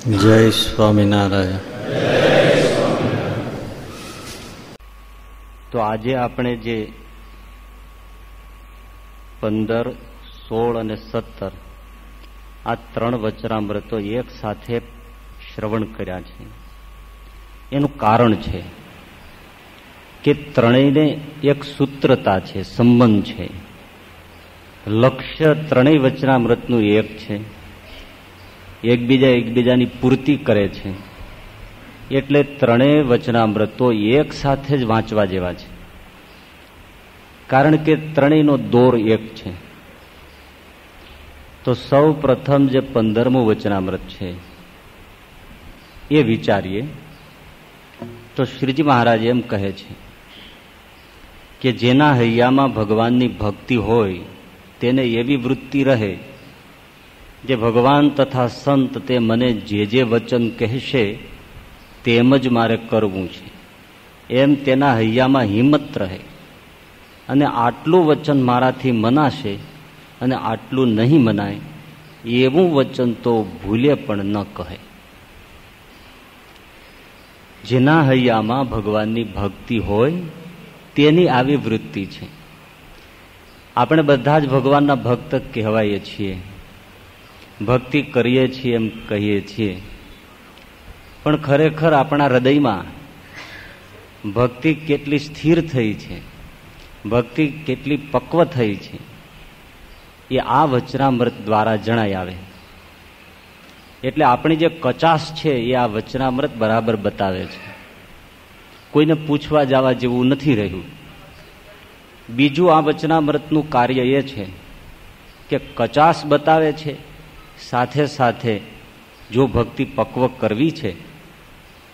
જય સ્વામિનારાયણ. તો આજે આપણે જે 15, 16 અને 17 આ 3 વચનામૃતો એક સાથે શ્રવણ કર્યા છે. એનું કારણ છે કે ત્રણેયને એક સૂત્રતા છે, સંબંધ છે. લક્ષ્ય ત્રણેય વચનામૃતનું એક છે. એકબીજાની પૂર્તિ કરે છે. એટલે ત્રણેય વચનામૃતો એક સાથે જ વાંચવા જેવા છે, કારણ કે ત્રણેયનો દોર એક છે. તો સૌ પ્રથમ જે 15મું વચનામૃત છે એ વિચારીએ તો શ્રીજી મહારાજ એમ કહે છે કે જેના હૈયામાં ભગવાનની ભક્તિ હોય તેને એવી વૃત્તિ રહે જે ભગવાન તથા સંત તે મને જે વચન કહેશે તેમ જ મારે કરવું છે, એમ તેના હૈયામાં હિંમત રહે અને આટલું વચન મારાથી મનાશે અને આટલું નહીં મનાય એવું વચન તો ભૂલે પણ ન કહે. જેના હૈયામાં ભગવાનની ભક્તિ હોય તેની આવી વૃત્તિ છે. આપણે બધા જ ભગવાનના ભક્ત કહેવાઈએ છીએ, ભક્તિ કરીએ છીએ એમ કહીએ છીએ, પણ ખરેખર આપણા હૃદયમાં ભક્તિ કેટલી સ્થિર થઈ છે, ભક્તિ કેટલી પક્વ થઈ છે, એ આ વચનામૃત દ્વારા જણાય આવે. એટલે આપણી જે કચાશ છે એ આ વચનામૃત બરાબર બતાવે છે. કોઈને પૂછવા જવા જેવું નથી રહ્યું. બીજું આ વચનામૃતનું કાર્ય એ છે કે કચાશ બતાવે છે, સાથે સાથે જો ભક્તિ પક્વ કરવી છે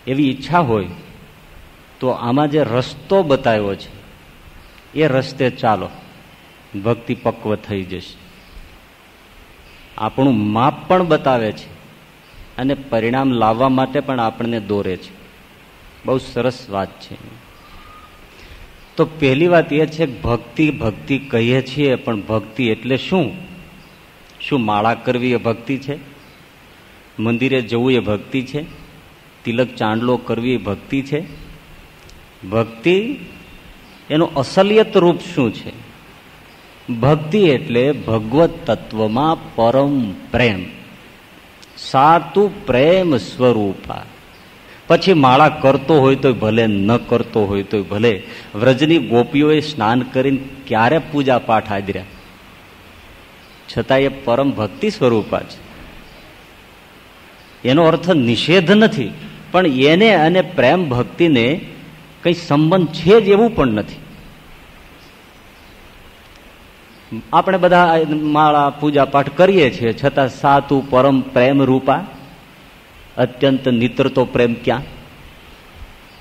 એવી ઈચ્છા હોય તો આમાં જે રસ્તો બતાવ્યો છે એ રસ્તે ચાલો, ભક્તિ પક્વ થઈ જશે. આપણું માપ પણ બતાવે છે અને પરિણામ લાવવા માટે પણ આપણને દોરે છે. બહુ સરસ વાત છે. તો પહેલી વાત એ છે કે ભક્તિ કહીએ છીએ, પણ ભક્તિ એટલે શું? શું માળા કરવી એ ભક્તિ છે? મંદિરે જવું એ ભક્તિ છે? તિલક ચાંદલો કરવી એ ભક્તિ છે? ભક્તિ એનું અસલિયત રૂપ શું છે? ભક્તિ એટલે ભગવત તત્વમાં પરમ પ્રેમ, સાતું પ્રેમ સ્વરૂપા. પછી માળા કરતો હોય તો ભલે, ન કરતો હોય તો ભલે. વ્રજની ગોપીઓએ સ્નાન કરીને ક્યારે પૂજા પાઠ આદર્યા, છતાં એ પરમ ભક્તિ સ્વરૂપા છે. એનો અર્થ નિષેધ નથી, પણ એને અને પ્રેમ ભક્તિને કઈ સંબંધ છે જ એવું પણ નથી. આપણે બધા માળા પૂજા પાઠ કરીએ છીએ, છતાં સાતું પરમ પ્રેમ રૂપા અત્યંત નિતરતો પ્રેમ ક્યાં?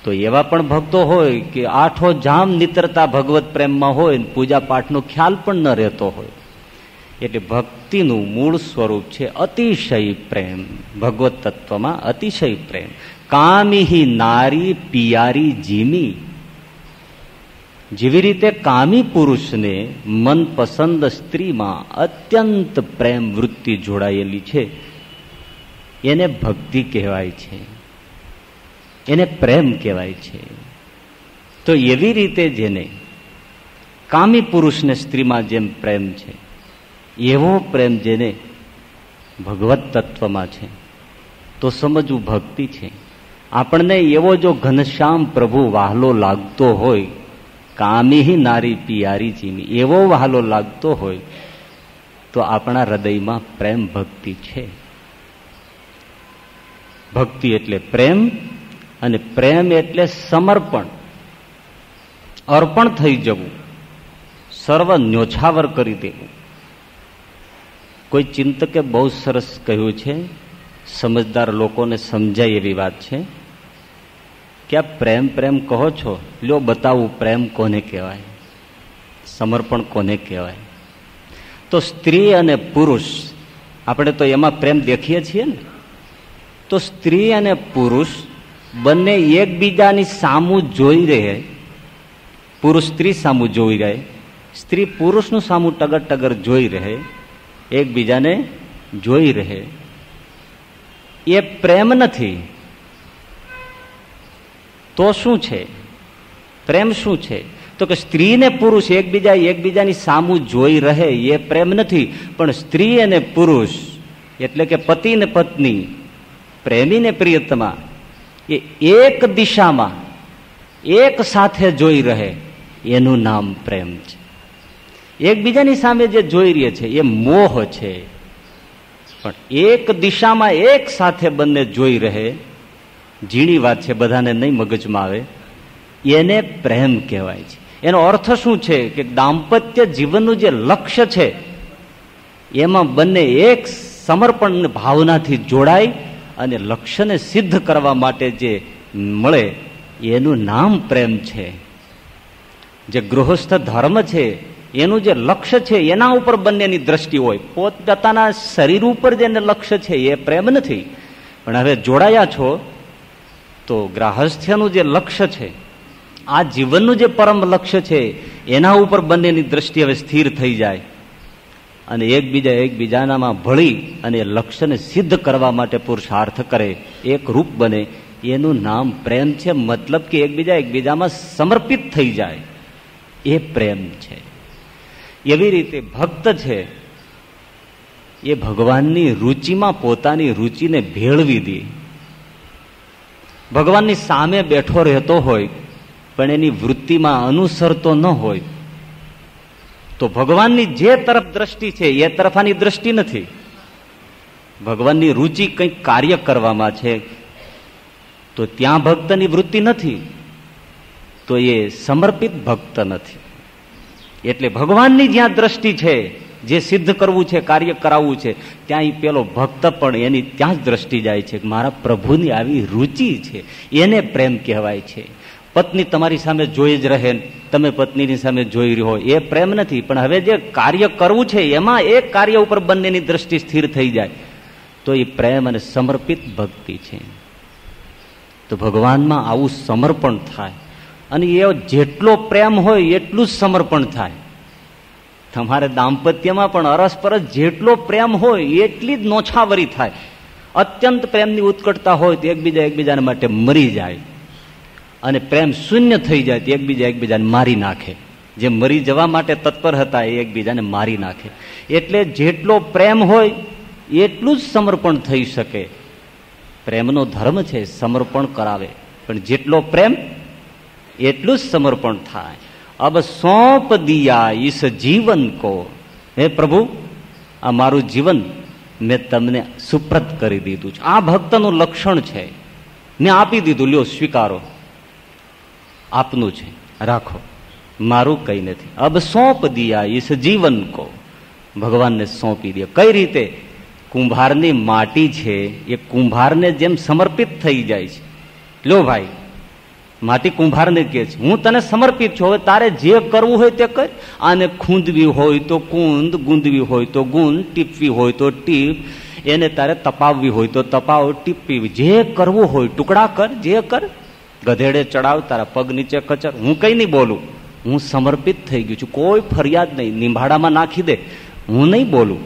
તો એવા પણ ભક્તો હોય કે આઠો જામ નિતરતા ભગવત પ્રેમમાં હોય, પૂજા પાઠનો ખ્યાલ પણ ન રહેતો હોય. એટલે ભક્તિનું મૂળ સ્વરૂપ છે અતિશય પ્રેમ, ભગવત તત્વમાં અતિશય પ્રેમ. કામિહી નારી પિયારી જીમી. જેવી રીતે કામી પુરુષને મનપસંદ સ્ત્રીમાં અત્યંત પ્રેમ વૃત્તિ જોડાયેલી છે એને ભક્તિ કહેવાય છે, એને પ્રેમ કહેવાય છે. તો એવી રીતે જેને કામી પુરુષને સ્ત્રીમાં જેમ પ્રેમ છે, એવો પ્રેમ જેને ભગવત તત્વમાં છે, તો સમજવું ભક્તિ છે. આપણને એવો જો ઘનશ્યામ પ્રભુ વહાલો લાગતો હોય, કામી નારી પિયારી જીમી, એવો વહાલો લાગતો હોય તો આપણા હૃદયમાં પ્રેમ ભક્તિ છે. ભક્તિ એટલે પ્રેમ, અને પ્રેમ એટલે સમર્પણ, અર્પણ થઈ જવું, સર્વ ન્યોછાવર કરી દેવું. કોઈ ચિંતકે બહુ સરસ કહ્યું છે, સમજદાર લોકોને સમજાય એવી વાત છે કે આ પ્રેમ પ્રેમ કહો છો, લ્યો બતાવું પ્રેમ કોને કહેવાય, સમર્પણ કોને કહેવાય. તો સ્ત્રી અને પુરુષ, આપણે તો એમાં પ્રેમ દેખીએ છીએ ને. તો સ્ત્રી અને પુરુષ બંને એકબીજાની સામું જોઈ રહે. પુરુષ સ્ત્રી સામું જોઈ રહે, સ્ત્રી પુરુષનું સામું ટગર ટગર જોઈ રહે, એકબીજાને જોઈ રહે. એ પ્રેમ નથી. તો શું છે? પ્રેમ શું છે? તો કે સ્ત્રી ને પુરુષ એકબીજાની સામું જોઈ રહે એ પ્રેમ નથી, પણ સ્ત્રી અને પુરુષ એટલે કે પતિ ને પત્ની, પ્રેમી ને પ્રિયતમા એ એક દિશામાં એક સાથે જોઈ રહે એનું નામ પ્રેમ છે. એકબીજાની સામે જે જોઈ રહે છે એ મોહ છે, પણ એક દિશામાં એક સાથે બંને જોઈ રહે, ઝીણી વાત છે, બધાને નહીં મગજમાં આવે, એને પ્રેમ કહેવાય છે. એનો અર્થ શું છે કે દાંપત્ય જીવનનું જે લક્ષ્ય છે એમાં બંને એક સમર્પણ ભાવનાથી જોડાય અને લક્ષ્યને સિદ્ધ કરવા માટે જે મળે એનું નામ પ્રેમ છે. જે ગૃહસ્થ ધર્મ છે એનું જે લક્ષ્ય છે એના ઉપર બંનેની દ્રષ્ટિ હોય, પોતપોતાના શરીર ઉપર જેને લક્ષ્ય છે એ પ્રેમ નથી. પણ હવે જોડાયા છો તો ગ્રાહસ્થ્યનું જે લક્ષ્ય છે, આ જીવનનું જે પરમ લક્ષ્ય છે એના ઉપર બંનેની દ્રષ્ટિ હવે સ્થિર થઈ જાય અને એકબીજાનામાં ભળી અને લક્ષ્યને સિદ્ધ કરવા માટે પુરુષાર્થ કરે, એક રૂપ બને, એનું નામ પ્રેમ છે. મતલબ કે એકબીજામાં સમર્પિત થઈ જાય, એ પ્રેમ છે. એવી રીતે ભક્ત છે એ ભગવાનની રુચિમાં પોતાની રુચિને ભેળવી દે. ભગવાનની સામે બેઠો રહેતો હોય પણ એની વૃત્તિમાં અનુસરતો ન હોય તો ભગવાનની જે તરફ દ્રષ્ટિ છે એ તરફ આની દ્રષ્ટિ નથી. ભગવાનની રુચિ કંઈક કાર્ય કરવામાં છે તો ત્યાં ભક્તની વૃત્તિ નથી, તો એ સમર્પિત ભક્ત નથી. એટલે ભગવાનની જ્યાં દ્રષ્ટિ છે, જે સિદ્ધ કરવું છે, કાર્ય કરાવવું છે, ત્યાં પેલો ભક્ત પણ એની ત્યાં જ દ્રષ્ટિ જાય છે. મારા પ્રભુની આવી રુચિ છે, એને પ્રેમ કહેવાય છે. પત્ની તમારી સામે જોઈ જ રહે, તમે પત્નીની સામે જોઈ રહ્યો, એ પ્રેમ નથી. પણ હવે જે કાર્ય કરવું છે એમાં એક કાર્ય ઉપર બંનેની દ્રષ્ટિ સ્થિર થઈ જાય તો એ પ્રેમ અને સમર્પિત ભક્તિ છે. તો ભગવાનમાં આવું સમર્પણ થાય અને એ જેટલો પ્રેમ હોય એટલું જ સમર્પણ થાય. તમારે દાંપત્યમાં પણ અરસપરસ જેટલો પ્રેમ હોય એટલી જ નોછાવરી થાય. અત્યંત પ્રેમની ઉત્કટતા હોય તો એકબીજાને માટે મરી જાય અને પ્રેમ શૂન્ય થઈ જાય તો એકબીજાને મારી નાખે. જે મરી જવા માટે તત્પર હતા એ એકબીજાને મારી નાખે. એટલે જેટલો પ્રેમ હોય એટલું જ સમર્પણ થઈ શકે. પ્રેમનો ધર્મ છે સમર્પણ કરાવે, પણ જેટલો પ્રેમ એટલું જ સમર્પણ થાય. અબ સોંપ દિયા ઇસ જીવન કો, હે પ્રભુ આ મારું જીવન મેં તમને સુપ્રત કરી દીધું છે. આ ભક્તનું લક્ષણ છે. મેં આપી દીધું, લ્યો સ્વીકારો, આપનું છે, રાખો, મારું કઈ નથી. અબ સોંપ દિયા ઇસ જીવન કો, ભગવાનને સોંપી દે. કઈ રીતે? કુંભારની માટી છે એ કુંભારને જેમ સમર્પિત થઈ જાય છે. લો ભાઈ, માટી કુંભારને કહે છે હું તને સમર્પિત છું, હવે તારે જે કરવું હોય તે કર. આને ખૂંદવી હોય તો કુંદ, ગુંદવી હોય તો ગુંદ, ટીપવી હોય તો ટીપ, એને તારે તપાવવી હોય તો તપાવ, ટીપવી, જે કરવું હોય ટુકડા કર, જે કર. ગધેડે ચડાવ, તારા પગ નીચે કચર, હું કઈ નહીં બોલું, હું સમર્પિત થઈ ગયું છું, કોઈ ફરિયાદ નહીં, નિંભાડામાં નાખી દે, હું નહીં બોલું.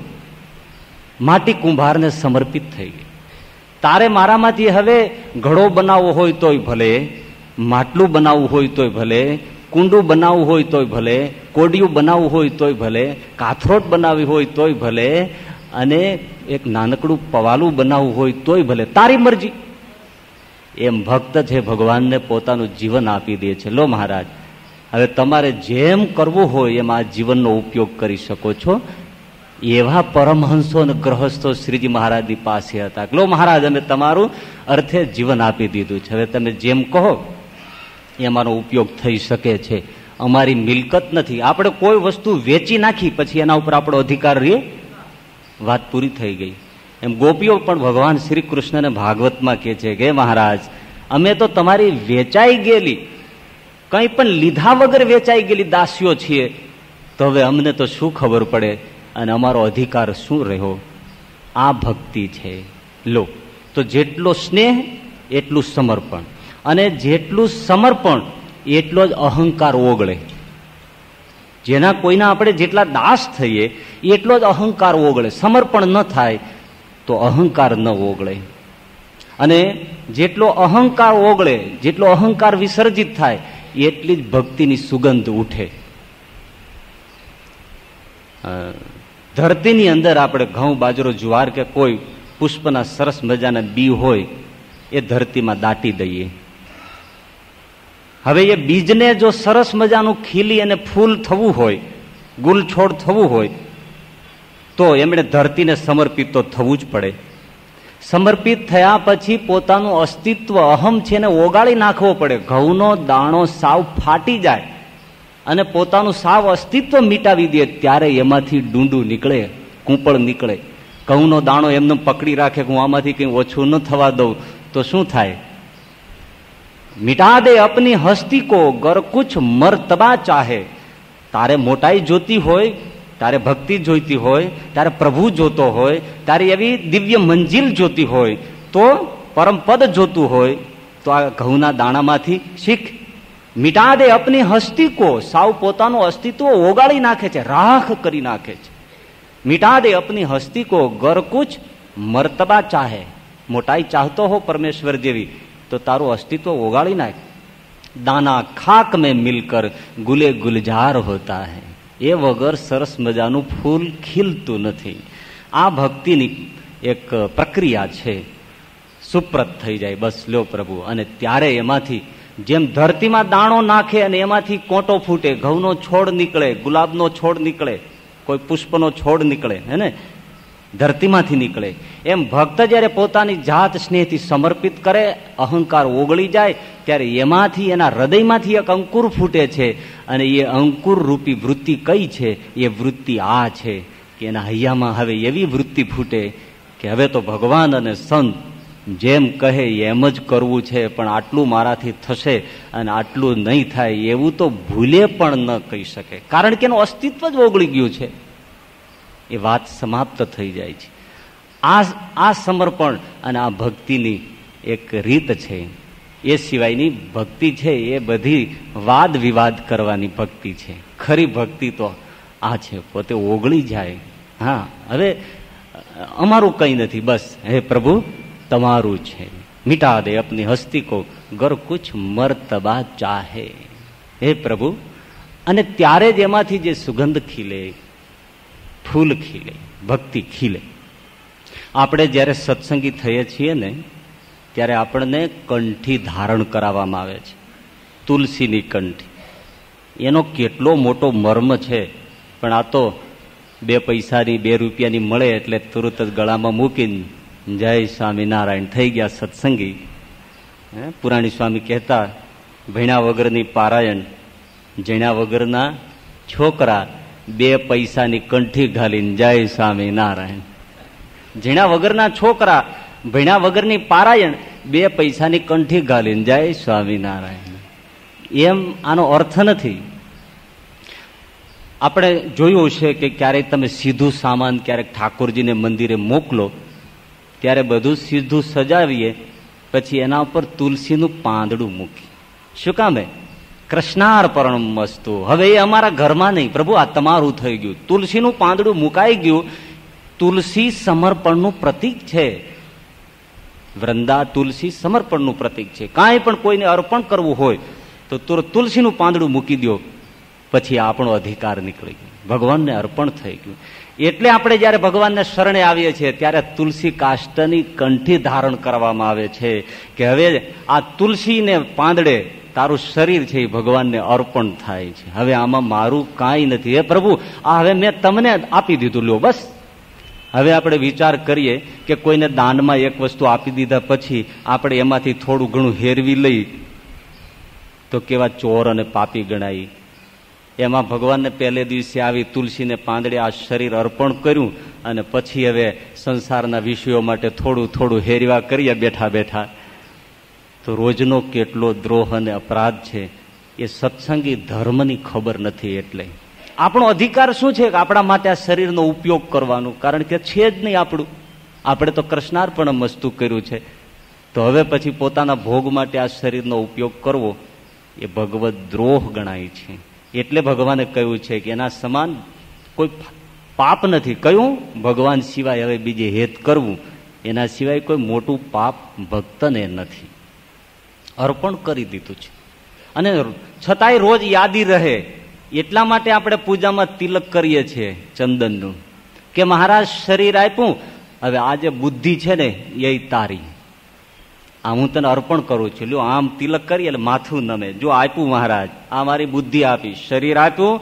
માટી કુંભારને સમર્પિત થઈ ગઈ. તારે મારામાંથી હવે ઘડો બનાવવો હોય તોય ભલે, માટલું બનાવવું હોય તોય ભલે, કુંડું બનાવવું હોય તોય ભલે, કોડિયું બનાવવું હોય તોય ભલે, કાથરોટ બનાવવી હોય તોય ભલે, અને એક નાનકડું પવાલું બનાવવું હોય તોય ભલે, તારી મરજી. એમ ભક્ત છે ભગવાનને પોતાનું જીવન આપી દે છે. લો મહારાજ, હવે તમારે જેમ કરવું હોય એમ આ જીવનનો ઉપયોગ કરી શકો છો. એવા પરમહંસો અને ગ્રહસ્થો શ્રીજી મહારાજની પાસે હતા. લો મહારાજ, અમે તમારું અર્થે જીવન આપી દીધું છે, હવે તમે જેમ કહો એમાંનો ઉપયોગ થઈ શકે છે. અમારી મિલકત નથી, આપણે કોઈ વસ્તુ વેચી નાખી પછી એના ઉપર આપણો અધિકાર રહે, વાત પૂરી થઈ ગઈ. એમ ગોપીઓ પણ ભગવાન શ્રી કૃષ્ણને ભાગવતમાં કહે છે કે મહારાજ, અમે તો તમારી વેચાઈ ગયેલી, કંઈ પણ લીધા વગર વેચાઈ ગયેલી દાસીઓ છીએ, તો હવે અમને તો શું ખબર પડે અને અમારો અધિકાર શું રહ્યો? આ ભક્તિ છે. લો, તો જેટલો સ્નેહ એટલું સમર્પણ, અને જેટલું સમર્પણ એટલો જ અહંકાર ઓગળે. જેના કોઈના આપણે જેટલા દાસ થઈએ એટલો જ અહંકાર ઓગળે. સમર્પણ ન થાય તો અહંકાર ન ઓગળે. અને જેટલો અહંકાર ઓગળે, જેટલો અહંકાર વિસર્જિત થાય, એટલી જ ભક્તિની સુગંધ ઉઠે. ધરતીની અંદર આપણે ઘઉં, બાજરો, જુવાર કે કોઈ પુષ્પના સરસ મજાના બી હોય એ ધરતીમાં દાટી દઈએ. હવે એ બીજને જો સરસ મજાનું ખીલી અને ફૂલ થવું હોય, ગુલછોડ થવું હોય, તો એમણે ધરતીને સમર્પિત તો થવું જ પડે. સમર્પિત થયા પછી પોતાનું અસ્તિત્વ, અહમ છે એને ઓગાળી નાખવો પડે. ઘઉંનો દાણો સાવ ફાટી જાય અને પોતાનું સાવ અસ્તિત્વ મિટાવી દે ત્યારે એમાંથી ડુંડું નીકળે, કૂંપળ નીકળે. ઘઉંનો દાણો એમને પકડી રાખે કે હું આમાંથી કંઈ ઓછું ન થવા દઉં તો શું થાય? મિટા દે અપની હસ્તી કો ગર કુછ મર્તબા ચાહે. તારે મોટાઈ જોતી હોય, તારે ભક્તિ જોઈતી હોય, તારે પ્રભુ જોતો હોય, તારી એવી દિવ્ય મંજિલ જોતી હોય, તો પરમપદ જોતું હોય, તો આ ઘઉંના દાણામાંથી શીખ. મિટા દે અપની હસ્તી કો, સાવ પોતાનું અસ્તિત્વ ઓગાળી નાખે છે, રાખ કરી નાખે છે. મિટા દે અપની હસ્તી કો ગર કુછ મર્તબા ચાહે. મોટાઈ ચાહતો હો પરમેશ્વર જેવી, તો તારું અસ્તિત્વ ઓગાળી નાખ. દાના ખાક મેં મિલકર ગુલે ગુલજાર હોતા હૈ. એ વગર સરસ મજાનું ફૂલ ખીલતું નથી. આ ભક્તિની એક પ્રક્રિયા છે. સુપ્રત થઈ જાય, બસ લ્યો પ્રભુ. અને ત્યારે એમાંથી જેમ ધરતીમાં દાણો નાખે અને એમાંથી કોટો ફૂટે, ઘઉંનો છોડ નીકળે, ગુલાબનો છોડ નીકળે, કોઈ પુષ્પનો છોડ નીકળે, હે ને, ધરતીમાંથી નીકળે. એમ ભક્ત જયારે પોતાની જાત સ્નેહથી સમર્પિત કરે, અહંકાર ઓગળી જાય, ત્યારે એમાંથી, એના હૃદયમાંથી એક અંકુર ફૂટે છે. અને એ અંકુર રૂપી વૃત્તિ કઈ છે? એ વૃત્તિ આ છે કે એના હૈયામાં હવે એવી વૃત્તિ ફૂટે કે હવે તો ભગવાન અને સંત જેમ કહે એમ જ કરવું છે, પણ આટલું મારાથી થશે અને આટલું નહીં થાય એવું તો ભૂલે પણ ન કહી શકે, કારણ કે એનું અસ્તિત્વ જ ઓગળી ગયું છે. એ વાત સમાપ્ત થઈ જાય છે. આ સમર્પણ અને આ ભક્તિની એક રીત છે. એ સિવાયની ભક્તિ છે એ બધી વાદ વિવાદ કરવાની ભક્તિ છે. ખરી ભક્તિ તો આ છે, પોતે ઓગળી જાય. હા, હવે અમારું કંઈ નથી, બસ હે પ્રભુ તમારું છે. મિટા દે અપની હસ્તી કો ગર કુછ મર્તબા ચાહે. હે પ્રભુ. અને ત્યારે જ એમાંથી જે સુગંધ ખીલે, ફૂલ ખીલે, ભક્તિ ખીલે. આપણે જ્યારે સત્સંગી થઈએ છીએ ને, ત્યારે આપણને કંઠી ધારણ કરાવવામાં આવે છે, તુલસીની કંઠી. એનો કેટલો મોટો મર્મ છે, પણ આ તો 2 પૈસાની 2 રૂપિયાની મળે એટલે તુરત જ ગળામાં મૂકીને જય સ્વામિનારાયણ થઈ ગયા સત્સંગી. પુરાણી સ્વામી કહેતા, ભણ્યા વગરની પારાયણ, જણ્યા વગરના છોકરા, 2 પૈસાની કંઠી ઘાલીને જય સ્વામિનારાયણ. જણ્યા વગરના છોકરા, ભણ્યા વગરની પારાયણ, 2 પૈસાની કંઠી ઘાલીને જય સ્વામિનારાયણ. એમ આનો અર્થ નથી. આપણે જોયું છે કે ક્યારેક તમે સીધું સામાન ક્યારેક ઠાકોરજીને મંદિરે મોકલો, ત્યારે બધું સીધું સજાવીએ, પછી એના ઉપર તુલસીનું પાંદડું મૂકી. શું કામે? કૃષ્ણાર્પણમ મસ્તુ. હવે એ અમારા ઘરમાં નહીં, પ્રભુ આ તમારું થઈ ગયું. તુલસીનું પાંદડું મુકાઈ ગયું. તુલસી સમર્પણનું પ્રતીક છે. વૃંદા તુલસી સમર્પણનું પ્રતીક છે. કાંઈ પણ કોઈને અર્પણ કરવું હોય તો તુલસીનું પાંદડું મૂકી દો, પછી આપણો અધિકાર નીકળી ગયો, ભગવાનને અર્પણ થઈ ગયું. એટલે આપણે જયારે ભગવાનને શરણે આવીએ છીએ ત્યારે તુલસી કાષ્ટની કંઠી ધારણ કરવામાં આવે છે કે હવે આ તુલસીને પાંદડે તારું શરીર છે એ ભગવાનને અર્પણ થાય છે. હવે આમાં મારું કાંઈ નથી. હે પ્રભુ, આ હવે મેં તમને આપી દીધું, લ્યો બસ. હવે આપણે વિચાર કરીએ કે કોઈને દાનમાં એક વસ્તુ આપી દીધા પછી આપણે એમાંથી થોડું ઘણું હેરવી લઈ તો કેવા ચોર અને પાપી ગણાય. એમાં ભગવાનને પહેલે દિવસે આવી તુલસીને પાંદડે આ શરીર અર્પણ કર્યું અને પછી હવે સંસારના વિષયો માટે થોડું થોડું હેરવા કરીએ બેઠા બેઠા, તો રોજનો કેટલો દ્રોહ અને અપરાધ છે. એ સત્સંગી ધર્મની ખબર નથી. એટલે આપણો અધિકાર શું છે કે આપણા માટે આ શરીરનો ઉપયોગ કરવાનો, કારણ કે છે જ નહીં આપણું. આપણે તો કૃષ્ણાર્પણ મસ્તુ કર્યું છે, તો હવે પછી પોતાના ભોગ માટે આ શરીરનો ઉપયોગ કરવો એ ભગવત દ્રોહ ગણાય છે. એટલે ભગવાને કહ્યું છે કે એના સમાન કોઈ પાપ નથી. કયું? ભગવાન સિવાય હવે બીજે હેત કરવું એના સિવાય કોઈ મોટું પાપ ભક્તને નથી. અર્પણ કરી દીધું છે. અને છતાંય રોજ યાદી રહે એટલા માટે આપણે પૂજામાં તિલક કરીએ છીએ ચંદનનું, કે મહારાજ શરીર આપ્યું, હવે આ જે બુદ્ધિ છે ને એ તારી, આ હું તને અર્પણ કરું છું. લ્યો આમ તિલક કરીએ એટલે માથું નમે, જો આપ્યું મહારાજ, આ મારી બુદ્ધિ આપી, શરીર આપ્યું,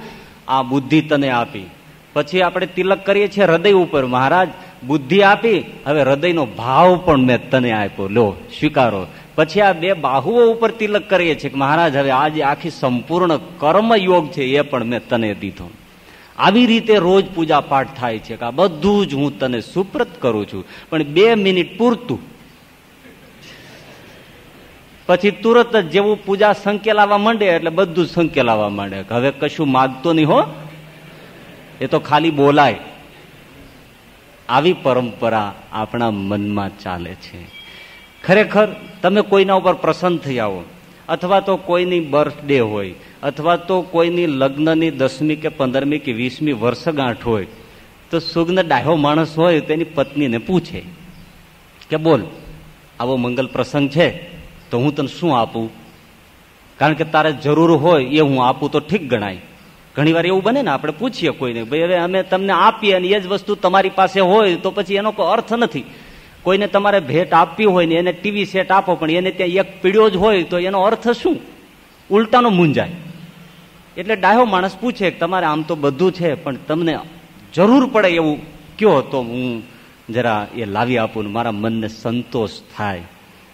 આ બુદ્ધિ તને આપી. પછી આપણે તિલક કરીએ છીએ હૃદય ઉપર, મહારાજ બુદ્ધિ આપી, હવે હૃદયનો ભાવ પણ મેં તને આપ્યો, લો સ્વીકારો. પછી આ બે બાહુઓ ઉપર તિલક કરીએ છીએ કે મહારાજ હવે આ જે આખી સંપૂર્ણ કર્મયોગ છે એ પણ મેં તને દીધો. આવી રીતે રોજ પૂજા પાઠ થાય છે કે આ બધું જ હું તને સુપ્રત કરું છું, પણ 2 મિનિટ પૂરતું. પછી તુરત જ જેવું પૂજા સંકેલાવા માંડે એટલે બધું સંકેલાવા માંડે, હવે કશું માગતો નહીં હો, એ તો ખાલી બોલાય. આવી પરંપરા આપણા મનમાં ચાલે છે. ખરેખર તમે કોઈના ઉપર પ્રસન્ન થઈ આવો, અથવા તો કોઈની બર્થડે હોય, અથવા તો કોઈની લગ્નની 10મી કે 15મી કે 20મી વર્ષગાંઠ હોય, તો સુગ્ન ડાહ્યો માણસ હોય તેની પત્નીને પૂછે કે બોલ આવો મંગલ પ્રસંગ છે તો હું તને શું આપું, કારણ કે તારે જરૂર હોય એ હું આપું તો ઠીક ગણાય. ઘણી વાર એવું બને ને, આપણે પૂછીએ કોઈને, ભાઈ હવે અમે તમને આપીએ અને એ જ વસ્તુ તમારી પાસે હોય તો પછી એનો કોઈ અર્થ નથી. કોઈને તમારે ભેટ આપવી હોય ને એને ટીવી સેટ આપો, પણ એને ત્યાં એક પીડ્યો જ હોય તો એનો અર્થ શું? ઉલટાનો મૂંઝાય. એટલે ડાહ્યો માણસ પૂછે કે તમારે આમ તો બધું છે પણ તમને જરૂર પડે એવું કયો તો હું જરા એ લાવી આપું, મારા મનને સંતોષ થાય.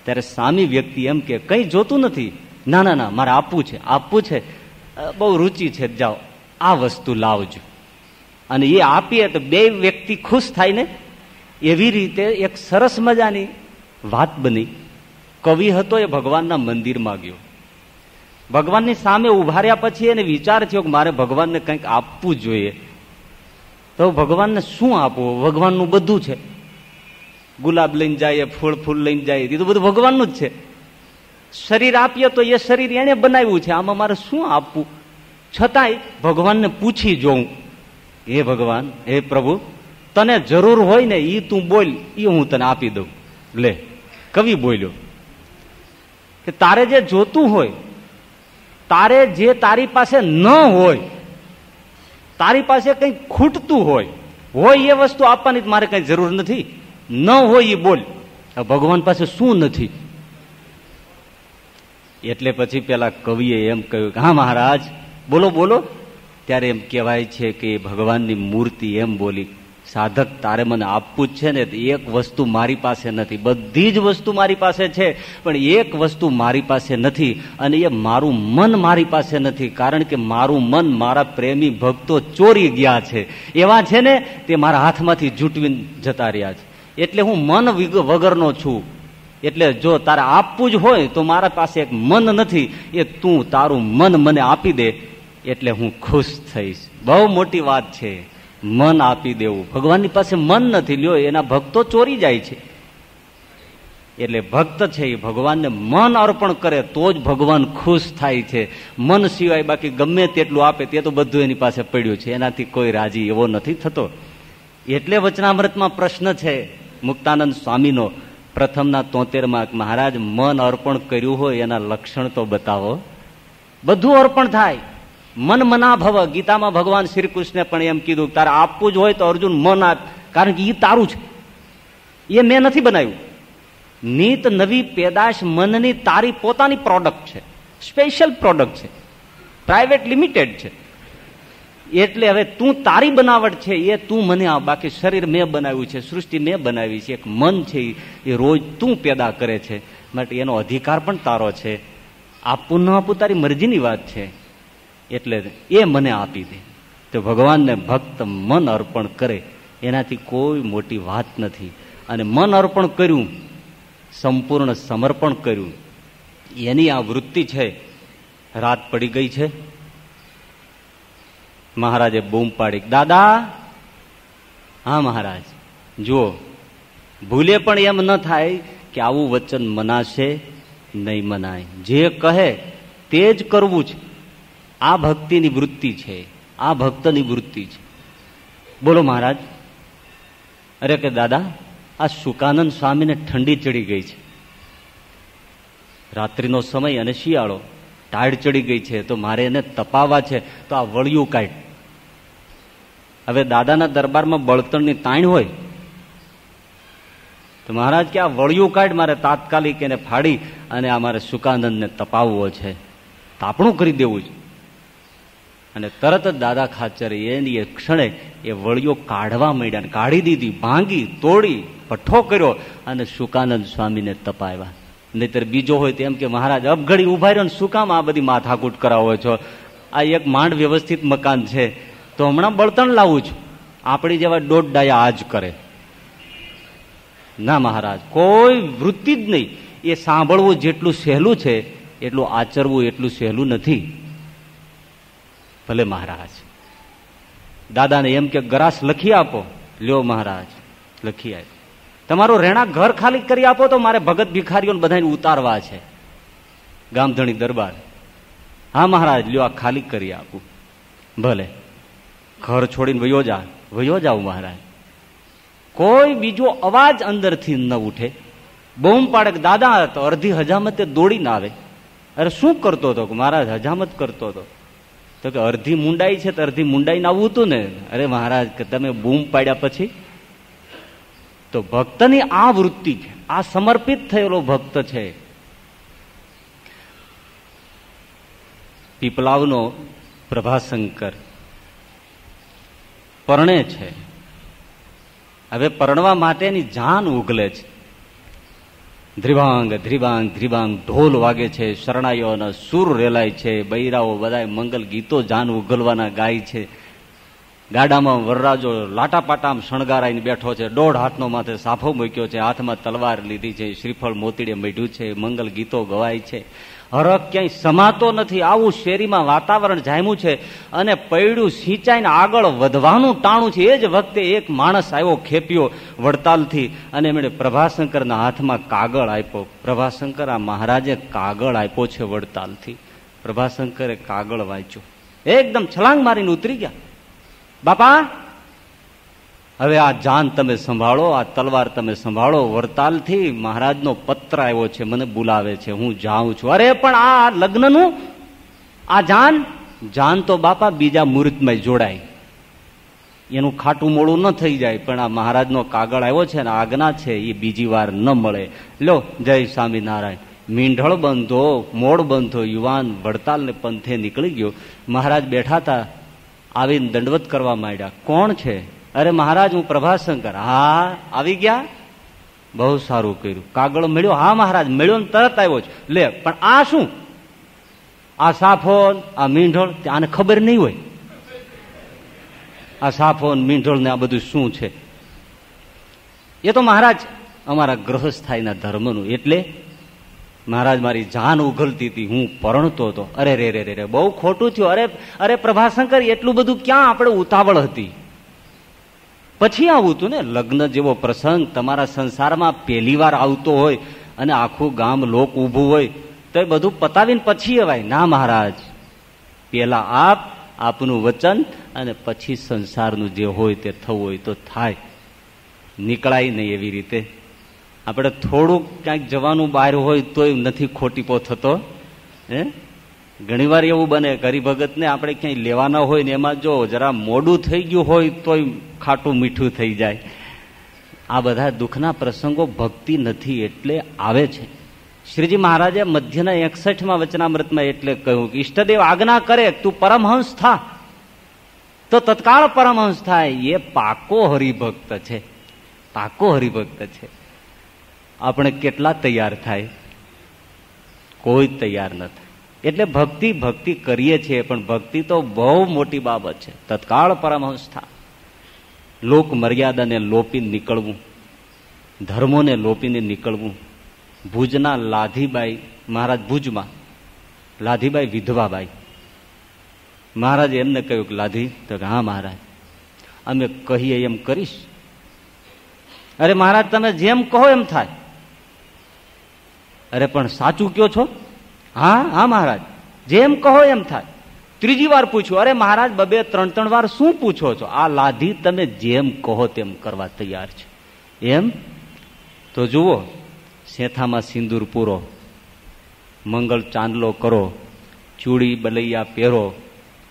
ત્યારે સામી વ્યક્તિ એમ કે કંઈ જોતું નથી, ના ના ના મારે આપવું છે, બહુ રુચિ છે, જાઓ આ વસ્તુ લાવજો. અને એ આપીએ તો 2 વ્યક્તિ ખુશ થાય ને. એવી રીતે એક સરસ મજાની વાત બની. કવિ હતો, એ ભગવાનના મંદિરમાં ગયો. ભગવાનની સામે ઉભા રહ્યા પછી એને વિચાર થયો કે મારે ભગવાનને કંઈક આપવું જોઈએ. તો ભગવાનને શું આપવું? ભગવાનનું બધું છે, ગુલાબ લઈને જાય, ફૂલ લઈને જાય, એ તો બધું ભગવાનનું જ છે. શરીર આપીએ તો એ શરીર એને બનાવ્યું છે, આમાં મારે શું આપવું? છતાંય ભગવાનને પૂછી જોઉં, હે ભગવાન, હે પ્રભુ, તને જરૂર હોય ને એ તું બોલ, એ હું તને આપી દઉં. લે, કવિ બોલ્યો કે તારે જે જોતું હોય, તારે જે તારી પાસે ન હોય, તારી પાસે કંઈ ખૂટતું હોય એ વસ્તુ આપવાની મારે કઈ જરૂર નથી. ન હોય એ બોલ. ભગવાન પાસે શું નથી? એટલે પછી પેલા કવિએ એમ કહ્યું કે હા મહારાજ બોલો બોલો. ત્યારે એમ કહેવાય છે કે ભગવાનની મૂર્તિ એમ બોલી, સાધક તારે મને આપવું જ છે ને, એક વસ્તુ મારી પાસે નથી, બધી જ વસ્તુ મારી પાસે છે પણ એક વસ્તુ મારી પાસે નથી, અને એ મારું મન મારી પાસે નથી, કારણ કે મારું મન મારા પ્રેમી ભક્તો ચોરી ગયા છે, એવા છે ને તે મારા હાથમાંથી જૂટવીને જતા રહ્યા છે. એટલે હું મન વગરનો છું. એટલે જો તારે આપવું જ હોય તો મારા પાસે એક મન નથી, એ તું તારું મન મને આપી દે એટલે હું ખુશ થઈશ. બહુ મોટી વાત છે, મન આપી દેવું. ભગવાનની પાસે મન નથી, લ્યો એના ભક્તો ચોરી જાય છે. એટલે ભક્ત છે એ ભગવાનને મન અર્પણ કરે તો જ ભગવાન ખુશ થાય છે. મન સિવાય બાકી ગમે તેટલું આપે તે તો બધું એની પાસે પડ્યું છે, એનાથી કોઈ રાજી એવો નથી થતો. એટલે વચનામૃતમાં પ્રશ્ન છે મુક્તાનંદ સ્વામીનો પ્રથમના 73માં, મહારાજ મન અર્પણ કર્યું હોય એના લક્ષણ તો બતાવો. બધું અર્પણ થાય, મન મના ભવ. ગીતામાં ભગવાન શ્રી કૃષ્ણે પણ એમ કીધું, તારે આપવું જ હોય તો અર્જુન મન આપ, કારણ કે એ તારું છે, એ મેં નથી બનાવ્યું. નીત નવી પેદાશ મનની તારી પોતાની પ્રોડક્ટ છે, સ્પેશિયલ પ્રોડક્ટ છે, પ્રાઇવેટ લિમિટેડ છે. એટલે હવે તું તારી બનાવટ છે એ તું મને આપ, બાકી શરીર મેં બનાવ્યું છે, સૃષ્ટિ મેં બનાવી છે, એક મન છે એ રોજ તું પેદા કરે છે, માટે એનો અધિકાર પણ તારો છે. આપવું ન આપવું તારી મરજીની વાત છે, એટલે એ મને આપી દે. તો ભગવાનને ભક્ત મન અર્પણ કરે એનાથી કોઈ મોટી વાત નથી. અને મન અર્પણ કર્યું, સંપૂર્ણ સમર્પણ કર્યું, એની આ વૃત્તિ છે. રાત પડી ગઈ છે, મહારાજે બૂમ પાડી, દાદા. હા મહારાજ, જુઓ ભૂલે પણ એમ ન થાય કે આવું વચન મનાશે નહીં મનાય, જે કહે તે જ કરવું છે. આ ભક્તિની વૃત્તિ છે, આ ભક્તની વૃત્તિ છે. બોલો મહારાજ. અરે કે દાદા આ શુકાનંદ સ્વામીને ઠંડી ચડી ગઈ છે, રાત્રિનો સમય અને શિયાળો, ટાઢ ચડી ગઈ છે, તો મારે એને તપાવવા છે, તો આ વળિયું કાઢ. હવે દાદાના દરબારમાં બળતણની તાણ હોય તો મહારાજ કે આ વળિયું કાઢ, મારે તાત્કાલિક એને ફાડી અને આ મારે શુકાનંદને તપાવવો છે, તાપણું કરી દેવું છે. અને તરત જ દાદા ખાચર એની એ ક્ષણે એ વળિયો કાઢવા માંડ્યા, કાઢી દીધી, ભાંગી તોડી પઠ્ઠો કર્યો અને શુકાનંદ સ્વામીને તપાવ્યા. નહીતર બીજો હોય તો એમ કે મહારાજ અબઘડી ઉભા રહ્યો ને શું કામ આ બધી માથાકૂટ કરાવો છો, આ એક માંડ વ્યવસ્થિત મકાન છે, તો હમણાં બળતણ લાવું છું. આપણી જેવા દોઢ ડાયા આજ કરે. ના મહારાજ, કોઈ વૃત્તિ જ નહીં. એ સાંભળવું જેટલું સહેલું છે એટલું આચરવું એટલું સહેલું નથી. ભલે મહારાજ દાદાને એમ કે ગ્રાસ લખી આપો, લ્યો મહારાજ લખી આપો. તમારું રહેણા ઘર ખાલી કરી આપો તો મારે ભગત ભિખારીઓને બધાને ઉતારવા છે, ગામધણી દરબાર. હા મહારાજ, લ્યો આ ખાલી કરી આપું. ભલે, ઘર છોડીને વયો જાવ મહારાજ. કોઈ બીજો અવાજ અંદરથી ન ઉઠે. બૂમ પાડે કે દાદા, તો અડધી હજામતે દોડીને આવે. અરે શું કરતો હતો? મહારાજ હજામત કરતો હતો. તો કે અડધી મુંડાઈ છે તો અડધી મુંડાઈને આવવું હતું ને. અરે મહારાજ કે તમે બૂમ પાડ્યા પછી? તો ભક્તની આ વૃત્તિ છે, આ સમર્પિત થયેલો ભક્ત છે. પીપલાવનો પ્રભાશંકર પરણે છે. હવે પરણવા માટેની જાન ઉગલે છે. ધ્રિભાંગ ધ્રિભાંગ ધ્રિભાંગ ઢોલ વાગે છે, શરણાઈઓના સૂર રેલાય છે, બૈરાઓ બધા મંગલ ગીતો જાન ઉગલવાના ગાય છે. ગાડામાં વરરાજો લાટાપાટામાં શણગારાઈને બેઠો છે, 1.5 હાથનો માથે સાફો મૂક્યો છે, હાથમાં તલવાર લીધી છે, શ્રીફળ મોતીડે મઢ્યું છે, મંગલ ગીતો ગવાય છે. હરખ ક્યાંય સમાતો નથી, આવું શેરીમાં વાતાવરણ જામ્યું છે. અને પૈડું સિંચાઈને આગળ વધવાનું ટાણું છે. એ જ વખતે એક માણસ આવ્યો ખેપ્યો વડતાલથી, અને એમણે પ્રભાશંકરના હાથમાં કાગળ આપ્યો. પ્રભાશંકર, આ મહારાજે કાગળ આપ્યો છે વડતાલથી. પ્રભાશંકરે કાગળ વાંચ્યું, એકદમ છલાંગ મારીને ઉતરી ગયા. બાપા, હવે આ જાન તમે સંભાળો, આ તલવાર તમે સંભાળો. વડતાલથી મહારાજનો પત્ર આવ્યો છે, મને બોલાવે છે, હું જાઉં છું. અરે પણ આ લગ્નનું આ જાન તો બાપા બીજા મુહૂર્તમાં જોડાય, એનું ખાટું મોડું ન થઈ જાય. પણ આ મહારાજનો કાગળ આવ્યો છે ને આજ્ઞા છે, એ બીજી વાર ન મળે. લો, જય સ્વામિનારાયણ. મીંઢળ બંધો, મોડ બંધો, યુવાન વડતાલને પંથે નીકળી ગયો. મહારાજ બેઠા હતા, આવીને દંડવત કરવા માંડ્યા. કોણ છે? અરે મહારાજ, હું પ્રભાશંકર. હા, આવી ગયા, બહુ સારું કર્યું. કાગળ મળ્યો? હા મહારાજ, મળ્યો ને તરત આવ્યો છે. લે, પણ આ શું? આ સાફો, આ મીંઢળ, આને ખબર નહીં હોય. આ સાફો મીંઢળ ને આ બધું શું છે? એ તો મહારાજ અમારા ગ્રહસ્થાયના ધર્મનું. એટલે મહારાજ, મારી જાન ઉઘલતી હતી, હું પરણતો હતો. અરે રે રે રે, બહુ ખોટું થયું. અરે પ્રભાશંકર, એટલું બધું ક્યાં આપણે ઉતાવળ હતી? પછી આવું હતું ને, લગ્ન જેવો પ્રસંગ તમારા સંસારમાં પહેલી વાર આવતો હોય અને આખું ગામ લોક ઊભું હોય તો એ બધું પતાવીને પછી અવાય. ના મહારાજ, પેલા આપનું વચન અને પછી સંસારનું જે હોય તે થવું હોય તો થાય. નીકળાય નહીં એવી રીતે. આપણે થોડુંક ક્યાંક જવાનું બહાર હોય તોય નથી ખોટીપો થતો. ઘણી વાર એવું બને, હરિભગતને આપણે ક્યાંય લેવાના હોય ને એમાં જો જરા મોડું થઈ ગયું હોય તોય ખાટું મીઠું થઈ જાય. આ બધા દુઃખના પ્રસંગો ભક્તિ નથી એટલે આવે છે. શ્રીજી મહારાજે મધ્યના 61માં વચનામૃતમાં એટલે કહ્યું કે ઈષ્ટદેવ આજ્ઞા કરે તું પરમહંસ થા, તો તત્કાળ પરમહંસ થાય. એ પાકો હરિભક્ત છે, પાકો હરિભક્ત છે. આપણે કેટલા તૈયાર થાય? કોઈ તૈયાર ન થાય. એટલે ભક્તિ કરીએ છીએ, પણ ભક્તિ તો બહુ મોટી બાબત છે. તત્કાળ પરમહંસ થા. લોક મર્યાદાને લોપીને નીકળવું, ધર્મોને લોપીને નીકળવું. ભુજના લાધીબાઈ મહારાજ, ભુજમાં લાધીબાઈ વિધવાબાઈ, મહારાજે એમને કહ્યું કે લાધી, તો હા મહારાજ અમે કહીએ એમ કરીશ. અરે મહારાજ, તમે જેમ કહો એમ થાય. અરે પણ સાચું કયો છો? હા હા મહારાજ, જેમ કહો એમ થાય. ત્રીજી વાર પૂછ્યું. અરે મહારાજ, 2-3 વાર શું પૂછો છો? આ લાધી તમે જેમ કહો તેમ કરવા તૈયાર છે. એમ? તો જુઓ, શેથામાં સિંદૂર પૂરો, મંગળ ચાંદલો કરો, ચૂડી બલૈયા પહેરો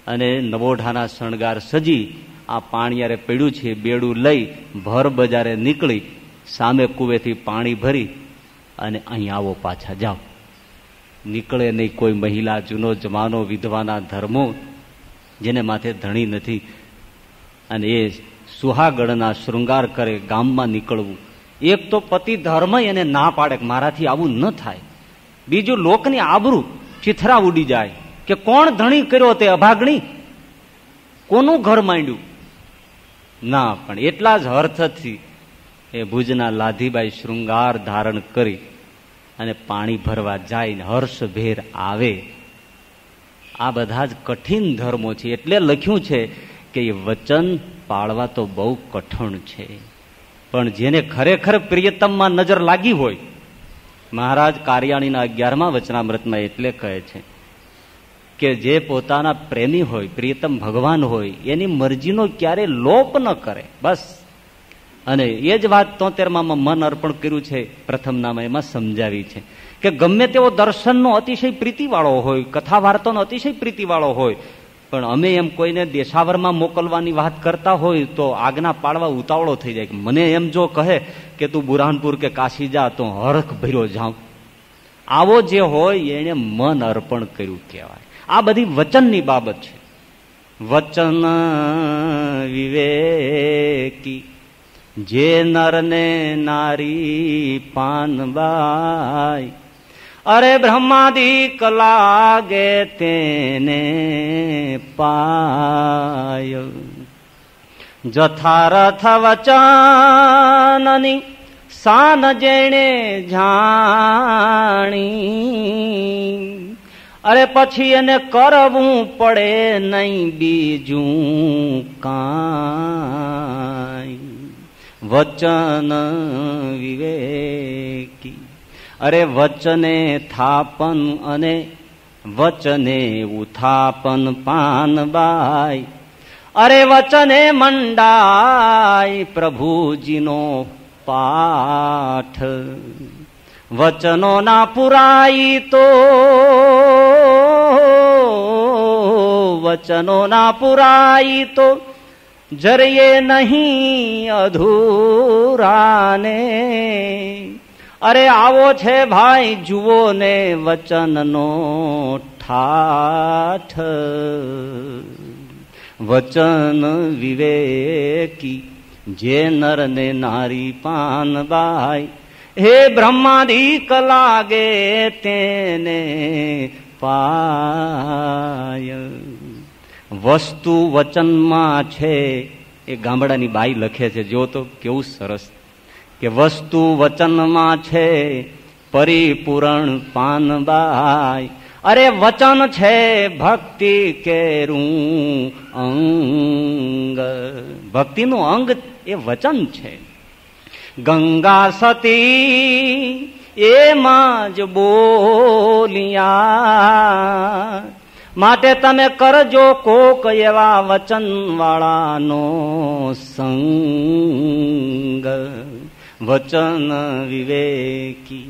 અને નવોઢાના શણગાર સજી આ પાણીયારે પડ્યું છે બેડું લઈ ભર બજારે નીકળી સામે કુવેથી પાણી ભરી અને અહીં આવો, પાછા જાઓ. નીકળે નહીં કોઈ મહિલા, જૂનો જમાનો, વિધવાના ધર્મો, જેને માથે ધણી નથી, અને એ સુહાગણના શૃંગાર કરે, ગામમાં નીકળવું. એક તો પતિ ધર્મ એને ના પાડે કે મારાથી આવું ન થાય. બીજું લોકની આબરૂ ચિથરા ઉડી જાય કે કોણ ધણી કર્યો તે અભાગણી, કોનું ઘર માંડ્યું. ના, પણ એટલા જ અર્થથી એ ભુજના લાધીબાઈ શૃંગાર ધારણ કરી અને પાણી ભરવા જાય ને હર્ષભેર આવે. આ બધા જ કઠિન ધર્મો છે. એટલે લખ્યું છે કે એ વચન પાળવા તો બહુ કઠણ છે, પણ જેને ખરેખર પ્રિયતમમાં નજર લાગી હોય, મહારાજ કારિયાણીના 11મા વચનામૃતમાં એટલે કહે છે કે જે પોતાના પ્રેમી હોય, પ્રિયતમ ભગવાન હોય, એની મરજીનો ક્યારે લોપ ન કરે. બસ. અને એ જ વાત 73માં મન અર્પણ કર્યું છે પ્રથમ નામ, એમાં સમજાવી છે કે ગમે તેવો દર્શનનો અતિશય પ્રીતિવાળો હોય, કથા વાર્તાનો અતિશય પ્રીતિવાળો હોય, પણ અમે એમ કોઈને દેશાવરમાં મોકલવાની વાત કરતા હોય તો આજ્ઞા પાડવા ઉતાવળો થઈ જાય. મને એમ જો કહે કે તું બુરહાનપુર કે કાશી જા તો હરખ ભર્યો જાઉં. આવો જે હોય એને મન અર્પણ કર્યું કહેવાય. આ બધી વચનની બાબત છે. વચન વિવેકી જે નરને નારી પાનબાઈ, અરે બ્રહ્માદિક લાગે તેને પાય. જથારથ વચનની સાન જેણે જાણી, અરે પછી એને કરવું પડે નહીં બીજું કાંઈ. વચન વિવેકી, અરે વચને થાપન અને વચને ઉથાપન પાનબાઈ, અરે વચને મંડાય પ્રભુજીનો પાઠ. વચનો ના પુરાઈ તો, વચનો ના પુરાઈ તો જરીએ નહીં અધૂરાને. અરે આવો છે ભાઈ જુઓ ને વચનનો ઠાઠ. વચન વિવેકી જે નરને નારી પાનબાઈ, હે બ્રહ્માદિક લાગે તેને પાય. વસ્તુ વચનમાં છે એ ગામડાની બાઈ લખે છે, જો તો કેવું સરસ કે વસ્તુ વચનમાં છે પરિપૂરણ પાનબાઈ. અરે વચન છે ભક્તિ કેરું અંગ, ભક્તિનું અંગ એ વચન છે. ગંગા સતી એમાં જ બોલિયા, માટે તમે કરજો કોક એવા વચન વાળાનો સંગ. વચન વિવેકી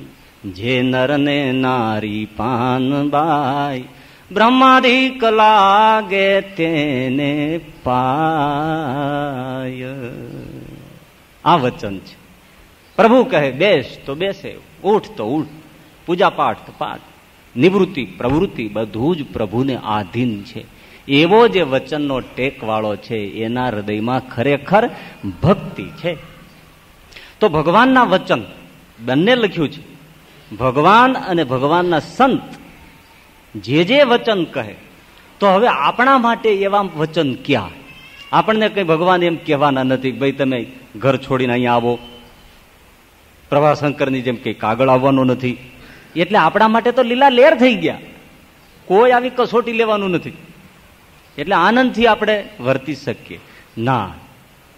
જે નરને નારી પાનબાઈ, બ્રહ્માદિક લાગે તેને પાય. આ વચન છે. પ્રભુ કહે બેસ તો બેસે, ઉઠ તો ઉઠ, પૂજા પાઠ તો પાઠ, નિવૃત્તિ પ્રવૃત્તિ બધું જ પ્રભુને આધીન છે. એવો જે વચનનો ટેકવાળો છે એના હૃદયમાં ખરેખર ભક્તિ છે. તો ભગવાનના વચન બંને લખ્યું છે. ભગવાન અને ભગવાનના સંત જે જે વચન કહે, તો હવે આપણા માટે એવા વચન ક્યાં? આપણને કઈ ભગવાન એમ કહેવાના નથી ભાઈ તમે ઘર છોડીને અહીંયા આવો, પ્રભાશંકરની જેમ કઈ કાગળ આવવાનો નથી. એટલે આપણા માટે તો લીલા લેર થઈ ગયા, કોઈ આવી કસોટી લેવાનું નથી. એટલે આનંદથી આપણે વર્તી શકીએ. ના,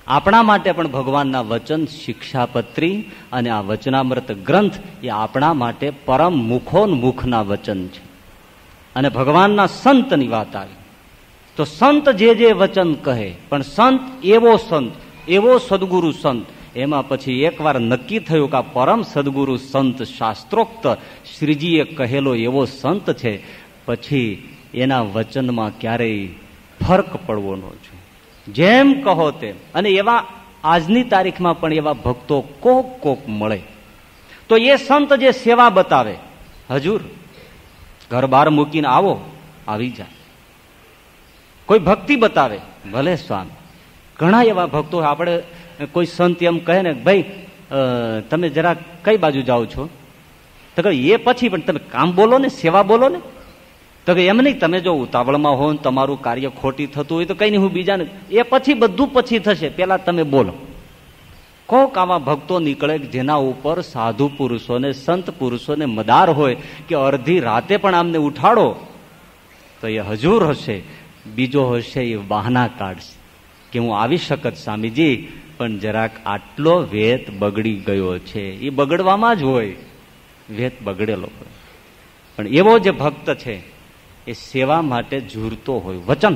આપણા માટે પણ ભગવાનના વચન શિક્ષાપત્રી અને આ વચનામૃત ગ્રંથ એ આપણા માટે પરમ મુખોન્મુખના વચન છે. અને ભગવાનના સંતની વાત આવી તો સંત જે જે વચન કહે, પણ સંત એવો સદગુરુ સંત, એમાં પછી એકવાર નક્કી થયું કે આ પરમ સદગુરુ સંત શાસ્ત્રોક્ત શ્રીજીએ કહેલો એવો સંત છે, પછી એના વચનમાં ક્યારેય ફરક પડવો ન જોઈએ. જેમ કહો તેમ. અને એવા આજની તારીખમાં પણ એવા ભક્તો કોક મળે તો એ સંત જે સેવા બતાવે, હજુર ઘર બહાર મૂકીને આવો, આવી જાય. કોઈ ભક્તિ બતાવે, ભલે સ્વામી. ઘણા એવા ભક્તો, આપણે કોઈ સંત એમ કહે ને, ભાઈ તમે જરા કઈ બાજુ જાઓ છો, તો કે એ પછી પણ તમે કામ બોલો ને, સેવા બોલો ને. તો કે એમ નહીં, તમે જો ઉતાવળમાં હો ને તમારું કાર્ય ખોટી થતું હોય તો કઈ નહીં, હું બીજાને, એ પછી બધું પછી થશે, પેલા તમે બોલો. કોક આવા ભક્તો નીકળે જેના ઉપર સાધુ પુરુષોને, સંત પુરુષોને મદાર હોય કે અડધી રાતે પણ આમને ઉઠાડો તો એ હજુર હશે, બીજો હશે એ બહાના કાઢશે કે હું આવી શકત સ્વામીજી, પણ જરાક આટલો વેત બગડી ગયો છે. એ બગડવામાં જ હોય, વેત બગડેલો હોય. પણ એવો જે ભક્ત છે એ સેવા માટે ઝૂરતો હોય. વચન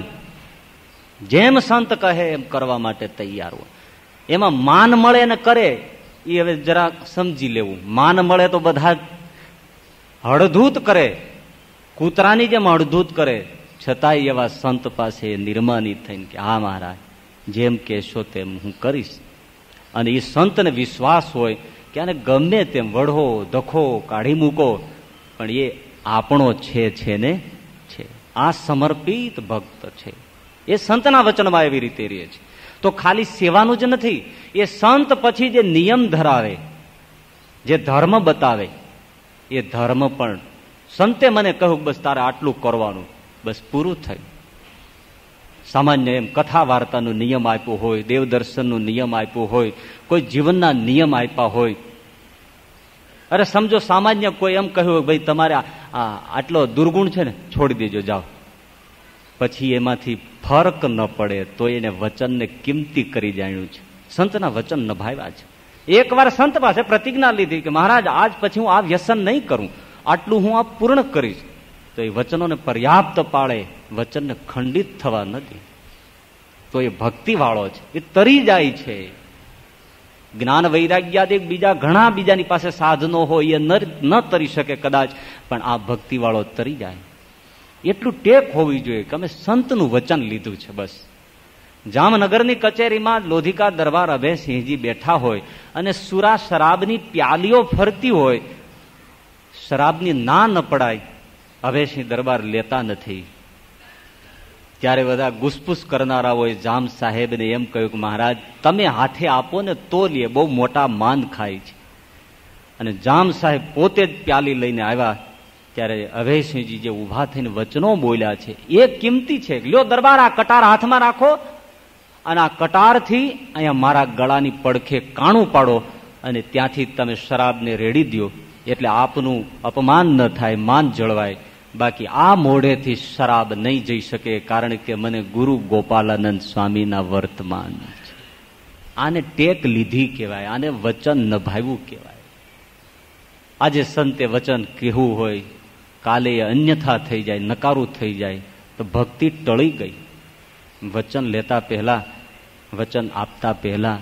જેમ સંત કહે એમ કરવા માટે તૈયાર હોય. એમાં માન મળે ને કરે એ હવે જરા સમજી લેવું. માન મળે તો બધા હળધૂત કરે, કૂતરાની જેમ હળધૂત કરે, છતાંય એવા સંત પાસે નિર્માનિત થઈને કે હા મહારાજ જેમ કહેશો તેમ હું કરીશ. અને એ સંતને વિશ્વાસ હોય કે આને ગમે તેમ વઢો દખો કાઢી મૂકો, પણ એ આપણો છે ને છે. આ સમર્પિત ભક્ત છે. એ સંતના વચનમાં એવી રીતે રહે છે. તો ખાલી સેવાનું જ નથી, એ સંત પછી જે નિયમ ધરાવે, જે ધર્મ બતાવે, એ ધર્મ પણ સંતે મને કહ્યું બસ તારે આટલું કરવાનું, બસ પૂરું થયું. સામાન્ય એમ કથા વાર્તાનો નિયમ આપ્યો હોય, દેવદર્શનનો નિયમ આપ્યો હોય, કોઈ જીવનના નિયમ આપ્યા હોય. અરે સમજો સામાન્ય કોઈ એમ કહ્યું ભાઈ તમારે આટલો દુર્ગુણ છે ને છોડી દેજો, જાઓ. પછી એમાંથી ફરક ન પડે તો એને વચનને કિંમતી કરી જાણ્યું છે. સંતના વચન નભાવ્યા છે. એકવાર સંત પાસે પ્રતિજ્ઞા લીધી કે મહારાજ આજ પછી હું આ વ્યસન નહીં કરું, આટલું હું આ પૂર્ણ કરીશ. તો એ વચનોને પર્યાપ્ત પાળે, વચનને ખંડિત થવા નથી. તો એ ભક્તિ વાળો છે, એ તરી જાય છે. જ્ઞાન વૈરાગ્યાદિક બીજા ઘણા બીજાની પાસે સાધનો હોય એ ન તરી શકે કદાચ, પણ આ ભક્તિ વાળો તરી જાય. એટલું ટેક હોવી જોઈએ કે અમે સંતનું વચન લીધું છે. બસ જામનગરની કચેરીમાં લોધિકા દરબાર અભયસિંહજી બેઠા હોય અને સુરા શરાબની પ્યાલીઓ ફરતી હોય, શરાબની ના ન પડાય, અભયસિંહ દરબાર લેતા નથી. ત્યારે બધા ગુસપુસ કરનારા હોય જામ સાહેબને એમ કહ્યું કે મહારાજ તમે હાથે આપો ને તો લે, બહુ મોટા માન ખાય છે. અને જામ સાહેબ પોતે જ પ્યાલી લઈને આવ્યા. ત્યારે અભયસિંહજી જે ઉભા થઈને વચનો બોલ્યા છે એ કિંમતી છે. લ્યો દરબાર, આ કટાર હાથમાં રાખો અને આ કટારથી અહીંયા મારા ગળાની પડખે કાણું પાડો અને ત્યાંથી તમે શરાબને રેડી દો, એટલે આપનું અપમાન ન થાય, માન જળવાય. બાકી આ મોઢેથી શરાબ નહીં જઈ શકે, કારણ કે મને ગુરુ ગોપાલાનંદ સ્વામીના વર્તમાન છે. આને ટેક લીધી કહેવાય, આને વચન નભાવ્યું કહેવાય. આજે સંતે વચન કહેવું હોય, કાલે અન્યથા થઈ જાય, નકારું થઈ જાય તો ભક્તિ ટળી ગઈ. વચન લેતા પહેલા, વચન આપતા પહેલા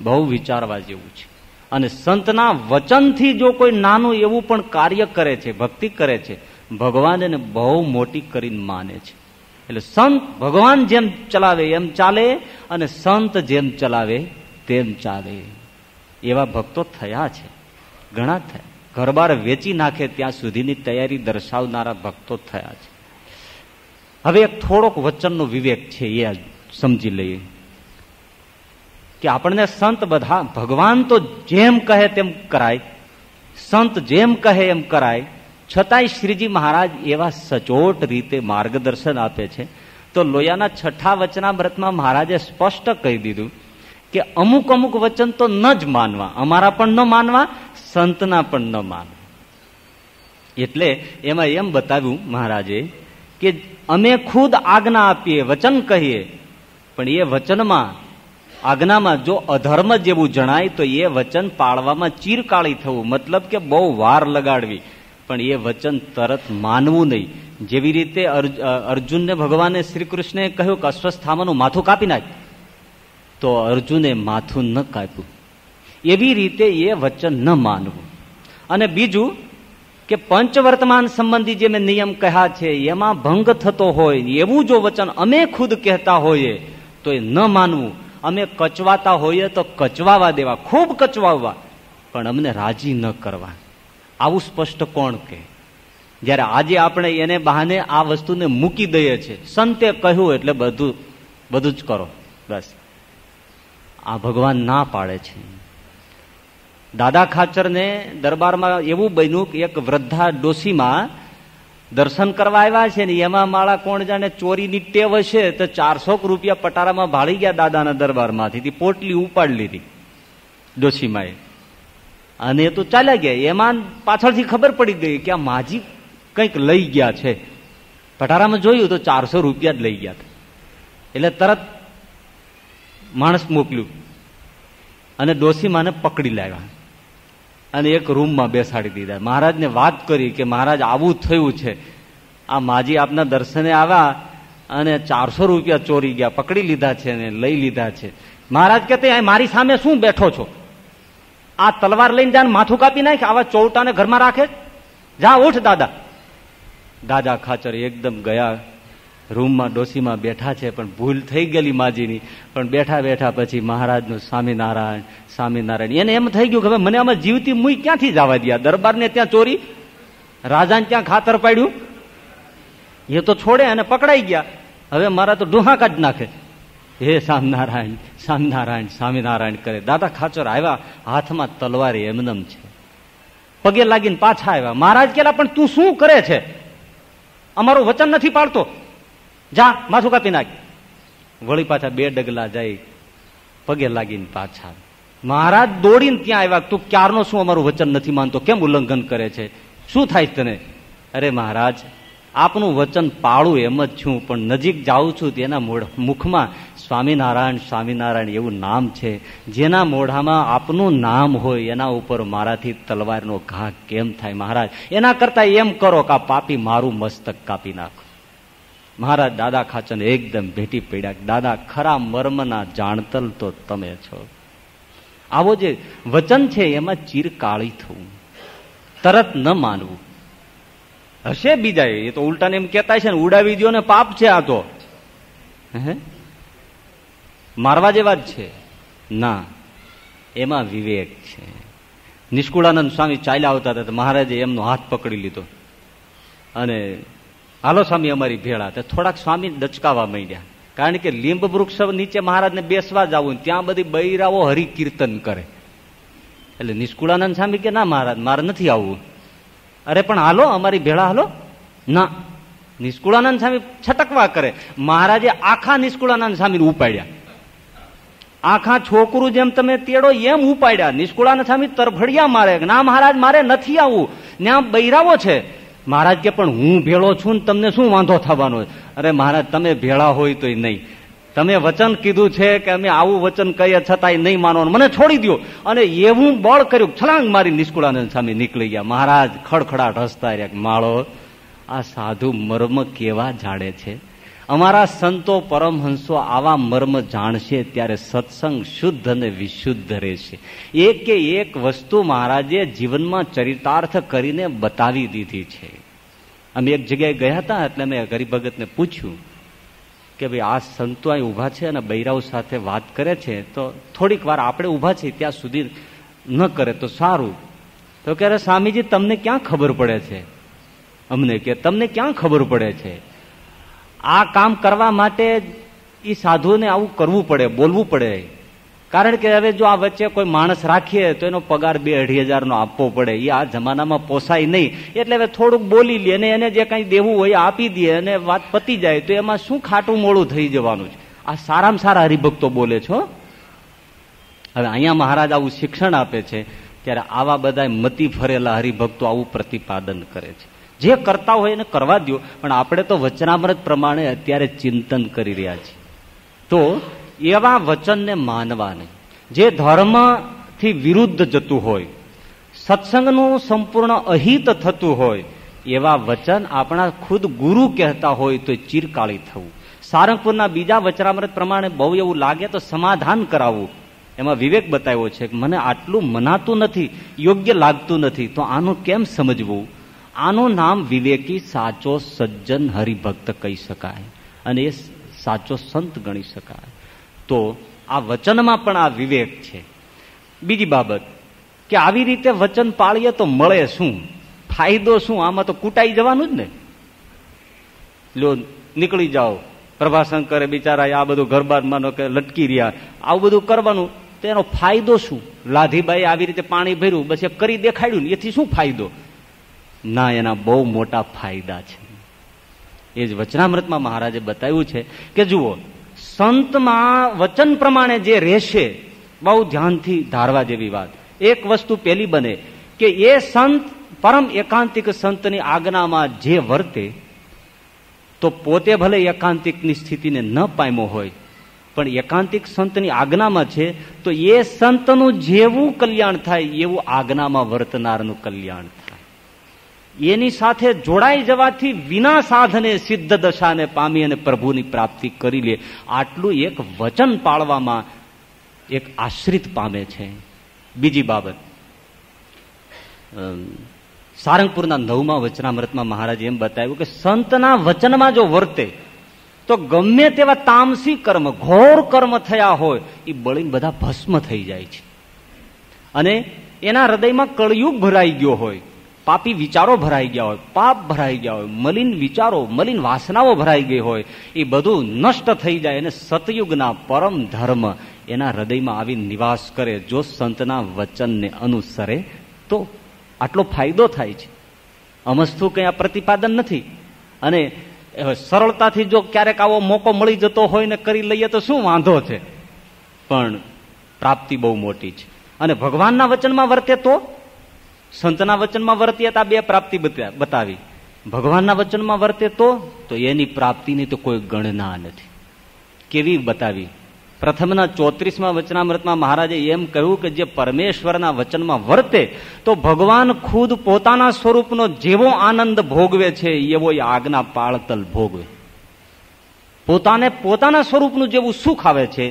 બહુ વિચારવા જેવું છે. અને સંતના વચનથી જો કોઈ નાનું એવું પણ કાર્ય કરે છે, ભક્તિ કરે છે, ભગવાન એને બહુ મોટી કરીને માને છે. એટલે સંત ભગવાન જેમ ચલાવે એમ ચાલે અને સંત જેમ ચલાવે તેમ ચાલે. એવા ભક્તો થયા છે, ઘણા થયા. ઘરબાર વેચી નાખે ત્યાં સુધીની તૈયારી દર્શાવનારા ભક્તો થયા છે. હવે એક થોડોક વચનનો વિવેક છે એ સમજી લઈએ કે આપણને સંત બધા, ભગવાન તો જેમ કહે તેમ કરાય, સંત જેમ કહે એમ કરાય, છતાંય શ્રીજી મહારાજ એવા સચોટ રીતે માર્ગદર્શન આપે છે. તો લોયાના 6ઠા વચનામૃતમાં મહારાજે સ્પષ્ટ કહી દીધું કે અમુક અમુક વચન તો ન જ માનવા, અમારા પણ ન માનવા, સંતના પણ ન માનવા. એટલે એમાં એમ બતાવ્યું મહારાજે કે અમે ખુદ આજ્ઞા આપીએ, વચન કહીએ, પણ એ વચનમાં, આજ્ઞામાં જો અધર્મ જેવું જણાય તો એ વચન પાળવામાં ચીરકાળી થવું, મતલબ કે બહુ વાર લગાડવી, પણ એ વચન તરત માનવું નહીં. જેવી રીતે અર્જુનને ભગવાને શ્રી કૃષ્ણે કહ્યું કે અશ્વસ્થામાનું માથું કાપી નાખ, તો અર્જુને માથું ન કાપ્યું, એવી રીતે એ વચન ન માનવું. અને બીજું કે પંચવર્તમાન સંબંધી જે મેં નિયમ કહ્યા છે એમાં ભંગ થતો હોય એવું જો વચન અમે ખુદ કહેતા હોઈએ તો એ ન માનવું. અમે કચવાતા હોઈએ તો કચવાવા દેવા, ખૂબ કચવાવવા, પણ અમને રાજી ન કરવા. આવું સ્પષ્ટ કોણ કહે? જયારે આજે આપણે એને બહાને આ વસ્તુને મૂકી દઈએ છીએ. સંતે કહ્યું એટલે બધું જ કરો, બસ. આ ભગવાન ના પાડે છે. દાદા ખાચરને દરબારમાં એવું બન્યું કે એક વૃદ્ધા ડોશીમાં દર્શન કરવા આવ્યા છે ને એમાં માળા કોણ જાણે ચોરીની ટેવ હશે તો 400 રૂપિયા પટારામાં ભાળી ગયા દાદાના દરબારમાંથી. પોટલી ઉપાડી લીધી ડોશીમાએ અને એ તો ચાલ્યા ગયા. એમાં પાછળથી ખબર પડી ગઈ કે આ માજી કંઈક લઈ ગયા છે. પટારામાં જોયું તો 400 રૂપિયા જ લઈ ગયા. એટલે તરત માણસ મોકલ્યું અને ડોશીમાને પકડી લાવ્યા અને એક રૂમમાં બેસાડી દીધા. મહારાજને વાત કરી કે મહારાજ આવું થયું છે, આ માજી આપના દર્શને આવ્યા અને 400 રૂપિયા ચોરી ગયા, પકડી લીધા છે ને લઈ લીધા છે. મહારાજ કહેતે મારી સામે શું બેઠો છો? આ તલવાર લઈને જાને માથું કાપી નાખ. આવા ચોવટાને ઘરમાં રાખે? જા ઉઠ દાદા. દાદા ખાચર એકદમ ગયા રૂમમાં, ડોશીમાં બેઠા છે, પણ ભૂલ થઈ ગયેલી માજીની. પણ બેઠા બેઠા પછી મહારાજનું સ્વામિનારાયણ સ્વામિનારાયણ. એને એમ થઈ ગયું કે હવે મને આમાં જીવતી મુઈ ક્યાંથી જવા દે? દરબારને ત્યાં ચોરી, રાજાને ત્યાં ખાતર પાડ્યું, એ તો છોડે અને પકડાઈ ગયા. હવે મારા તો ડોહા કાઢી નાખે. હે સ્વામિનારાયણ સ્વામિનારાયણ સ્વામિનારાયણ કરે. દાદા ખાચર આવ્યા, હાથમાં તલવારી એમનેમ છે. પગે લાગીને પાછા આવ્યા. મહારાજ કેલા પણ તું શું કરે છે? અમારું વચન નથી પાડતો, જા માથું કાપી નાખ. વળી પાછા 2 ડગલા જાય, પગે લાગીને પાછા. મહારાજ દોડીને ત્યાં આવ્યા. તું ક્યારનો શું અમારું વચન નથી માનતો? કેમ ઉલ્લંઘન કરે છે? શું થાય તને? અરે મહારાજ, આપનું વચન પાળું એમ જ છું, પણ નજીક જાઉં છું તેના મુખમાં સ્વામિનારાયણ સ્વામિનારાયણ એવું નામ છે. જેના મોઢામાં આપનું નામ હોય એના ઉપર મારાથી તલવારનો ઘા કેમ થાય? મહારાજ એના કરતા એમ કરો કે આ પાપી મારું મસ્તક કાપી નાખો. મહારાજ દાદા ખાચરને એકદમ ભેટી પડ્યા. દાદા, ખરા મર્મના જાણતલ તો તમે છો. આવો જે વચન છે એમાં ચીરકાળી થવું, તરત ન માનવું. હશે બીજા એ તો ઉલટાને એમ કેતા છે ને ઉડાવી દો ને પાપ છે આ તો, મારવા જેવા જ છે. ના, એમાં વિવેક છે. નિષ્કુળાનંદ સ્વામી ચાલ્યા આવતા હતા, મહારાજે એમનો હાથ પકડી લીધો અને હાલો સ્વામી અમારી ભેળા. થોડાક સ્વામી ડચકાવા માંડ્યા, કારણ કે લીંબ વૃક્ષ નીચે મહારાજને બેસવા જવું, ત્યાં બધી બૈરાઓ હરિકીર્તન કરે. એટલે નિષ્કુળાનંદ સ્વામી કે ના મહારાજ, મારે નથી આવવું. અરે પણ હાલો અમારી ભેળા હાલો. ના, નિષ્કુળાનંદ સ્વામી છટકવા કરે. મહારાજે આખા નિષ્કુળાનંદ સ્વામી ઉપાડ્યા. આખા છોકરું જેમ તમે તેડો એમ ઉપાડ્યા. નિષ્કુળાનંદ સ્વામી તરફડિયા મારે. ના મહારાજ, મારે નથી આવવું, ત્યાં બૈરાવો છે. મહારાજ કે પણ હું ભેળો છું ને તમને શું વાંધો થવાનો? અરે મહારાજ, તમે ભેળા હોય તોય નહીં. તમે વચન કીધું છે કે અમે આવું વચન કહીએ છતાંય નહીં માનવાનું, મને છોડી દો. અને એવું બળ કર્યું, છલાંગ મારી નિષ્કુળાનંદ સામે નીકળી ગયા. મહારાજ ખડખડાટ હસતા રહ્યા. માળો, આ સાધુ મર્મ કેવા જાણે છે. અમારા સંતો પરમહંસો આવા મર્મ જાણશે ત્યારે સત્સંગ શુદ્ધ અને વિશુદ્ધ રહેશે. એક એક વસ્તુ મહારાજે જીવનમાં ચરિતાર્થ કરીને બતાવી દીધી છે. અમે એક જગ્યાએ ગયા હતા, એટલે મેં હરિભગતને પૂછ્યું કે ભાઈ આ સંતો અહીં ઊભા છે અને બૈરાઓ સાથે વાત કરે છે, તો થોડીક વાર આપણે ઊભા છીએ ત્યાં સુધી ન કરે તો સારું. તો કે અરે સ્વામીજી, તમને ક્યાં ખબર પડે છે? અમને કે તમને ક્યાં ખબર પડે છે? આ કામ કરવા માટે એ સાધુને આવું કરવું પડે, બોલવું પડે. કારણ કે હવે જો આ વચ્ચે કોઈ માણસ રાખીએ તો એનો પગાર 2-2.5 હજારનો આપવો પડે. એ આ જમાનામાં પોસાય નહીં. એટલે હવે થોડુંક બોલી લે અને એને જે કંઈ દેવું હોય આપી દે અને વાત પતી જાય. તો એમાં શું ખાટું મોડું થઈ જવાનું છે? આ સારામાં સારા હરિભક્તો બોલે છો. હવે અહીંયા મહારાજ આવું શિક્ષણ આપે છે, ત્યારે આવા બધા મતી ફરેલા હરિભક્તો આવું પ્રતિપાદન કરે છે. જે કરતા હોય એને કરવા દો, પણ આપણે તો વચનામૃત પ્રમાણે અત્યારે ચિંતન કરી રહ્યા છીએ. તો એવા વચનને માનવા નહીં. જે ધર્મથી વિરુદ્ધ જતું હોય, સત્સંગનું સંપૂર્ણ અહિત થતું હોય, એવા વચન આપણા ખુદ ગુરુ કહેતા હોય તો ચીરકાળી થવું. સારંગપુરના બીજા વચનામૃત પ્રમાણે બહુ એવું લાગે તો સમાધાન કરાવવું. એમાં વિવેક બતાવ્યો છે કે મને આટલું મનાતું નથી, યોગ્ય લાગતું નથી, તો આનું કેમ સમજવું? આનું નામ વિવેકી સાચો સજ્જન હરિભક્ત કહી શકાય અને એ સાચો સંત ગણી શકાય. તો આ વચનમાં પણ આ વિવેક છે. બીજી બાબત કે આવી રીતે વચન પાળીએ તો મળે શું, ફાયદો શું? આમાં તો કૂટાઈ જવાનું જ ને. લો નીકળી જાઓ, પ્રભાશંકરે બિચારા આ બધું ઘરબાર માનો કે લટકી રહ્યા, આવું બધું કરવાનું, તેનો ફાયદો શું? લાધીબાઈ આવી રીતે પાણી ભર્યું, બસ એ કરી દેખાડ્યું ને, એથી શું ફાયદો? ના, એના બહુ મોટા ફાયદા છે. એ જ વચનામૃતમાં મહારાજે બતાવ્યું છે કે જુઓ, સંતમાં વચન પ્રમાણે જે રહેશે, બહુ ધ્યાનથી ધારવા જેવી વાત. એક વસ્તુ પેલી બને કે એ સંત પરમ એકાંતિક સંતની આજ્ઞામાં જે વર્તે, તો પોતે ભલે એકાંતિકની સ્થિતિને ન પામ્યો હોય, પણ એકાંતિક સંતની આજ્ઞામાં છે, તો એ સંતનું જેવું કલ્યાણ થાય એવું આજ્ઞામાં વર્તનારનું કલ્યાણ થાય. એની સાથે જોડાઈ જવાથી વિના સાધને સિદ્ધ દશાને પામી અને પ્રભુની પ્રાપ્તિ કરી લે. આટલું એક વચન પાળવામાં એક આશ્રિત પામે છે. બીજી બાબત, સારંગપુરના 9મા વચનામૃતમાં મહારાજે એમ બતાવ્યું કે સંતના વચનમાં જો વર્તે તો ગમે તેવા તામસી કર્મ, ઘોર કર્મ થયા હોય, એ બળીને બધા ભસ્મ થઈ જાય છે. અને એના હૃદયમાં કળયુગ ભરાઈ ગયો હોય, પાપી વિચારો ભરાઈ ગયા હોય, પાપ ભરાઈ ગયા હોય, મલિન વિચારો, મલિન વાસનાઓ ભરાઈ ગઈ હોય, એ બધું નષ્ટ થઈ જાય અને સતયુગના પરમ ધર્મ એના હૃદયમાં આવી નિવાસ કરે જો સંતના વચનને અનુસરે તો. આટલો ફાયદો થાય છે. અમસ્તુ કંઈ આ પ્રતિપાદન નથી. અને સરળતાથી જો ક્યારેક આવો મોકો મળી જતો હોય ને કરી લઈએ તો શું વાંધો છે, પણ પ્રાપ્તિ બહુ મોટી છે. અને ભગવાનના વચનમાં વર્તે તો, સંતના વચનમાં વર્તીએ તો આ બે પ્રાપ્તિ બતાવી. ભગવાનના વચનમાં વર્તે તો એની પ્રાપ્તિની તો કોઈ ગણના નથી. કેવી બતાવી? પ્રથમના 34મા વચનામૃતમાં મહારાજે એમ કહ્યું કે જે પરમેશ્વરના વચનમાં વર્તે તો ભગવાન ખુદ પોતાના સ્વરૂપનો જેવો આનંદ ભોગવે છે એવો એ આજ્ઞા પાળતલ ભોગવે. પોતાને પોતાના સ્વરૂપનું જેવું સુખ આવે છે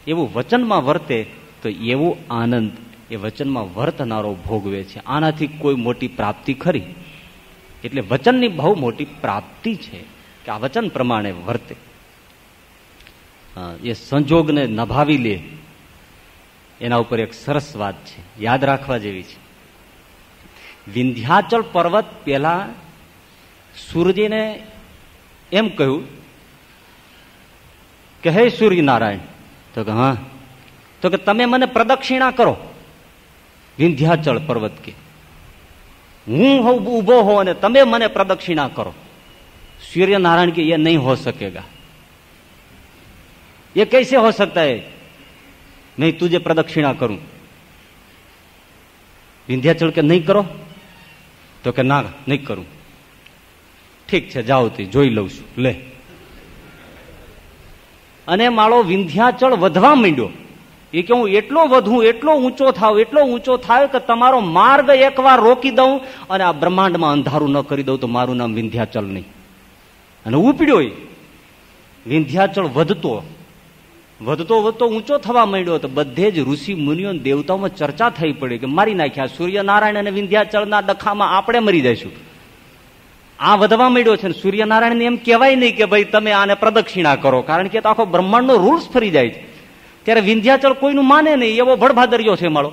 એવું વચનમાં વર્તે તો એવું આનંદ એ વચનમાં વર્તનારો ભોગવે છે. આનાથી કોઈ મોટી પ્રાપ્તિ ખરી? એટલે વચનની બહુ મોટી પ્રાપ્તિ છે કે આ વચન પ્રમાણે વર્તે. એ સંજોગને નભાવી લે, એના ઉપર એક સરસ વાત છે, યાદ રાખવા જેવી છે. વિંધ્યાચલ પર્વત પહેલા સૂર્યને એમ કહ્યું કે હે સૂર્યનારાયણ, તો કે હા, તો કે તમે મને પ્રદક્ષિણા કરો વિંધ્યાચલ પર્વત કે. હું ઉભો હો અને તમે મને પ્રદક્ષિણા કરો. સૂર્યનારાયણ કે ये नहीं हो सकेगा, ये कैसे हो सकता है, मैं तुझे प्रदक्षिणा करूं. विंध्याचल के नहीं करो, तो के ना नहीं करूं. ઠીક છે, જાઓ તે જોઈ લઉં છું, લે. અને માળો વિંધ્યાચળ વધવા માંડ્યો. એ કે હું એટલો વધું, એટલો ઊંચો થાવ કે તમારો માર્ગ એકવાર રોકી દઉં અને આ બ્રહ્માંડમાં અંધારું ન કરી દઉં તો મારું નામ વિંધ્યાચલ નહીં. અને ઉપડ્યો વિંધ્યાચળ વધતો ઊંચો થવા માંડ્યો તો બધે જ ઋષિ મુનિઓ દેવતાઓમાં ચર્ચા થઈ પડી કે મારી નાખ્યા સૂર્યનારાયણ અને વિંધ્યાચળના ડખામાં આપણે મરી જઈશું. આ વધવા માંડ્યો છે. સૂર્યનારાયણને એમ કહેવાય નહીં કે ભાઈ તમે આને પ્રદક્ષિણા કરો, કારણ કે આખો બ્રહ્માંડનો રૂલ્સ ફરી જાય છે. ત્યારે વિંધ્યાચળ કોઈનું માને નહીં, એવો ભડભાદર્યો છે માળો,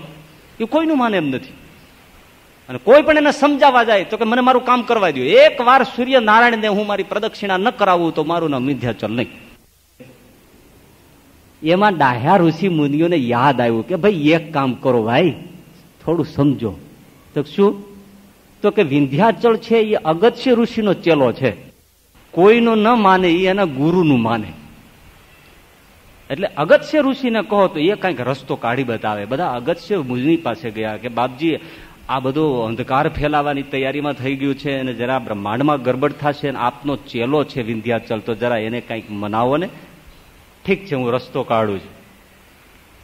એ કોઈનું માને એમ નથી. અને કોઈ પણ એને સમજાવવા જાય તો કે મને મારું કામ કરવા દો. એક વાર સૂર્યનારાયણને હું મારી પ્રદક્ષિણા ન કરાવું તો મારું નામ વિંધ્યાચલ નહીં. એમાં ડાહ્યા ઋષિ મુનિઓને યાદ આવ્યું કે ભાઈ એક કામ કરો ભાઈ, થોડું સમજો. તો શું? તો કે વિંધ્યાચળ છે એ અગત્ય ઋષિનો ચેલો છે, કોઈનું ન માને એ એના ગુરુનું માને. એટલે અગત્ય ઋષિને કહો તો એ કઈક રસ્તો કાઢી બતાવે. બધા અગત્ય મુનિ પાસે ગયા કે બાપજી આ બધો અંધકાર ફેલાવાની તૈયારીમાં થઈ ગયું છે અને જરા બ્રહ્માંડમાં ગરબડ થશે, આપનો ચેલો છે વિંધ્યાચલ, તો જરા એને કઈક મનાવો ને. ઠીક છે, હું રસ્તો કાઢું છું.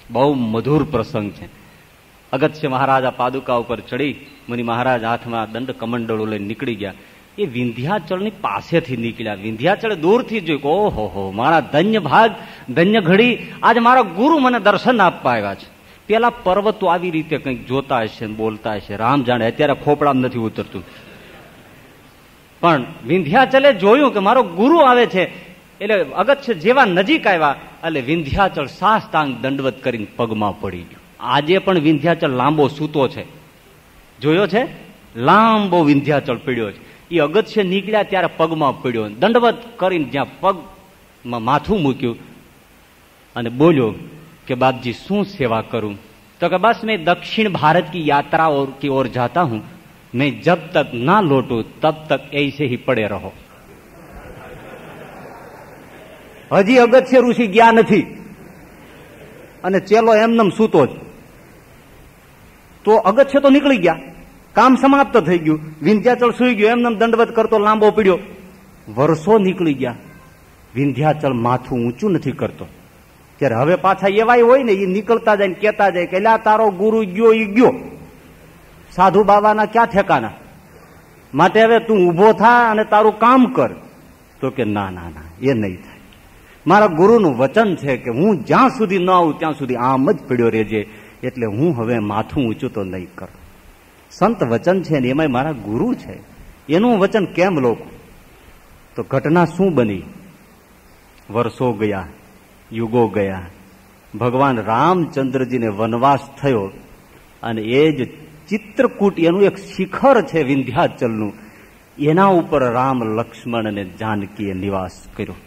બહુ મધુર પ્રસંગ છે. અગત્ય મહારાજ આ પાદુકા ઉપર ચડી, મુનિ મહારાજ હાથમાં દંડ કમંડળો લઈને નીકળી ગયા. એ વિંધ્યાચળની પાસેથી નીકળ્યા. વિંધ્યાચળ દૂરથી જોયું, ઓહો હો, મારા ધન્ય ભાગ, ધન્ય ઘડી, આજે મારા ગુરુ મને દર્શન આપવા આવ્યા છે. પેલા પર્વતો આવી રીતે કંઈક જોતા હશે, બોલતા હશે, રામ જાણે. અત્યારે ખોપડામાં નથી ઉતરતું, પણ વિંધ્યાચલે જોયું કે મારો ગુરુ આવે છે. એટલે અગત્ય જેવા નજીક આવ્યા એટલે વિંધ્યાચળ સાષ્ટાંગ દંડવત કરીને પગમાં પડી ગયું. આજે પણ વિંધ્યાચળ લાંબો સૂતો છે, જોયો છે? લાંબો વિંધ્યાચળ પીડ્યો છે. એ અગત્ય નીકળ્યા ત્યારે પગમાં પડ્યો, દંડવત કરીને જ્યાં પગમાં માથું મૂક્યું અને બોલ્યો કે બાપજી શું સેવા કरूं? तो कि बस मैं दक्षिण भारत की यात्रा की ओर जाता हूं, मैं जब तक ना लौटूं तब तक ऐसे ही पड़े रहो. હજી અગત્ય ઋષિ ગયા નથી અને ચેલો એમનેમ સૂતો જ. તો અગત્ય તો નીકળી ગયા, કામ સમાપ્ત થઈ ગયું. વિંધ્યાચળ સુઈ ગયો, એમનેમ દંડવત કરતો લાંબો પીડ્યો. વર્ષો નીકળી ગયા, વિંધ્યાચળ માથું ઊંચું નથી કરતો. ત્યારે હવે પાછા એવાય હોય ને, એ નીકળતા જાય ને કહેતા જાય કે લ્યા તારો ગુરુ ગયો ઈ ગયો, સાધુ બાબાના ક્યાં ઠેકાના, માટે હવે તું ઉભો થા અને તારું કામ કર. તો કે ના ના ના, એ નહીં થાય. મારા ગુરુનું વચન છે કે હું જ્યાં સુધી ન આવું ત્યાં સુધી આમ જ પડ્યો રહેજે, એટલે હું હવે માથું ઊંચું તો નહીં કરું. સંત વચન છે ને એમાંય મારા ગુરુ છે, એનું વચન કેમ લોકો? તો ઘટના શું બની? વર્ષો ગયા, યુગો ગયા, ભગવાન રામચંદ્રજીને વનવાસ થયો અને એ જ ચિત્રકૂટ એનું એક શિખર છે વિંધ્યાચલનું, એના ઉપર રામ, લક્ષ્મણ અને જાનકીએ નિવાસ કર્યો.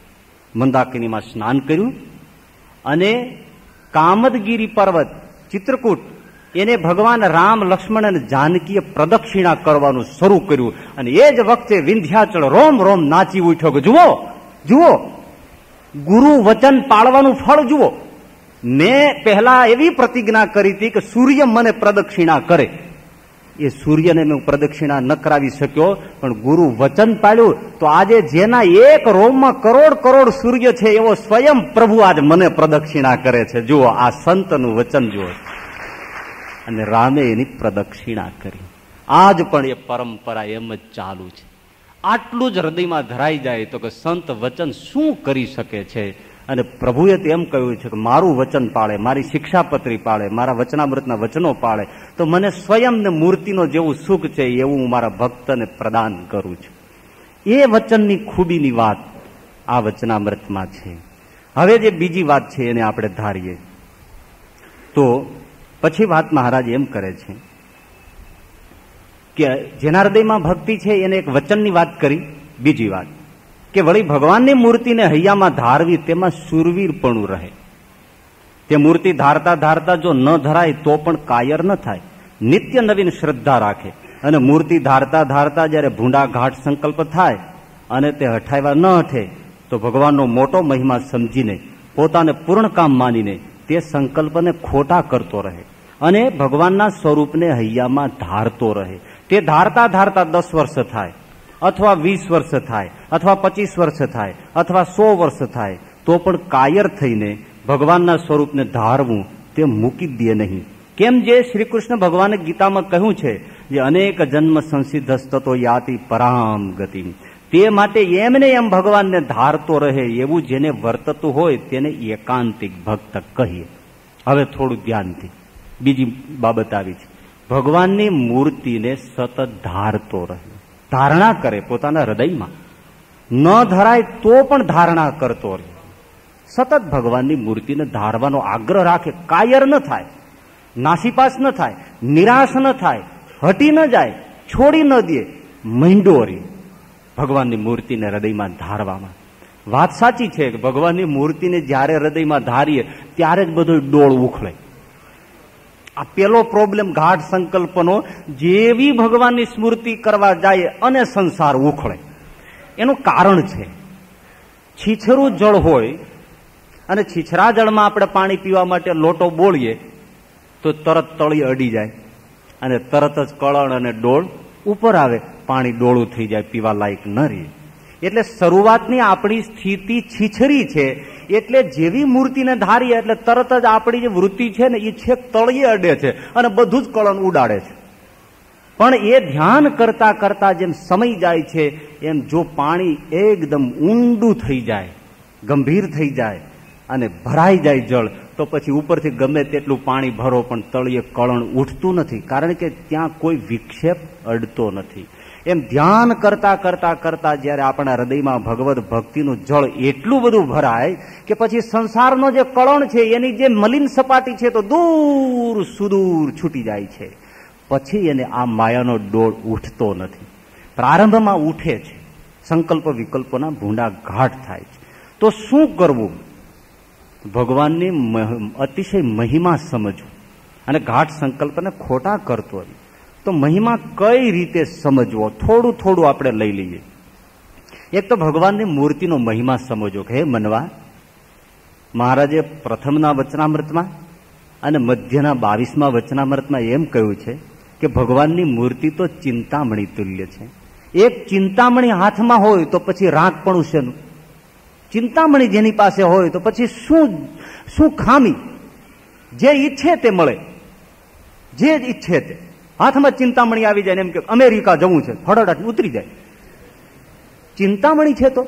મંદાકિનીમાં સ્નાન કર્યું અને કામદગીરી પર્વત ચિત્રકૂટ એને ભગવાન રામ, લક્ષ્મણ અને જાનકીએ પ્રદક્ષિણા કરવાનું શરૂ કર્યું. અને એ જ વખતે વિંધ્યાચળ રોમ રોમ નાચી ઉઠ્યો કે જુઓ જુઓ, ગુરુ વચન પાળવાનું ફળ જુઓ. મેં પહેલા એવી પ્રતિજ્ઞા કરી હતી કે સૂર્ય મને પ્રદક્ષિણા કરે, એ સૂર્યને મેં પ્રદક્ષિણા ન કરાવી શક્યો, પણ ગુરુ વચન પાળ્યું. તો આજે જેના એક રોમમાં કરોડ કરોડ સૂર્ય છે એવો સ્વયં પ્રભુ આજ મને પ્રદક્ષિણા કરે છે. જુઓ, આ સંતનું વચન જુઓ. અને રામે એની પ્રદક્ષિણા કરી. આજ પણ એ પરંપરા એમ જ ચાલુ છે. આટલું જ હૃદયમાં ધરાઈ જાય તો કે સંત વચન શું કરી શકે છે. અને પ્રભુએ તો એમ કહ્યું છે કે મારું વચન પાળે, મારી શિક્ષાપત્રી પાળે, મારા વચનામૃતના વચનો પાળે, તો મને સ્વયં ને મૂર્તિનો જેવું સુખ છે એવું હું મારા ભક્તને પ્રદાન કરું છું. એ વચનની ખૂબીની વાત આ વચનામૃતમાં છે. હવે જે બીજી વાત છે એને આપણે ધારીએ તો પછી વાત મહારાજ એમ કરે છે કે જેના હૃદયમાં ભક્તિ છે એને એક વચનની વાત કરી. બીજી વાત કે વળી ભગવાનની મૂર્તિને હૈયામાં ધારવી, તેમાં શૂરવીરપણું રહે. તે મૂર્તિ ધારતા ધારતા જો ન ધરાય તો પણ કાયર ન થાય, નિત્ય નવીન શ્રદ્ધા રાખે. અને મૂર્તિ ધારતા ધારતા જયારે ભૂંડા ઘાટ સંકલ્પ થાય અને તે હઠાવ્યા ન હઠે તો ભગવાનનો મોટો મહિમા સમજીને, પોતાને પૂર્ણ કામ માનીને તે સંકલ્પને ખોટા કરતો રહે અને ભગવાનના સ્વરૂપને હૈયામાં ધારતો રહે. તે ધારતા ધારતા 10 વર્ષ થાય અથવા 20 વર્ષ થાય અથવા 25 વર્ષ થાય અથવા 100 વર્ષ થાય તો પણ કાયર થઈને ભગવાનના સ્વરૂપને ધારવું તે મૂકી દે નહીં. કેમ જે શ્રી કૃષ્ણ ભગવાને ગીતામાં કહ્યું છે, જે અનેક જન્મ સંસિદ્ધસ્તતો યાતિ પરામ ગતિ, તે માટે એમને એમ ભગવાનને ધારતો રહે એવું જેને વર્તતું હોય તેને એકાંતિક ભક્ત કહીએ. હવે થોડું ધ્યાનથી બીજી બાબત આવી છે. ભગવાનની મૂર્તિને સતત ધારતો રહે, ધારણા કરે પોતાના હૃદયમાં. ન ધરાય તો પણ ધારણા કરતો રહે. સતત ભગવાનની મૂર્તિને ધારવાનો આગ્રહ રાખે, કાયર ન થાય, નાસીપાસ ન થાય, નિરાશ ન થાય, હટી ન જાય, છોડી ન દે, મંડો રહે ભગવાનની મૂર્તિને હૃદયમાં ધારવામાં. વાત સાચી છે કે ભગવાનની મૂર્તિને જ્યારે હૃદયમાં ધારીએ ત્યારે જ બધો ડોળ ઉખળે. આ પેલો પ્રોબ્લેમ ઘાટ સંકલ્પનો, જેવી ભગવાનની સ્મૃતિ કરવા જાય અને સંસાર ઉખળે. એનું કારણ છે, છીછરું જળ હોય અને છીછરા જળમાં આપણે પાણી પીવા માટે લોટો બોળીએ તો તરત તળી અડી જાય અને તરત જ કળણ અને ડોળ ઉપર આવે, પાણી ડોળું થઈ જાય, પીવા લાયક ન રહે. એટલે શરૂઆતની આપણી સ્થિતિ છીછરી છે. એટલે જેવી મૂર્તિને ધારીએ એટલે તરત જ આપણી જે વૃત્તિ છે ને એ છેક તળિયે અડે છે અને બધું જ કળણ ઉડાડે છે. પણ એ ધ્યાન કરતા કરતા જેમ સમય જાય છે એમ જો પાણી એકદમ ઊંડું થઈ જાય, ગંભીર થઈ જાય અને ભરાઈ જાય જળ, તો પછી ઉપરથી ગમે તેટલું પાણી ભરો પણ તળિયે કળણ ઉઠતું નથી, કારણ કે ત્યાં કોઈ વિક્ષેપ અડતો નથી. એમ ધ્યાન કરતા કરતા કરતા જયારે આપણા હૃદયમાં ભગવદ ભક્તિનું જળ એટલું બધું ભરાય કે પછી સંસારનો જે કળણ છે એની જે મલિન સપાટી છે તો દૂર સુદૂર છૂટી જાય છે. પછી એને આ માયાનો ડોળ ઉઠતો નથી. પ્રારંભમાં ઉઠે છે, સંકલ્પ વિકલ્પોના ભૂંડા ઘાટ થાય છે. તો શું કરવું? ભગવાનની અતિશય મહિમા સમજવું અને ઘાટ સંકલ્પને ખોટા કરતો હોય તો મહિમા કઈ રીતે સમજવો, થોડું થોડું આપણે લઈ લઈએ. એક તો ભગવાનની મૂર્તિનો મહિમા સમજો. હે મનવા, મહારાજે પ્રથમના વચનામૃતમાં અને મધ્યના 22મા વચનામૃતમાં એમ કહ્યું છે કે ભગવાનની મૂર્તિ તો ચિંતામણી તુલ્ય છે. એક ચિંતામણી હાથમાં હોય તો પછી રાગ પણ શેનું? ચિંતામણી જેની પાસે હોય તો પછી શું ખામી? જે ઈચ્છે તે મળે, જે ઈચ્છે તે. હાથમાં ચિંતામણી આવી જાય ને એમ કે અમેરિકા જવું છે, ફળડાટ ઉતરી જાય. ચિંતામણી છે તો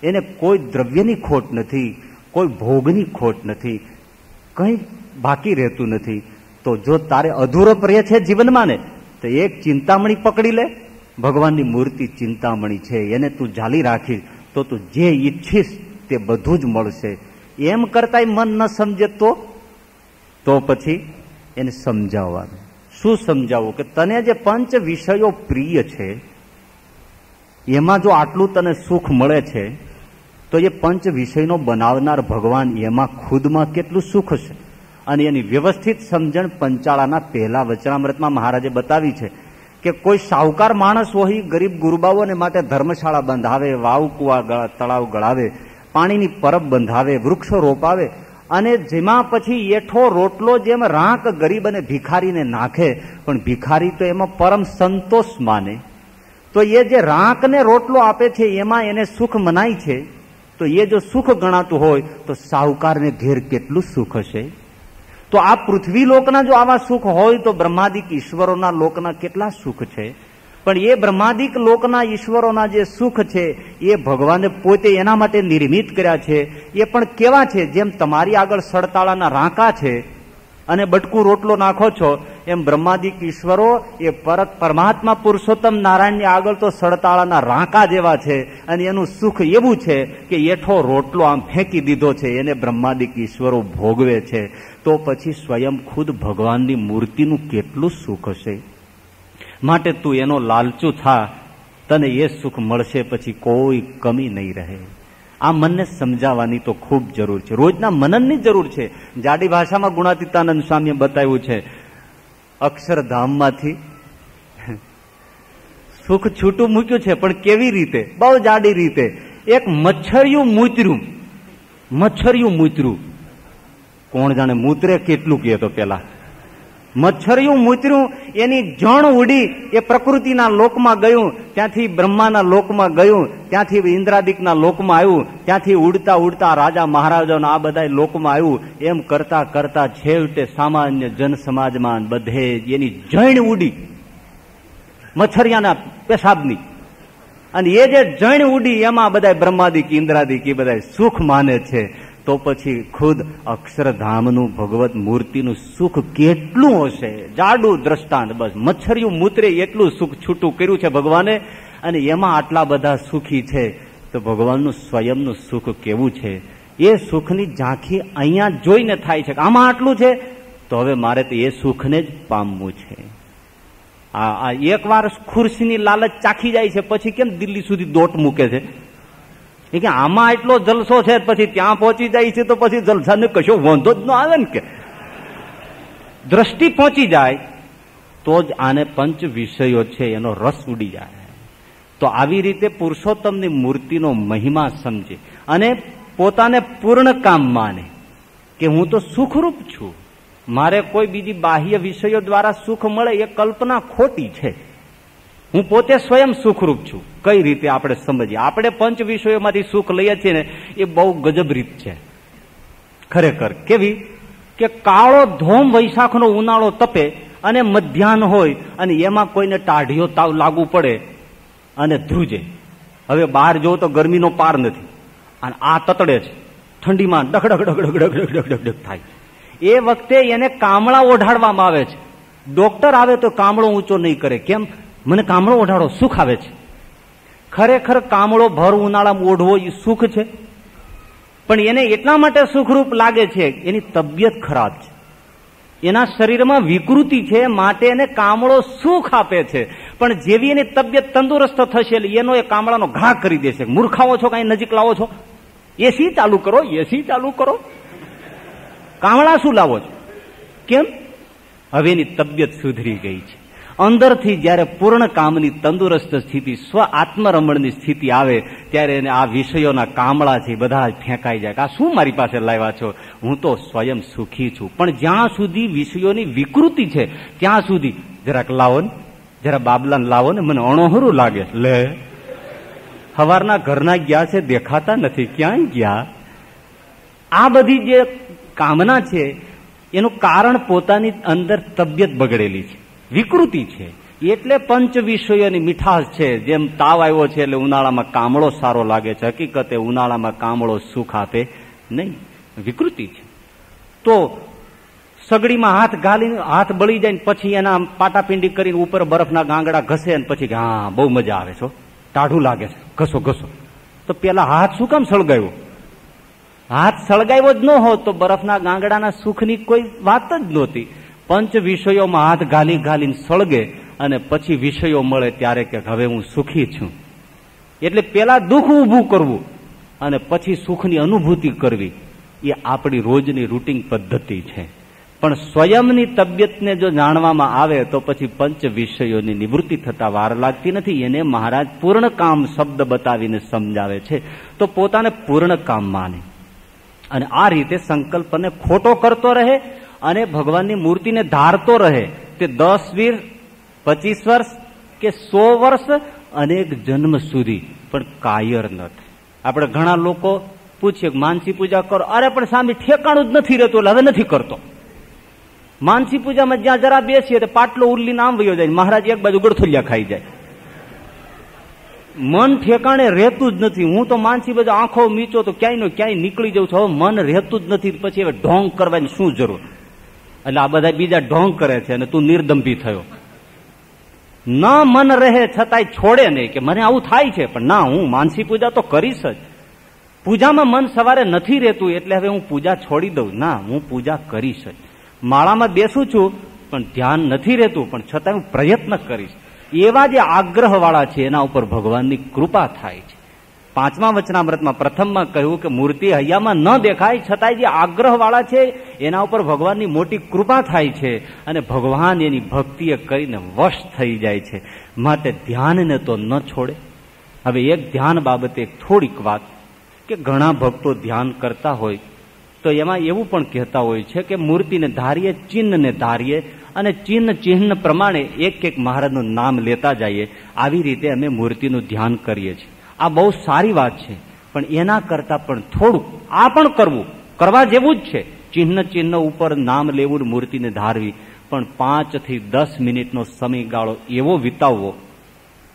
એને કોઈ દ્રવ્યની ખોટ નથી, કોઈ ભોગની ખોટ નથી, કંઈ બાકી રહેતું નથી. તો જો તારે અધૂરો રહે છે જીવનમાં ને તો એક ચિંતામણી પકડી લે. ભગવાનની મૂર્તિ ચિંતામણી છે, એને તું ઝાલી રાખીશ તો તું જે ઈચ્છીશ તે બધું જ મળશે. એમ કરતાંય મન ન સમજે તો પછી એને સમજાવવાનું. શું સમજાવવું? કે તને જે પંચ વિષયો પ્રિય છે એમાં જો આટલું તને સુખ મળે છે તો એ પંચ વિષયનો બનાવનાર ભગવાન એમાં ખુદમાં કેટલું સુખ છે. અને એની વ્યવસ્થિત સમજણ પંચાળાના પહેલા વચનામૃતમાં મહારાજે બતાવી છે કે કોઈ શાહુકાર માણસ હોય ગરીબ ગુરુબાઓને માટે ધર્મશાળા બંધાવે, વાવ કુવા તળાવ ગળાવે, પાણીની પરબ બંધાવે, વૃક્ષો રોપાવે અને જેમાં પછી એઠો રોટલો જેમ રાંક ગરીબ અને ભિખારીને નાખે, પણ ભિખારી તો એમાં પરમ સંતોષ માને. તો એ જે રાંકને રોટલો આપે છે એમાં એને સુખ મનાય છે. તો એ જો સુખ ગણાતું હોય તો શાહુકારને ઘેર કેટલું સુખ હશે? તો આ પૃથ્વી લોકના જો આવા સુખ હોય તો બ્રહ્માદિક ઈશ્વરોના લોકના કેટલા સુખ છે? પણ એ બ્રહ્માદિક લોકના ઈશ્વરોના જે સુખ છે એ ભગવાને પોતે એના માટે નિર્મિત કર્યા છે. એ પણ કેવા છે? જેમ તમારી આગળ સડતાળાના રાંકા છે અને બટકું રોટલો નાખો છો, એમ બ્રહ્માદિક ઈશ્વરો એ પરમાત્મા પુરુષોત્તમ નારાયણની આગળ તો સડતાળાના રાંકા જેવા છે. અને એનું સુખ એવું છે કે એઠો રોટલો આમ ફેંકી દીધો છે એને બ્રહ્માદિક ઈશ્વરો ભોગવે છે. તો પછી સ્વયં ખુદ ભગવાનની મૂર્તિનું કેટલું સુખ હશે? માટે તું એનો લાલચું થા, તને એ સુખ મળશે, પછી કોઈ કમી નહીં રહે. આ મનને સમજાવવાની તો ખૂબ જરૂર છે, રોજના મનનની જરૂર છે. જાડી ભાષામાં ગુણાતીતાનંદ સ્વામીએ બતાવ્યું છે, અક્ષરધામમાંથી સુખ છૂટું મૂક્યું છે, પણ કેવી રીતે? બહુ જાડી રીતે. એક મચ્છરિયું મૂતર્યું. કોણ જાણે મૂતરે કેટલું કહે તો પેલા મચ્છરિયું મૂતર્યું, એની જણ ઉડી એ પ્રકૃતિના લોકમાં ગયું, ત્યાંથી બ્રહ્માના લોકમાં ગયું, ત્યાંથી ઇન્દ્રાદિકના લોકમાં આવ્યું, ત્યાંથી ઉડતા ઉડતા રાજા મહારાજાના આ બધા લોકમાં આવ્યું. એમ કરતા કરતા છેવટે સામાન્ય જન સમાજમાં બધે એની જણ ઉડી મચ્છરિયાના પેશાબની. અને એ જે જણ ઉડી એમાં બધા બ્રહ્માદિક ઇન્દ્રાદિક એ બધા સુખ માને છે. તો પછી ખુદ અક્ષરધામનું ભગવત મૂર્તિનું સુખ કેટલું હશે? જાડું દ્રષ્ટાંત. બસ મચ્છરિયું મૂતરે એટલું સુખ છૂટું કર્યું છે ભગવાને, અને એમાં આટલા બધા સુખી છે. તો ભગવાનનું સ્વયંનું સુખ કેવું છે? એ સુખની ઝાંખી અહીંયા જોઈને થાય છે કે આમાં આટલું છે, તો હવે મારે તો એ સુખને જ પામવું છે. આ એકવાર ખુરશીની લાલચ ચાખી જાય છે પછી કેમ દિલ્હી સુધી દોટ મૂકે છે? એ કે આમાં એટલો જલસો છે, પછી ત્યાં પહોંચી જાય છે તો પછી જલસાને કશો વાંધો જ ન આવે ને. કે દ્રષ્ટિ પહોંચી જાય તો જ આને પંચ વિષયો છે એનો રસ ઉડી જાય. તો આવી રીતે પુરુષોત્તમની મૂર્તિનો મહિમા સમજે અને પોતાને પૂર્ણ કામ માને કે હું તો સુખરૂપ છું, મારે કોઈ બીજી બાહ્ય વિષયો દ્વારા સુખ મળે એ કલ્પના ખોટી છે. હું પોતે સ્વયં સુખરૂપ છું. કઈ રીતે આપણે સમજીએ? આપણે પંચ વિષયોમાંથી સુખ લઈએ છીએ ને એ બહુ ગજબ રીત છે ખરેખર. કેવી? કે કાળો ધોમ વૈશાખનો ઉનાળો તપે અને મધ્યાહન હોય અને એમાં કોઈને ટાઢિયો તાવ લાગુ પડે અને ધ્રુજે. હવે બહાર જોવો તો ગરમીનો પાર નથી અને આ તતડે છે, ઠંડીમાં ડગડગ ડગડગ ડગડગ ડગડગ ડગ થાય. એ વખતે એને કામળા ઓઢાડવામાં આવે છે. ડોક્ટર આવે તો કામળો ઊંચો નહીં કરે. કેમ? મને કામળો ઓઢાડો, સુખ આવે છે. ખરેખર કામળો ભર ઉનાળામાં ઓઢવો એ સુખ છે, પણ એને એટલા માટે સુખરૂપ લાગે છે એની તબિયત ખરાબ છે, એના શરીરમાં વિકૃતિ છે, માટે એને કામળો સુખ આપે છે. પણ જેવી એની તબિયત તંદુરસ્ત થશે એટલે એનો એ કામળાનો ઘા કરી દેશે. મૂર્ખાઓ છો, કઈ નજીક લાવો છો, એસી ચાલુ કરો, એસી ચાલુ કરો, કામળા શું લાવો છો? કેમ? હવે એની તબિયત સુધરી ગઈ છે. અંદરથી જયારે પૂર્ણ કામની તંદુરસ્ત સ્થિતિ, સ્વ આત્મરમણની સ્થિતિ આવે ત્યારે એને આ વિષયોના કામળા છે બધા ફેંકાઈ જાય. આ શું મારી પાસે લાવ્યા છો? હું તો સ્વયં સુખી છું. પણ જ્યાં સુધી વિષયોની વિકૃતિ છે ત્યાં સુધી જરાક લાવો ને, જરા બાબલાને લાવો ને, મને અણોહરું લાગે. લે, સવારના ઘરના ગયા છે, દેખાતા નથી, ક્યાંય ગયા? આ બધી જે કામના છે એનું કારણ પોતાની અંદર તબિયત બગડેલી છે, વિકૃતિ છે. એટલે પંચ વિષયોની મીઠાશ છે. જેમ તાવ આવ્યો છે એટલે ઉનાળામાં કામળો સારો લાગે છે, હકીકતે ઉનાળામાં કામળો સુખ આપે નહીં, વિકૃતિ છે. તો સગડીમાં હાથ ગાલીને હાથ બળી જાય ને પછી એના પાટાપિંડી કરીને ઉપર બરફના ગાંગડા ઘસે ને પછી હા બહુ મજા આવે છે, ટાઢું લાગે છે, ઘસો ઘસો. તો પેલા હાથ શું કામ સળગાવ્યો? હાથ સળગાવ્યો જ ન હોત તો બરફના ગાંગડાના સુખની કોઈ વાત જ નહોતી. પંચ વિષયોમાં હાથ ગાલી ગાલીને સળગે અને પછી વિષયો મળે ત્યારે કે હવે હું સુખી છું. એટલે પેલા દુઃખ ઊભું કરવું અને પછી સુખની અનુભૂતિ કરવી એ આપણી રોજની રૂટીન પદ્ધતિ છે. પણ સ્વયંની તબિયતને જો જાણવામાં આવે તો પછી પંચ વિષયોની નિવૃત્તિ થતા વાર લાગતી નથી. એને મહારાજ પૂર્ણ કામ શબ્દ બતાવીને સમજાવે છે. તો પોતાને પૂર્ણ કામ માને અને આ રીતે સંકલ્પને ખોટો કરતો રહે અને ભગવાનની મૂર્તિને ધારતો રહે. તે 10 વીર 25 વર્ષ કે 100 વર્ષ અનેક જન્મ સુધી પણ કાયર ન થાય. આપણે ઘણા લોકો પૂછીએ માનસી પૂજા કરો, અરે પણ સામે ઠેકાણું જ નથી રહેતું એટલે હવે નથી કરતો. માનસી પૂજામાં જ્યાં જરા બેસીએ તો પાટલો ઉરલીને આમ વયો જાય, મહારાજ એક બાજુ ગળથુલિયા ખાઈ જાય. મન ઠેકાણે રહેતું જ નથી. હું તો માનસી બાજુ આંખો મીચો તો ક્યાંય નીકળી જઉં છું. હવે મન રહેતું જ નથી, પછી હવે ઢોંગ કરવાની શું જરૂર? એટલે આ બધા બીજા ઢોંગ કરે છે અને તું નિર્દંભી થયો. ન મન રહે છતાંય છોડે નહીં કે મને આવું થાય છે, પણ ના, હું માનસી પૂજા તો કરીશ જ. પૂજામાં મન સવારે નથી રહેતું એટલે હવે હું પૂજા છોડી દઉં. ના, હું પૂજા કરીશ જ. માળામાં બેસું છું પણ ધ્યાન નથી રહેતું, પણ છતાં હું પ્રયત્ન કરીશ. એવા જે આગ્રહવાળા છે એના ઉપર ભગવાનની કૃપા થાય છે. 5મા વચનામૃતમાં પ્રથમમાં કહ્યું કે મૂર્તિ હૈયામાં ન દેખાય છતાંય જે આગ્રહવાળા છે એના ઉપર ભગવાનની મોટી કૃપા થાય છે અને ભગવાન એની ભક્તિએ કરીને વશ થઈ જાય છે. માટે ધ્યાનને તો ન છોડે. હવે એક ધ્યાન બાબતે થોડીક વાત કે ઘણા ભક્તો ધ્યાન કરતા હોય તો એમાં એવું પણ કહેતા હોય છે કે મૂર્તિને ધારીએ, ચિહ્નને ધારીએ અને ચિહ્ન પ્રમાણે એક મહારાજનું નામ લેતા જઈએ. આવી રીતે અમે મૂર્તિનું ધ્યાન કરીએ છીએ. આ બહુ સારી વાત છે, પણ એના કરતા પણ થોડુંક આ પણ કરવું, કરવા જેવું જ છે. ચિહ્ન ઉપર નામ લેવું, મૂર્તિને ધારવી, પણ 5 થી 10 મિનિટનો સમયગાળો એવો વિતાવવો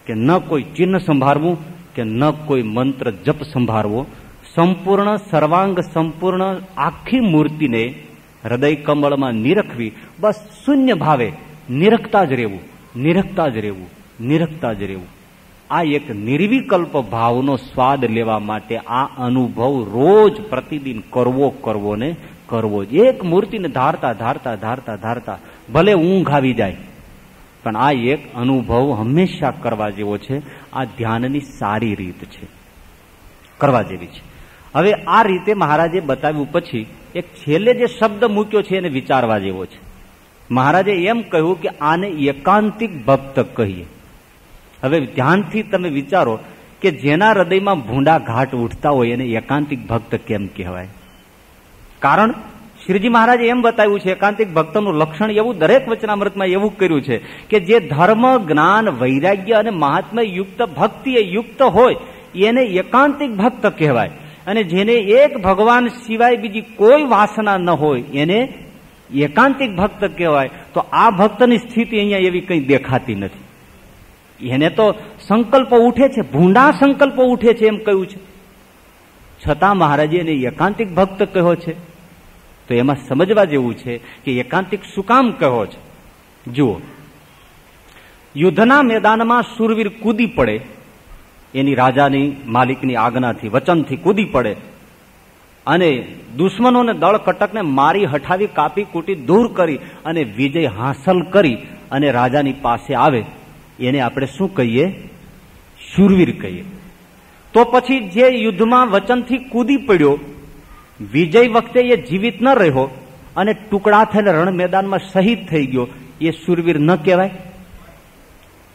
કે ન કોઈ ચિહ્ન સંભાળવું કે ન કોઈ મંત્ર જપ સંભાળવો. સંપૂર્ણ સર્વાંગ સંપૂર્ણ આખી મૂર્તિને હૃદય કમળમાં નિરખવી. બસ શૂન્ય ભાવે નિરખતા જ રહેવું, નિરખતા જ રહેવું, નિરખતા જ રહેવું. આ એક નિર્વિકલ્પ ભાવનો સ્વાદ લેવા માટે આ અનુભવ રોજ પ્રતિદિન કરવો ને કરવો જ. એક મૂર્તિને ધારતા ધારતા ધારતા ધારતા ભલે ઊંઘ આવી જાય, પણ આ એક અનુભવ હંમેશા કરવા જેવો છે. આ ધ્યાનની સારી રીત છે, કરવા જેવી છે. હવે આ રીતે મહારાજે બતાવ્યું પછી એક છેલ્લે જે શબ્દ મૂક્યો છે એને વિચારવા જેવો છે. મહારાજે એમ કહ્યું કે આને એકાંતિક ભક્ત કહીએ. હવે ધ્યાનથી તમે વિચારો કે જેના હૃદયમાં ભૂંડા ઘાટ ઉઠતા હોય એને એકાંતિક ભક્ત કેમ કહેવાય? કારણ શ્રીજી મહારાજે એમ બતાવ્યું છે એકાંતિક ભક્તનું લક્ષણ એવું દરેક વચનામૃતમાં એવું કર્યું છે કે જે ધર્મ, જ્ઞાન, વૈરાગ્ય અને મહાત્મ્ય યુક્ત ભક્તિ યુક્ત હોય એને એકાંતિક ભક્ત કહેવાય. અને જેને એક ભગવાન સિવાય બીજી કોઈ વાસના ન હોય એને એકાંતિક ભક્ત કહેવાય તો આ ભક્તની સ્થિતિ અહીંયા એવી કંઈ દેખાતી નથી. એને તો સંકલ્પો ઉઠે છે, ભૂંડા સંકલ્પો ઉઠે છે એમ કહ્યું છે, છતાં મહારાજે એને એકાંતિક ભક્ત કહ્યો છે. તો એમાં સમજવા જેવું છે કે એકાંતિક શું કામ કહ્યો છે. જુઓ, યુદ્ધના મેદાનમાં શૂરવીર કૂદી પડે, એની રાજાની માલિકની આજ્ઞાથી વચનથી કૂદી પડે અને દુશ્મનોને દળ કટકને મારી હઠાવી કાપી કૂટી દૂર કરી અને વિજય હાંસલ કરી અને રાજાની પાસે આવે, એને આપણે શું કહીએ? શૂરવીર કહીએ. તો પછી જે યુદ્ધમાં વચનથી કૂદી પડ્યો, વિજય વખતે એ જીવિત ન રહ્યો અને ટુકડા થઈને રણ મેદાનમાં શહીદ થઈ ગયો, એ શૂરવીર ન કહેવાય?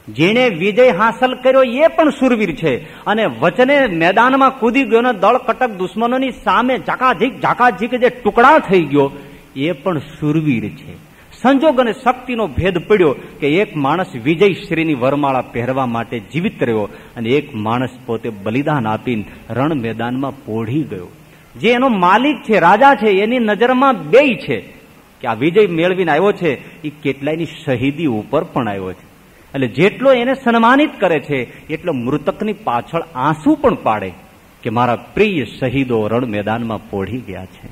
જેને વિજય હાંસલ કર્યો એ પણ શૂરવીર છે અને વચને મેદાનમાં કૂદી ગયો ને દળ કટક દુશ્મનોની સામે ઝાકાઝીક જે ટુકડા થઈ ગયો એ પણ શૂરવીર છે. સંજોગ અને શક્તિનો ભેદ પડ્યો કે એક માણસ વિજય શ્રીની વરમાળા પહેરવા માટે જીવિત રહ્યો અને એક માણસ પોતે બલિદાન આપીને રણ મેદાનમાં પોઢી ગયો. જે એનો માલિક છે, રાજા છે, એની નજરમાં બેય છે કે આ વિજય મેળવીને આવ્યો છે એ કેટલાયની શહીદી ઉપર પણ આવ્યો છે. એટલે જેટલો એને સન્માનિત કરે છે એટલો મૃતકની પાછળ આંસુ પણ પાડે કે મારા પ્રિય શહીદો રણ મેદાનમાં પોઢી ગયા છે,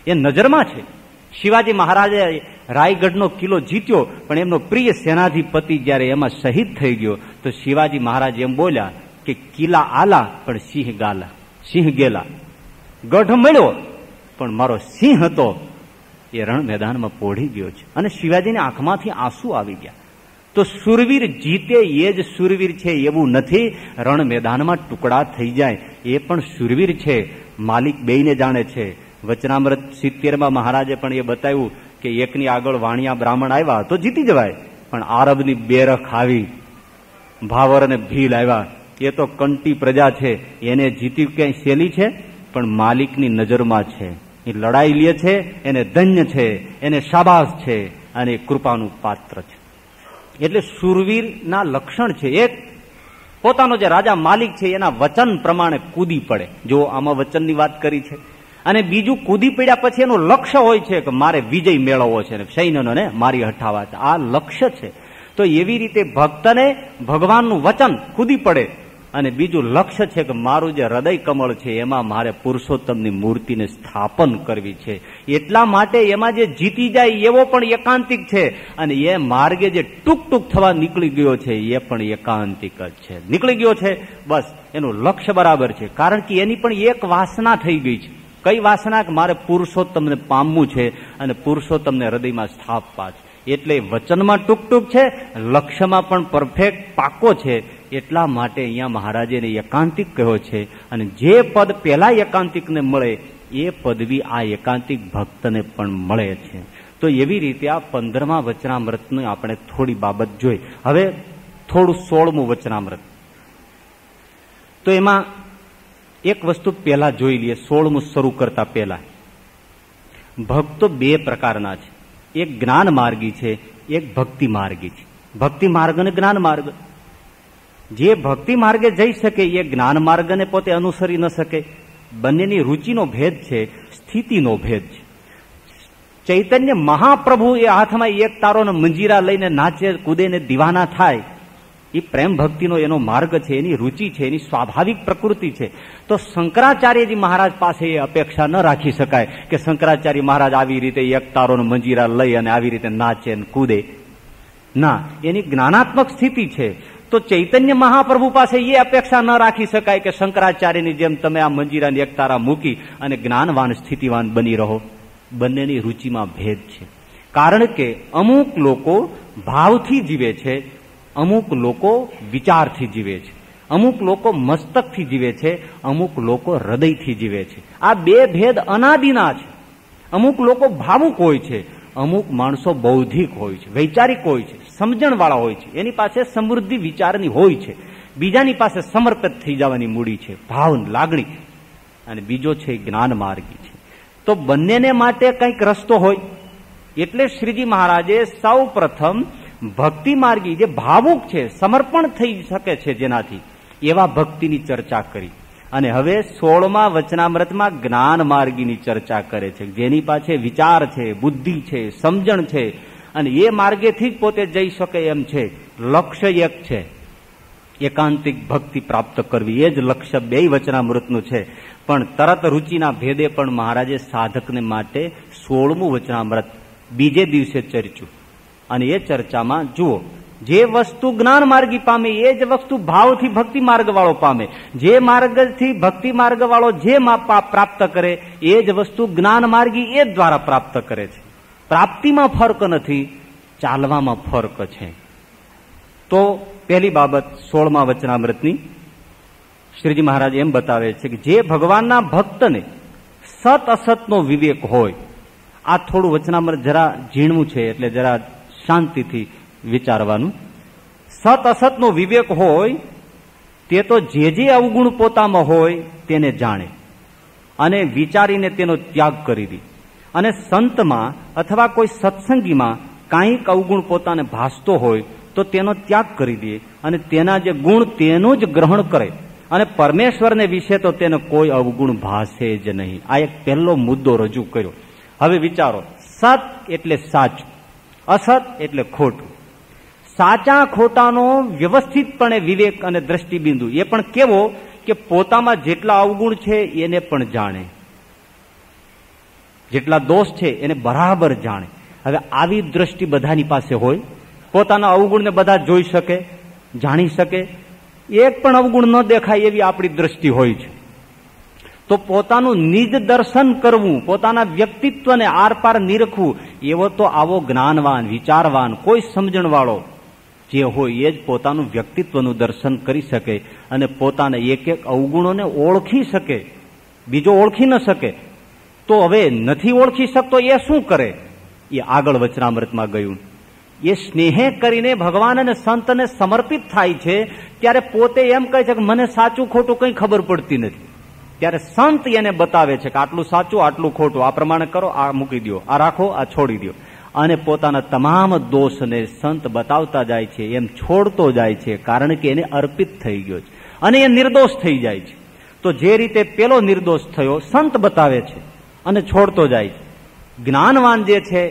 એ નજરમાં છે. શિવાજી મહારાજે રાયગઢનો કિલ્લો જીત્યો પણ એમનો પ્રિય સેનાધિપતિ જયારે એમાં શહીદ થઈ ગયો તો શિવાજી મહારાજ એમ બોલ્યા કે કિલ્લા આલા પણ સિંહ ગેલા. ગઢ મળ્યો પણ મારો સિંહ હતો એ રણ મેદાનમાં પોઢી ગયો છે. અને શિવાજીની આંખમાંથી આંસુ આવી ગયા. તો શૂરવીર જીતે એ જ શૂરવીર છે એવું નથી, રણ મેદાનમાં ટુકડા થઈ જાય એ પણ શૂરવીર છે. માલિક બેયને જાણે છે. વચનામૃત 70માં મહારાજે પણ એ બતાવ્યું કે એકની આગળ વાણિયા બ્રાહ્મણ આવ્યા તો જીતી જવાય, પણ આરબની બેરખ આવી, ભાવર અને ભીલ આવ્યા, એ તો કંટી પ્રજા છે, એને જીતી ક્યાંય સહેલી છે? પણ માલિકની નજરમાં છે, એ લડાઈ લે છે, એને ધન્ય છે, એને શાબાશ છે અને કૃપાનું પાત્ર છે. એટલે શૂરવીરના લક્ષણ છે એક પોતાનો જે રાજા માલિક છે એના વચન પ્રમાણે કૂદી પડે. જો આમાં વચનની વાત કરી છે. અને બીજું કૂદી પડ્યા પછી એનું લક્ષ્ય હોય છે કે મારે વિજય મેળવવો છે, સૈન્યને મારી હઠાવા છે, આ લક્ષ્ય છે. તો એવી રીતે ભક્તને ભગવાનનું વચન કૂદી પડે અને બીજું લક્ષ્ય છે કે મારું જે હૃદય કમળ છે એમાં મારે પુરુષોત્તમની મૂર્તિને સ્થાપન કરવી છે. એટલા માટે એમાં જે જીતી જાય એવો પણ એકાંતિક છે અને એ માર્ગે જે ટૂંક થવા નીકળી ગયો છે એ પણ એકાંતિક જ છે. નીકળી ગયો છે બસ એનું લક્ષ્ય બરાબર છે, કારણ કે એની પણ એક વાસના થઈ ગઈ છે. કઈ વાસના? કે મારે પુરુષોત્તમને પામવું છે અને પુરુષોત્તમને હૃદયમાં સ્થાપવા છે. એટલે વચનમાં ટૂંક છે, લક્ષ્યમાં પણ પરફેક્ટ પાકો છે. એટલા માટે અહીંયા મહારાજે એને એકાંતિક કહ્યો છે. અને જે પદ પહેલા એકાંતિકને મળે એ પદવી આ એકાંતિક ભક્તને પણ મળે છે. તો એવી રીતે આ 15મા વચનામૃતની આપણે થોડી બાબત જોઈ. હવે થોડું 16મું વચનામૃત. તો એમાં એક વસ્તુ પહેલા જોઈ લઈએ. 16મું શરૂ કરતા પહેલા ભક્તો બે પ્રકારના છે. એક જ્ઞાન માર્ગી છે, એક ભક્તિ માર્ગી છે. ભક્તિ માર્ગ અને જ્ઞાન માર્ગ. જે ભક્તિ માર્ગે જઈ શકે એ જ્ઞાન માર્ગને પોતે અનુસરી ન શકે. બંનેની રુચિનો ભેદ છે, સ્થિતિનો ભેદ છે. ચૈતન્ય મહાપ્રભુ એ હાથમાં એક તારો ને મંજીરા લઈને નાચે કૂદે ને દીવાના થાય, એ પ્રેમ ભક્તિનો એનો માર્ગ છે, એની રુચિ છે, એની સ્વાભાવિક પ્રકૃતિ છે. તો શંકરાચાર્યજી મહારાજ પાસે એ અપેક્ષા ન રાખી શકાય કે શંકરાચાર્ય મહારાજ આવી રીતે એક તારો ને મંજીરા લઈ અને આવી રીતે નાચે ને કૂદે. ના, એની જ્ઞાનાત્મક સ્થિતિ છે. તો ચૈતન્ય મહાપ્રભુ પાસે એ અપેક્ષા ન રાખી શકાય કે શંકરાચાર્યની જેમ તમે આ મંજીરાની એક તારા મૂકી અને જ્ઞાનવાન સ્થિતિવાન બની રહો. બંનેની રુચિમાં ભેદ છે. કારણ કે અમુક લોકો ભાવથી જીવે છે, અમુક લોકો વિચારથી જીવે છે, અમુક લોકો મસ્તકથી જીવે છે, અમુક લોકો હૃદયથી જીવે છે. આ બે ભેદ અનાદિના છે. અમુક લોકો ભાવુક હોય છે, અમુક માણસો બૌદ્ધિક હોય છે, વૈચારિક હોય છે, સમજણવાળા હોય છે, એની પાસે સમૃદ્ધિ વિચારની હોય છે. બીજાની પાસે સમર્પિત થઈ જવાની મૂડી છે, ભાવ લાગણી. અને બીજો છે જ્ઞાન માર્ગી છે. તો બંનેને માટે કંઈક રસ્તો હોય. એટલે શ્રીજી મહારાજે સૌ પ્રથમ ભક્તિ માર્ગી જે ભાવુક છે, સમર્પણ થઈ શકે છે જેનાથી, એવા ભક્તિની ચર્ચા કરી. અને હવે 16મા વચનામૃતમાં જ્ઞાન માર્ગીની ચર્ચા કરે છે, જેની પાસે વિચાર છે, બુદ્ધિ છે, સમજણ છે, અને એ માર્ગેથી જ પોતે જઈ શકે એમ છે. લક્ષ્ય એક છે, એકાંતિક ભક્તિ પ્રાપ્ત કરવી, એ જ લક્ષ્ય 2 વચનામૃતનું છે. પણ તરત રુચિના ભેદે પણ મહારાજે સાધકને માટે 16મું વચનામૃત બીજે દિવસે ચર્ચ્યું. અને એ ચર્ચામાં જુઓ, જે વસ્તુ જ્ઞાન માર્ગી પામે એ જ વસ્તુ ભાવથી ભક્તિ માર્ગ વાળો પામે. જે માર્ગથી ભક્તિ માર્ગ વાળો જે પ્રાપ્ત કરે એ જ વસ્તુ જ્ઞાન માર્ગી એ દ્વારા પ્રાપ્ત કરે છે. પ્રાપ્તિમાં ફરક નથી, ચાલવામાં ફરક છે. તો પહેલી બાબત 16મા વચનામૃતની શ્રીજી મહારાજ એમ બતાવે છે કે જે ભગવાનના ભક્તને સત અસતનો વિવેક હોય, આ થોડું વચનામૃત જરા ઝીણવું છે એટલે જરા શાંતિથી વિચારવાનું. સત અસતનો વિવેક હોય તે તો જે અવગુણ પોતામાં હોય તેને જાણે અને વિચારીને તેનો ત્યાગ કરી દે. અને સંતમાં અથવા કોઈ સત્સંગીમાં કાંઈક અવગુણ પોતાને ભાસતો હોય તો તેનો ત્યાગ કરી દે અને તેના જે ગુણ તેનું જ ગ્રહણ કરે. અને પરમેશ્વરને વિશે તો તેને કોઈ અવગુણ ભાસે જ નહીં. આ એક પહેલો મુદ્દો રજૂ કર્યો. હવે વિચારો, સત એટલે સાચું, અસત એટલે ખોટું. સાચા ખોટાનો વ્યવસ્થિતપણે વિવેક અને દ્રષ્ટિબિંદુ એ પણ કેવો કે પોતામાં જેટલા અવગુણ છે એને પણ જાણે, જેટલા દોષ છે એને બરાબર જાણે. હવે આવી દ્રષ્ટિ બધાની પાસે હોય, પોતાના અવગુણને બધા જોઈ શકે, જાણી શકે, એક પણ અવગુણ ન દેખાય એવી આપણી દ્રષ્ટિ હોય છે. તો પોતાનું નિજ દર્શન કરવું, પોતાના વ્યક્તિત્વને આરપાર નિરખવું, એવો તો આવો જ્ઞાનવાન, વિચારવાન, કોઈ સમજણવાળો જે હોય એ જ પોતાનું વ્યક્તિત્વનું દર્શન કરી શકે અને પોતાના એક એક અવગુણોને ઓળખી શકે, બીજો ઓળખી ન શકે. તો હવે નથી ઓળખી શકતો એ શું કરે? એ આગળ વચનામૃતમાં ગયું. એ સ્નેહે કરીને ભગવાન અને સંતને સમર્પિત થાય છે ત્યારે પોતે એમ કહે છે કે મને સાચું ખોટું કંઈ ખબર પડતી નથી. ત્યારે સંત એને બતાવે છે કે આટલું સાચું, આટલું ખોટું, આ પ્રમાણે કરો, આ મૂકી દો, આ રાખો, આ છોડી દો. અને પોતાના તમામ દોષને સંત બતાવતા જાય છે, એમ છોડતો જાય છે, કારણ કે એને અર્પિત થઈ ગયો છે અને એ નિર્દોષ થઈ જાય છે. તો જે રીતે પેલો નિર્દોષ થયો સંત બતાવે છે અને છોડતો જાય છે. જ્ઞાનવાન જે છે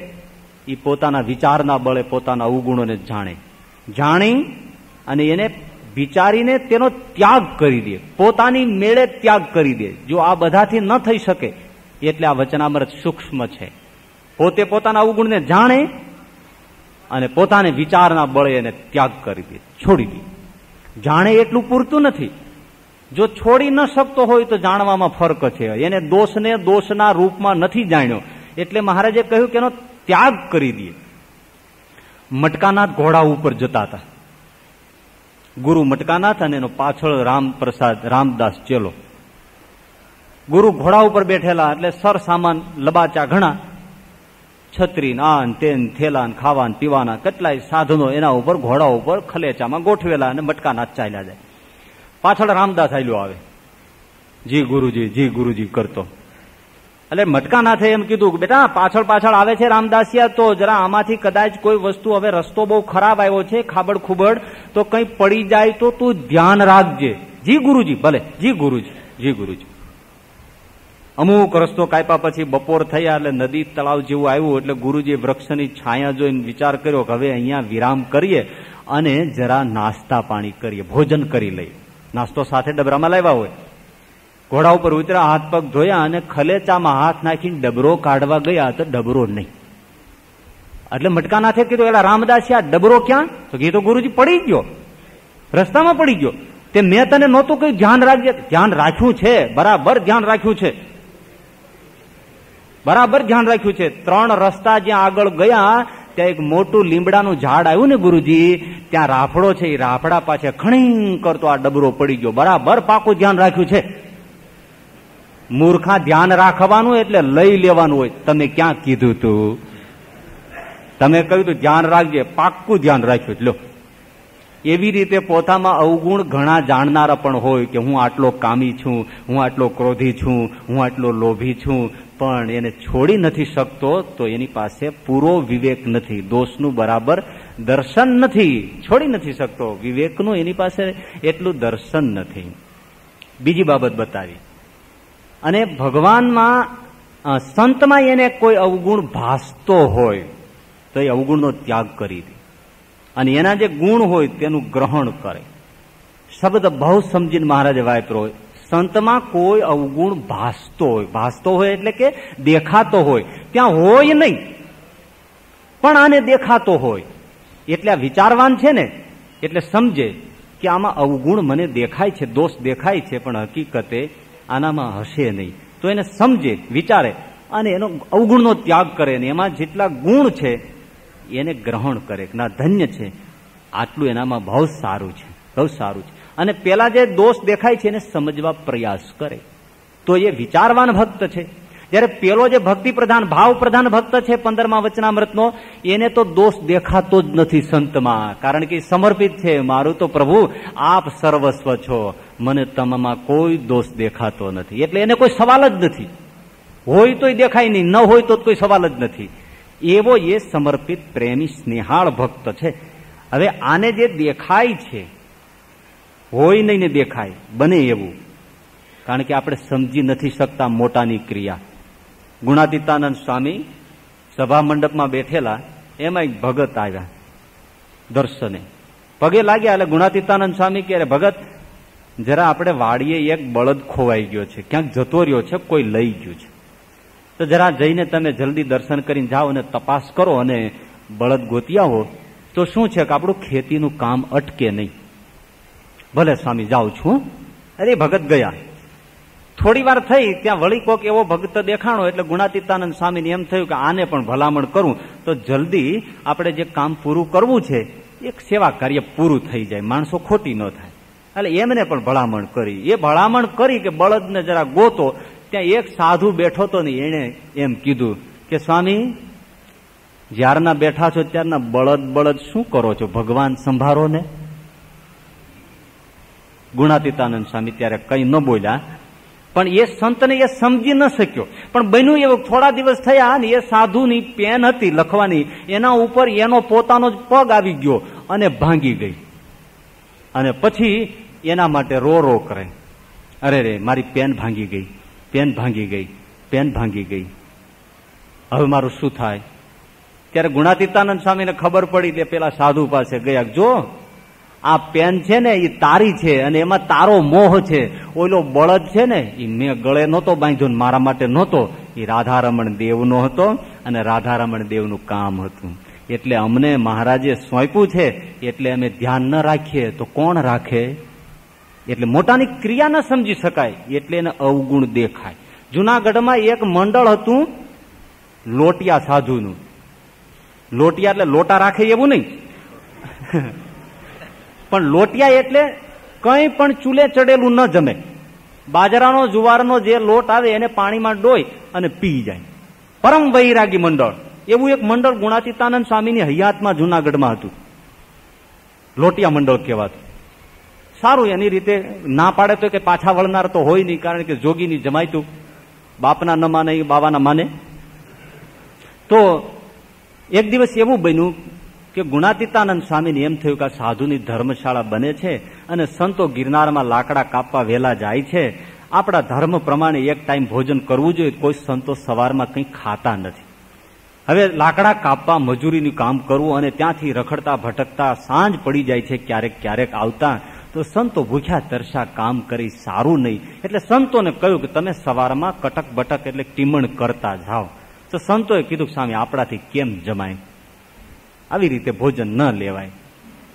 એ પોતાના વિચારના બળે પોતાના અવગુણોને જાણી અને એને વિચારીને તેનો ત્યાગ કરી દે, પોતાની મેળે ત્યાગ કરી દે. જો આ બધાથી ન થઈ શકે એટલે આ વચનામૃત સૂક્ષ્મ છે. પોતે પોતાના અવગુણને જાણે અને પોતાને વિચારના બળે એને ત્યાગ કરી દે, છોડી દે. જાણે એટલું પૂરતું નથી, જો છોડી ન શકતો હોય તો જાણવામાં ફરક છે. એને દોષને દોષના રૂપમાં નથી જાણ્યો એટલે મહારાજે કહ્યું કે એનો ત્યાગ કરી દે. મટકાનાથ ઘોડા ઉપર જતા હતા, ગુરુ મટકાનાથ અને એનો પાછળ રામદાસ ચેલો. ગુરુ ઘોડા ઉપર બેઠેલા એટલે સર સામાન લબાચા ઘણા, છત્રી આન તેન થેલા ખાવાન પીવાના કેટલાય સાધનો એના ઉપર ઘોડા ઉપર ખલેચામાં ગોઠવેલા અને મટકાનાથ ચાલ્યા જાય. પાછળ રામદાસ આલ્યો આવે, જી ગુરુજી કરતો. એટલે મટકાનાથે એમ કીધું કે બેટા પાછળ આવે છે રામદાસિયા, તો જરા આમાંથી કદાચ કોઈ વસ્તુ, હવે રસ્તો બહુ ખરાબ આવ્યો છે, ખાબડ ખુબડ, તો કઈ પડી જાય તો તું ધ્યાન રાખજે. જી ગુરુજી, ભલે. જી ગુરુજી. અમુક રસ્તો કાપ્યા પછી બપોર થયા એટલે નદી તળાવ જેવું આવ્યું એટલે ગુરુજી વૃક્ષની છાયા જોઈને વિચાર કર્યો કે હવે અહીંયા વિરામ કરીએ અને જરા નાસ્તા પાણી કરીએ, ભોજન કરી લઈએ. નાસ્તો સાથે ડબરામાં લાવ્યા હોય. ઘોડા ઉપર ઉતર્યા, હાથ પગ ધોયા અને ખલેચામાં હાથ નાખીને ડબરો કાઢવા ગયા તો ડબરો નહીં. એટલે મટકાનાથે કીધું એલા રામદાસિયા ડબરો ક્યાં? તો કીધું ગુરુજી પડી ગયો, રસ્તામાં પડી ગયો. તે મેં તને નહોતું કહ્યું ધ્યાન રાખજે? ધ્યાન રાખ્યું છે, બરાબર ધ્યાન રાખ્યું છે, બરાબર ધ્યાન રાખ્યું છે. 3 રસ્તા જ્યાં આગળ ગયા ત્યાં એક મોટું લીમડાનું ઝાડ આવ્યું ને ગુરુજી, ત્યાં રાફડો છે, એ રાફડા પાસે ખણી કરતો આ ડબરો પડી ગયો. બરાબર પાકું ધ્યાન રાખ્યું છે. મૂર્ખા ધ્યાન રાખવાનું એટલે લઈ લેવાનું હોય. તમે ક્યાં કીધું તું? તમે કહ્યું તું ધ્યાન રાખજે, પાક્કું ધ્યાન રાખ્યું. લો, એવી રીતે પોતામાં અવગુણ ઘણા જાણનારા પણ હોય કે હું આટલો કામી છું, હું આટલો ક્રોધી છું, હું આટલો લોભી છું, પણ એને છોડી નથી શકતો તો એની પાસે પૂરો વિવેક નથી, દોષનું બરાબર દર્શન નથી, છોડી નથી શકતો, વિવેકનું એની પાસે એટલું દર્શન નથી. બીજી બાબત બતાવી. અને ભગવાનમાં સંતમાં એને કોઈ અવગુણ ભાસતો હોય તો એ અવગુણનો ત્યાગ કરી દે અને એના જે ગુણ હોય તેનું ગ્રહણ કરે. શબ્દ બહુ સમજીને મહારાજે વાપરો. સંતમાં કોઈ અવગુણ ભાસતો હોય એટલે કે દેખાતો હોય, ત્યાં હોય નહીં પણ આને દેખાતો હોય એટલે આ વિચારવાન છે ને એટલે સમજે કે આમાં અવગુણ મને દેખાય છે, દોષ દેખાય છે, પણ હકીકતે આનામાં હશે નહીં. તો એને સમજે, વિચારે અને એનો અવગુણનો ત્યાગ કરે ને એમાં જેટલા ગુણ છે એને ગ્રહણ કરે. ના, ધન્ય છે, આટલું એનામાં બહુ સારું છે, બહુ સારું છે. અને પેલા જે દોષ દેખાય છે એને સમજવા પ્રયાસ કરે તો એ વિચારવાન ભક્ત છે. જયારે પેલો જે ભક્તિ પ્રધાન ભાવ પ્રધાન ભક્ત છે 15મા વચનામૃતનો, એને તો દોષ દેખાતો જ નથી સંતમાં, કારણ કે સમર્પિત છે. મારું તો પ્રભુ આપ સર્વસ્વ છો, મને તમામાં કોઈ દોષ દેખાતો નથી, એટલે એને કોઈ સવાલ જ નથી. હોય તોય દેખાય નહીં, ન હોય તો કોઈ સવાલ જ નથી. એવો એ સમર્પિત પ્રેમી સ્નેહાળ ભક્ત છે. હવે આને જે દેખાય છે, હોય નહીં ને દેખાય, બને એવું, કારણ કે આપણે સમજી નથી શકતા મોટાની ક્રિયા. ગુણાતીતાનંદ સ્વામી સભા મંડપમાં બેઠેલા, એમાં એક ભગત આવ્યા દર્શને, પગે લાગ્યા. એટલે ગુણાતીતાનંદ સ્વામી કહે, ભગત જરા આપણે વાડીએ એક બળદ ખોવાઈ ગયો છે, ક્યાંક જતો રહ્યો છે, કોઈ લઈ ગયું છે, તો જરા જઈને તમે જલ્દી દર્શન કરીને જાઓ અને તપાસ કરો અને બળદ ગોતી આવો તો શું છે કે આપણું ખેતીનું કામ અટકે નહીં. ભલે સ્વામી, જાઉં છું. અરે ભગત ગયા. થોડી વાર થઈ ત્યાં વળી કોક એવો ભક્ત દેખાણો એટલે ગુણાતીતાનંદ સ્વામીને એમ થયું કે આને પણ ભલામણ કરું તો જલ્દી આપણે જે કામ પૂરું કરવું છે એક સેવા કાર્ય પૂરું થઈ જાય, માણસો ખોટી ન થાય. એટલે એમને પણ ભલામણ કરી. એ ભલામણ કરી કે બળદને જરા ગોતો. ત્યાં એક સાધુ બેઠો હતો ને એને એમ કીધું કે સ્વામી, જ્યારના બેઠા છો ત્યારના બળદ શું કરો છો, ભગવાન સંભાળો ને. ગુણાતીતાનંદ સ્વામી ત્યારે કઈ ન બોલ્યા, પણ એ સંતને એ સમજી ન શક્યો. પણ બન્યું એવું, થોડા દિવસ થયા ને એ સાધુની પેન હતી લખવાની, એના ઉપર એનો પોતાનો જ પગ આવી ગયો અને ભાંગી ગઈ. અને પછી એના માટે રો કરે, અરે રે મારી પેન ભાંગી ગઈ, પેન ભાંગી ગઈ, પેન ભાંગી ગઈ, હવે મારું શું થાય. ત્યારે ગુણાતીતાનંદ સ્વામીને ખબર પડી કે પેલા સાધુ પાસે ગયા, જો આ પેન છે ને એ તારી છે અને એમાં તારો મોહ છે. ઓલો બળદ છે ને એ મેં ગળે નહોતો બાંધ્યો, મારા માટે નહોતો, એ રાધારમણ દેવનો હતો અને રાધારમણ દેવનું કામ હતું. એટલે અમને મહારાજે સોંપ્યું છે, એટલે અમે ધ્યાન ન રાખીએ તો કોણ રાખે. એટલે મોટાની ક્રિયા ન સમજી શકાય એટલે એને અવગુણ દેખાય. જુનાગઢમાં એક મંડળ હતું લોટિયા સાધુનું. લોટિયા એટલે લોટા રાખે એવું નહીં, પણ લોટિયા એટલે કંઈ પણ ચૂલે ચડેલું ન જમે. બાજરાનો જુવારનો જે લોટ આવે એને પાણીમાં ડોઈ અને પી જાય. પરમ વૈરાગી મંડળ. એવું એક મંડળ ગુણાતીતાનંદ સ્વામીની હયાતમાં જુનાગઢમાં હતું, લોટિયા મંડળ કહેવાતું. સારું, એની રીતે ના પાડે તો કે પાછા વળનાર તો હોય નહીં, કારણ કે જોગીની જમાયતું બાપના ન માને એ બાવાના માને. તો એક દિવસ એવું બન્યું કે ગુણાતીતાનંદ સ્વામીને એમ થયું કે આ સાધુની ધર્મશાળા બને છે અને સંતો ગિરનારમાં લાકડા કાપવા વહેલા જાય છે, આપણા ધર્મ પ્રમાણે એક ટાઈમ ભોજન કરવું જોઈએ. કોઈ સંતો સવારમાં કંઈ ખાતા નથી. હવે લાકડા કાપવા મજૂરીનું કામ કરવું અને ત્યાંથી રખડતા ભટકતા સાંજ પડી જાય છે, ક્યારેક ક્યારેક આવતા, તો સંતો ભૂખ્યા તરસા કામ કરી સારું નહીં. એટલે સંતોને કહ્યું કે તમે સવારમાં કટક બટક એટલે ટીમણ કરતા જાઓ. તો સંતોએ કીધું સ્વામી આપણાથી કેમ જમાય, આવી રીતે ભોજન ન લેવાય,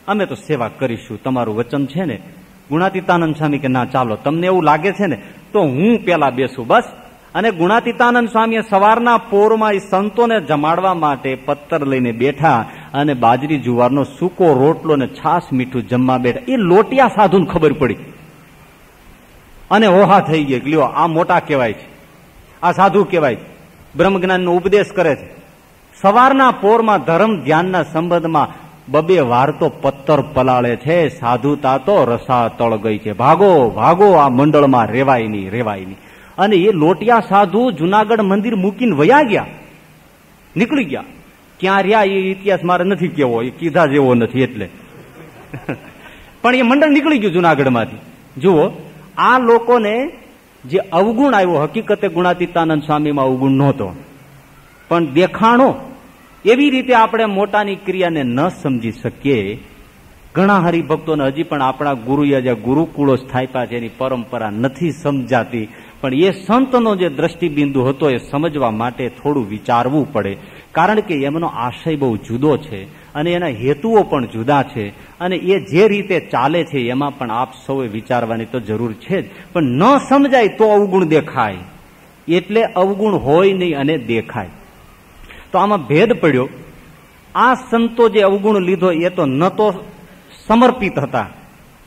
અમે તો સેવા કરીશું, તમારું વચન છે ને. ગુણાતીતાનંદ સ્વામી કે ના, ચાલો, તમને એવું લાગે છે ને તો હું પેલા બેસું બસ. અને ગુણાતીતાનંદ સ્વામીએ સવારના પોરમાં એ સંતોને જમાડવા માટે પત્તર લઈને બેઠા અને બાજરી જુવારનો સૂકો રોટલો ને છાસ મીઠું જમવા બેઠા. એ લોટિયા સાધુને ખબર પડી અને ઓહા થઈ ગઈ, લ્યો આ મોટા કહેવાય છે, આ સાધુ કહેવાય છે, બ્રહ્મજ્ઞાનનો ઉપદેશ કરે છે. સવારના પોરમાં ધર્મ ધ્યાનના સંબંધમાં બબે વાર તો પત્તર પલાળે છે, સાધુતા તો રસા તળ ગઈ છે, ભાગો ભાગો આ મંડળમાં રેવાય નહીં, રેવાય નહીં. અને એ લોટિયા સાધુ જુનાગઢ મંદિર મૂકીને વયા ગયા, નીકળી ગયા. ક્યાં રહ્યા એ ઇતિહાસ મારે નથી કેવો, એ કીધા જેવો નથી એટલે. પણ એ મંડળ નીકળી ગયું જુનાગઢમાંથી. જુઓ, આ લોકોને જે અવગુણ આવ્યો, હકીકતે ગુણાતીતાનંદ સ્વામીમાં અવગુણ નહોતો, પણ દેખાણો એવી રીતે આપણે મોટાની ક્રિયાને ન સમજી શકીએ. ઘણા હરિભક્તોને હજી પણ આપણા ગુરુએ જે ગુરુકુળો સ્થાપ્યા છે એની પરંપરા નથી સમજાતી, પણ એ સંતનો જે દ્રષ્ટિબિંદુ હતો એ સમજવા માટે થોડું વિચારવું પડે, કારણ કે એમનો આશય બહુ જુદો છે અને એના હેતુઓ પણ જુદા છે, અને એ જે રીતે ચાલે છે એમાં પણ આપ સૌએ વિચારવાની તો જરૂર છે જ. પણ ન સમજાય તો અવગુણ દેખાય, એટલે અવગુણ હોય નહીં અને દેખાય. તો આમાં ભેદ પડ્યો. આ સંતો જે અવગુણ લીધો એ તો ન તો સમર્પિત હતા.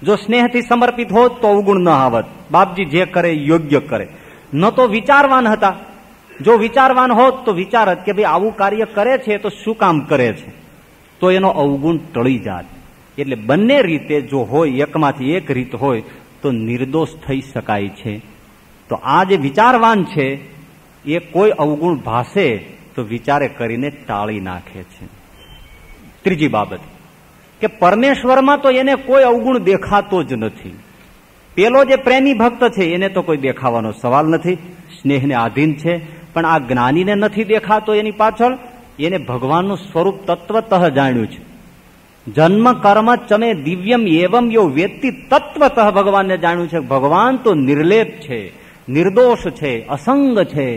જો સ્નેહથી સમર્પિત હોત તો અવગુણ ન આવત, બાપજી જે કરે યોગ્ય કરે. ન તો વિચારવાન હતા. જો વિચારવાન હોત તો વિચારત કે ભાઈ આવું કાર્ય કરે છે તો શું કામ કરે છે, તો એનો અવગુણ ટળી જાત. એટલે બંને રીતે જો હોય, એકમાંથી એક રીત હોય તો નિર્દોષ થઈ શકાય છે. તો આ જે વિચારવાન છે એ કોઈ અવગુણ ભાસે તો વિચારે કરીને ટાળી નાખે છે. ત્રીજી બાબત કે પરમેશ્વરમાં તો એને કોઈ અવગુણ દેખાતો જ નથી. પેલો જે પ્રેમી ભક્ત છે એને તો કોઈ દેખાવાનો સવાલ નથી, સ્નેહને આધીન છે. પણ આ જ્ઞાનીને નથી દેખાતો, એની પાછળ એને ભગવાનનું સ્વરૂપ તત્વતઃ જાણ્યું છે. જન્મ કર્મ ચમે દિવ્યમ એવમ યો વેત્તિ તત્વતઃ ભગવાનને જાણ્યું છે. ભગવાન તો નિર્લેપ છે, નિર્દોષ છે, અસંગ છે.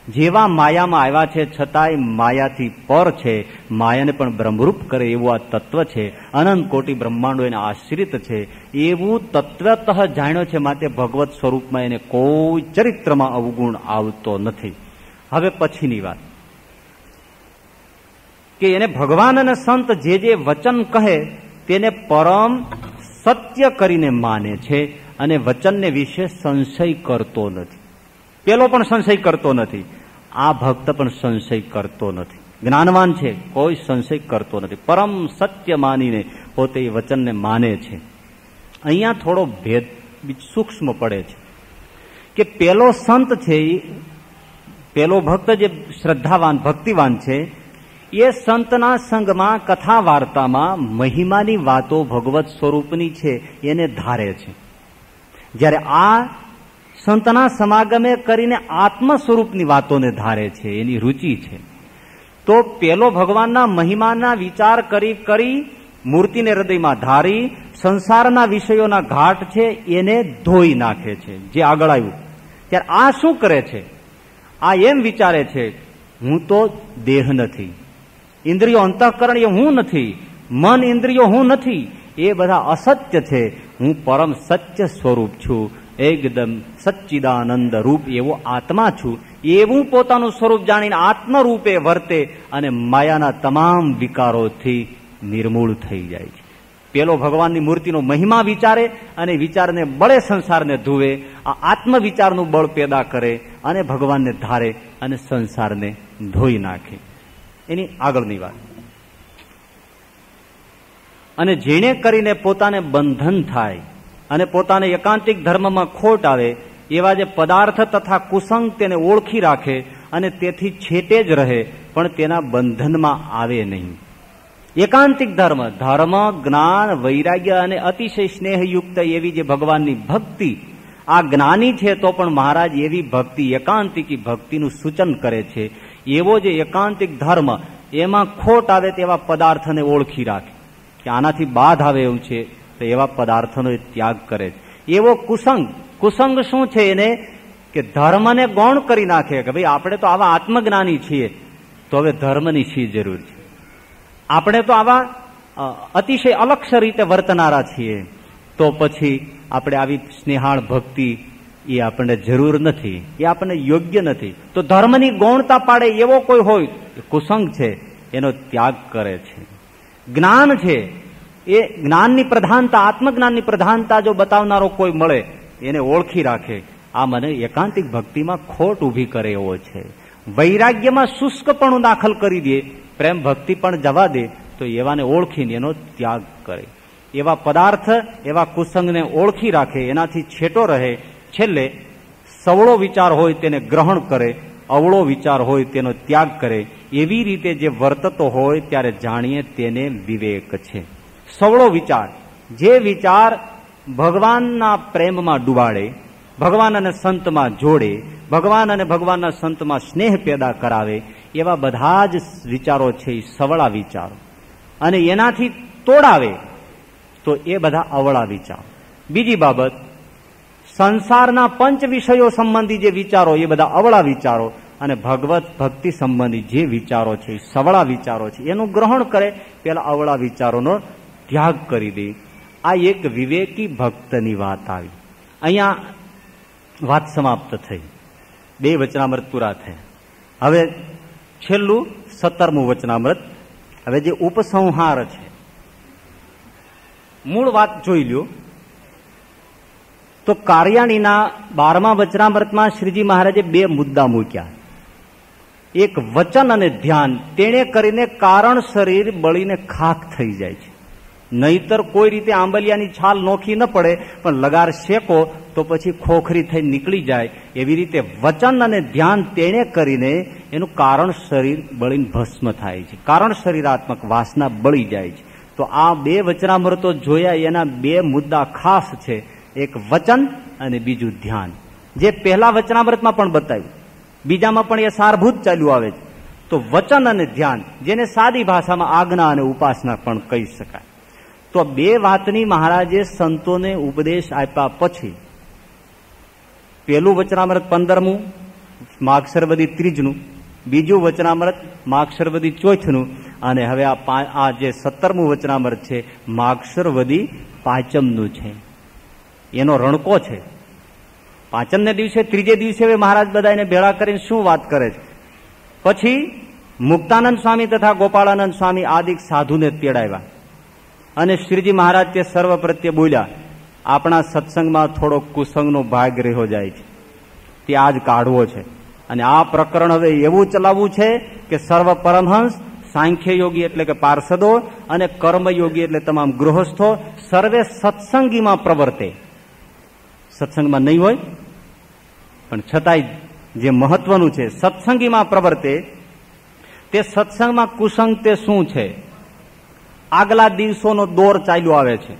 જેવા માયામાં આવ્યા છે છતાંય માયાથી પર છે, માયાને પણ બ્રહ્મરૂપ કરે એવું આ તત્વ છે. અનંત કોટી બ્રહ્માંડો એને આશ્રિત છે, એવું તત્વતઃ જાણ્યો છે. માટે ભગવત સ્વરૂપમાં એને કોઈ ચરિત્રમાં અવગુણ આવતો નથી. હવે પછીની વાત કે એને ભગવાન અને સંત જે જે વચન કહે તેને પરમ સત્ય કરીને માને છે અને વચનને વિશે સંશય કરતો નથી. પેલો પણ સંશય કરતો નથી, આ ભક્ત પણ સંશય કરતો નથી. જ્ઞાનવાન છે, કોઈ સંશય કરતો નથી, પરમ સત્ય માનીને પોતે એ વચનને માને છે. અહીંયા થોડો ભેદ સૂક્ષ્મ પડે છે કે પેલો સંત છે, પેલો ભક્ત જે શ્રદ્ધાવાન ભક્તિવાન છે, એ સંતના સંગમાં કથા વાર્તામાં મહિમાની વાતો ભગવત સ્વરૂપની છે એને ધારે છે. જ્યારે આ સંતના સમાગમે કરીને આત્મ સ્વરૂપની વાતોને ધારે છે, એની રુચિ છે. તો પેલો ભગવાનના મહિમાના વિચાર કરી મૂર્તિને હૃદયમાં ધારી સંસારના વિષયોના ઘાટ છે એને ધોઈ નાખે છે. જે આગળ આવ્યું ત્યારે આ શું કરે છે? આ એમ વિચારે છે હું તો દેહ નથી, ઇન્દ્રિયો અંતઃકરણ એ હું નથી, મન ઇન્દ્રિયો હું નથી, એ બધા અસત્ય છે. હું પરમ સત્ય સ્વરૂપ છું, એકદમ સચ્ચિદાનંદ રૂપ એવો આત્મા છું. એવું પોતાનું સ્વરૂપ જાણીને આત્મરૂપે વર્તે અને માયાના તમામ વિકારોથી નિર્મૂળ થઈ જાય છે. પેલો ભગવાનની મૂર્તિનો મહિમા વિચારે અને વિચારને બળે સંસારને ધુવે, આ આત્મવિચારનું બળ પેદા કરે અને ભગવાનને ધારે અને સંસારને ધોઈ નાખે. એની આગળની વાત. અને જેણે કરીને પોતાને બંધન થાય અને પોતાને એકાંતિક ધર્મમાં ખોટ આવે એવા જે પદાર્થ તથા કુસંગ તેને ઓળખી રાખે અને તેથી છેટે જ રહે પણ તેના બંધનમાં આવે નહીં. એકાંતિક ધર્મ, જ્ઞાન, વૈરાગ્ય અને અતિશય સ્નેહયુક્ત એવી જે ભગવાનની ભક્તિ, આ જ્ઞાની છે તો પણ મહારાજ એવી ભક્તિ, એકાંતિકી ભક્તિનું સૂચન કરે છે. એવો જે એકાંતિક ધર્મ, એમાં ખોટ આવે તેવા પદાર્થને ઓળખી રાખે કે આનાથી બાધ આવે એવું છે તો એવા પદાર્થનો ત્યાગ કરે છે. એવો કુસંગ શું છે? એને કે ધર્મને ગૌણ કરી નાખે કે ભાઈ આપણે તો આવા આત્મજ્ઞાની છીએ તો હવે ધર્મની શી જરૂર છે? આપણે તો આવા અતિશય અલક્ષ રીતે વર્તનારા છીએ તો પછી આપણે આવી સ્નેહાળ ભક્તિ એ આપણને જરૂર નથી, એ આપણને યોગ્ય નથી. તો ધર્મની ગૌણતા પાડે એવો કોઈ હોય, કુસંગ છે, એનો ત્યાગ કરે છે. જ્ઞાન છે, એ જ્ઞાનની પ્રધાનતા, આત્મજ્ઞાનની પ્રધાનતા જો બતાવનારો કોઈ મળે એને ઓળખી રાખે, આ મને એકાંતિક ભક્તિમાં ખોટ ઊભી કરે એવો છે. વૈરાગ્યમાં શુષ્કપણું દાખલ કરી દે, પ્રેમ ભક્તિ પણ જવા દે, તો એવાને ઓળખીને એનો ત્યાગ કરે. એવા પદાર્થ, એવા કુસંગને ઓળખી રાખે, એનાથી છેટો રહે. છેલ્લે સવળો વિચાર હોય તેને ગ્રહણ કરે, અવળો વિચાર હોય તેનો ત્યાગ કરે. એવી રીતે જે વર્તતો હોય ત્યારે જાણીએ તેને વિવેક છે. સવળો વિચાર, જે વિચાર ભગવાનના પ્રેમમાં ડુબાડે, ભગવાન અને સંતમાં જોડે, ભગવાન અને ભગવાનના સંતમાં સ્નેહ પેદા કરાવે, એવા બધા જ વિચારો છે એ સવળા વિચારો. અને એનાથી તોડાવે તો એ બધા અવળા વિચારો. બીજી બાબત, સંસારના પંચ વિષયો સંબંધી જે વિચારો એ બધા અવળા વિચારો, અને ભગવત ભક્તિ સંબંધી જે વિચારો છે એ સવળા વિચારો છે એનું ગ્રહણ કરે, પેલા અવળા વિચારોનો ત્યાગ કરી દે. આ એક વિવેકી ભક્તની વાત આવી. અહીંયા વાત સમાપ્ત થઈ, 2 વચનામૃત પૂરા થયા. હવે છેલ્લું 17મું વચનામૃત. હવે જે ઉપસંહાર છે, મૂળ વાત જોઈ લ્યો તો કાર્યાણીના 12મા વચનામૃતમાં શ્રીજી મહારાજે 2 મુદ્દા મૂક્યા. એક વચન અને ધ્યાન, તેને કરીને કારણ શરીર બળીને ખાખ થઈ જાય છે. નહીતર કોઈ રીતે આંબલિયાની છાલ નોખી ન પડે, પણ લગાર શેકો તો પછી ખોખરી થઈ નીકળી જાય. એવી રીતે વચન અને ધ્યાન તેને કરીને એનું કારણ શરીર બળીને ભસ્મ થાય છે, કારણ શરીરાત્મક વાસના બળી જાય છે. તો આ 2 વચનામૃતો જોયા, એના 2 મુદ્દા ખાસ છે, એક વચન અને બીજું ધ્યાન. જે પહેલા વચનામૃતમાં પણ બતાવ્યું, બીજામાં પણ એ સારભૂત ચાલ્યું આવે છે. તો વચન અને ધ્યાન, જેને સાદી ભાષામાં આજ્ઞા અને ઉપાસના પણ કહી શકાય. તો 2 વાતની મહારાજે સંતોને ઉપદેશ આપ્યા પછી પહેલું વચનામૃત 15મું માગશરવદી 3જનું, બીજું વચનામૃત માગશરવદી 4થનું, અને હવે આ જે 17મું વચનામૃત છે માગશરવદી 5મનું છે. એનો રણકો છે. 5મને દિવસે, 3જે દિવસે હવે મહારાજ બધાને ભેળા કરીને શું વાત કરે છે. પછી મુક્તાનંદ સ્વામી તથા ગોપાળાનંદ સ્વામી આદિક સાધુને તેડાવ્યા, અને શ્રીજી મહારાજ તે સર્વ પ્રત્યે બોલ્યા, આપણા સત્સંગમાં થોડો કુસંગનો ભાગ રહ્યો જાય છે, તે આજ કાઢવો છે. અને આ પ્રકરણ હવે એવું ચલાવવું છે કે સર્વ પરમહંસ, સાંખ્ય યોગી એટલે કે પાર્ષદો, અને કર્મયોગી એટલે તમામ ગૃહસ્થો સર્વે સત્સંગીમાં પ્રવર્તે. સત્સંગમાં નહીં હોય પણ છતાંય જે મહત્વનું છે, સત્સંગીમાં પ્રવર્તે. તે સત્સંગમાં કુસંગ તે શું છે? આગલા દિવસોનો દોર ચાલ્યો આવે છે.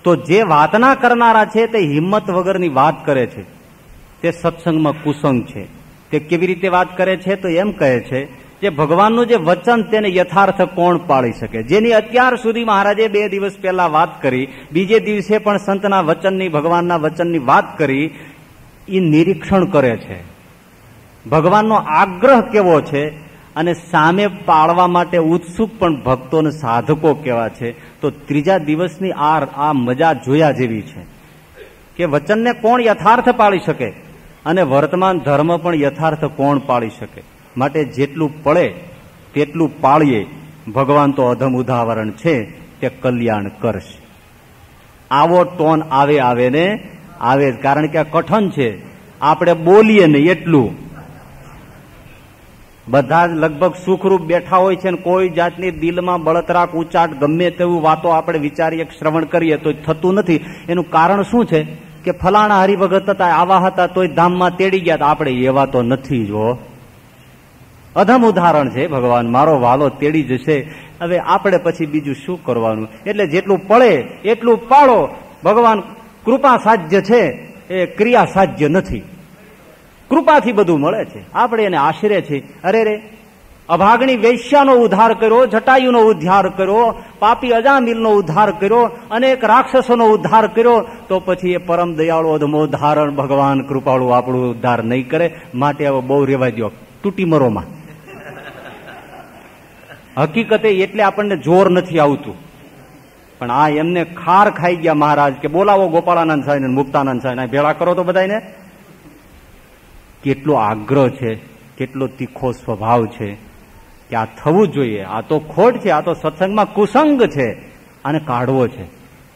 તો જે વાતના કરનારા છે તે હિંમત વગરની વાત કરે છે, તે સત્સંગમાં કુસંગ છે. તે કેવી રીતે વાત કરે છે? તો એમ કહે છે જે ભગવાનનું જે વચન તેને યથાર્થ કોણ પાળી શકે? જેની અત્યાર સુધી મહારાજે 2 દિવસ પહેલા વાત કરી, બીજે દિવસે પણ સંતના વચનની, ભગવાનના વચનની વાત કરી, એ નિરીક્ષણ કરે છે ભગવાનનો આગ્રહ કેવો છે, અને સામે પાળવા માટે ઉત્સુક પણ ભક્તોને સાધકો કેવા છે. તો 3જા દિવસની આ મજા જોયા જેવી છે કે વચનને કોણ યથાર્થ પાળી શકે, અને વર્તમાન ધર્મ પણ યથાર્થ કોણ પાળી શકે. માટે જેટલું પડે તેટલું પાળીએ. ભગવાન તો અધમ ઉદાહરણ છે, તે કલ્યાણ કરશે. આવો ટોન આવે ને આવે, કારણ કે આ કઠન છે. આપણે બોલીએ ને એટલું, બધા જ લગભગ સુખરૂપ બેઠા હોય છે, ને કોઈ જાતની દિલમાં બળતરાક, ઉચાટ, ગમે તેવું વાતો આપણે વિચારીએ, શ્રવણ કરીએ તો થતું નથી. એનું કારણ શું છે કે ફલાણા હરિભગત હતા, આવા હતા, તોય ધામમાં તેડી ગયા. આપણે એવા તો નથી. જો અધમ ઉદાહરણ છે. ભગવાન મારો વાલો તેડી જશે, હવે આપણે પછી બીજું શું કરવાનું? એટલે જેટલું પડે એટલું પાળો. ભગવાન કૃપા સાધ્ય છે, એ ક્રિયા સાધ્ય નથી. કૃપાથી બધું મળે છે, આપણે એને આશરે છે. અરે રે, અભાગણી વૈશ્યાનો ઉદ્ધાર કર્યો, જટાયુનો ઉદ્ધાર કર્યો, પાપી અજામિલનો ઉદ્ધાર કર્યો, અનેક રાક્ષસોનો ઉદ્ધાર કર્યો, તો પછી એ પરમ દયાળુ અધમોદ્ધારણ ભગવાન કૃપાળુ આપણું ઉદ્ધાર નહીં કરે? માટે હવે બહુ રેવા દો તૂટી મરોમાં. હકીકતે એટલે આપણને જોર નથી આવતું, પણ આ એમને ખાર ખાઈ ગયા મહારાજ કે બોલાવો ગોપાળાનંદ સાહેબ, મુક્તાનંદ સાહેબ, ભેળા કરો તો બધાને. કેટલો આગ્રહ છે, કેટલો તીખો સ્વભાવ છે કે આ થવું જોઈએ. આ તો ખોટ છે, આ તો સત્સંગમાં કુસંગ છે, આને કાઢવો છે,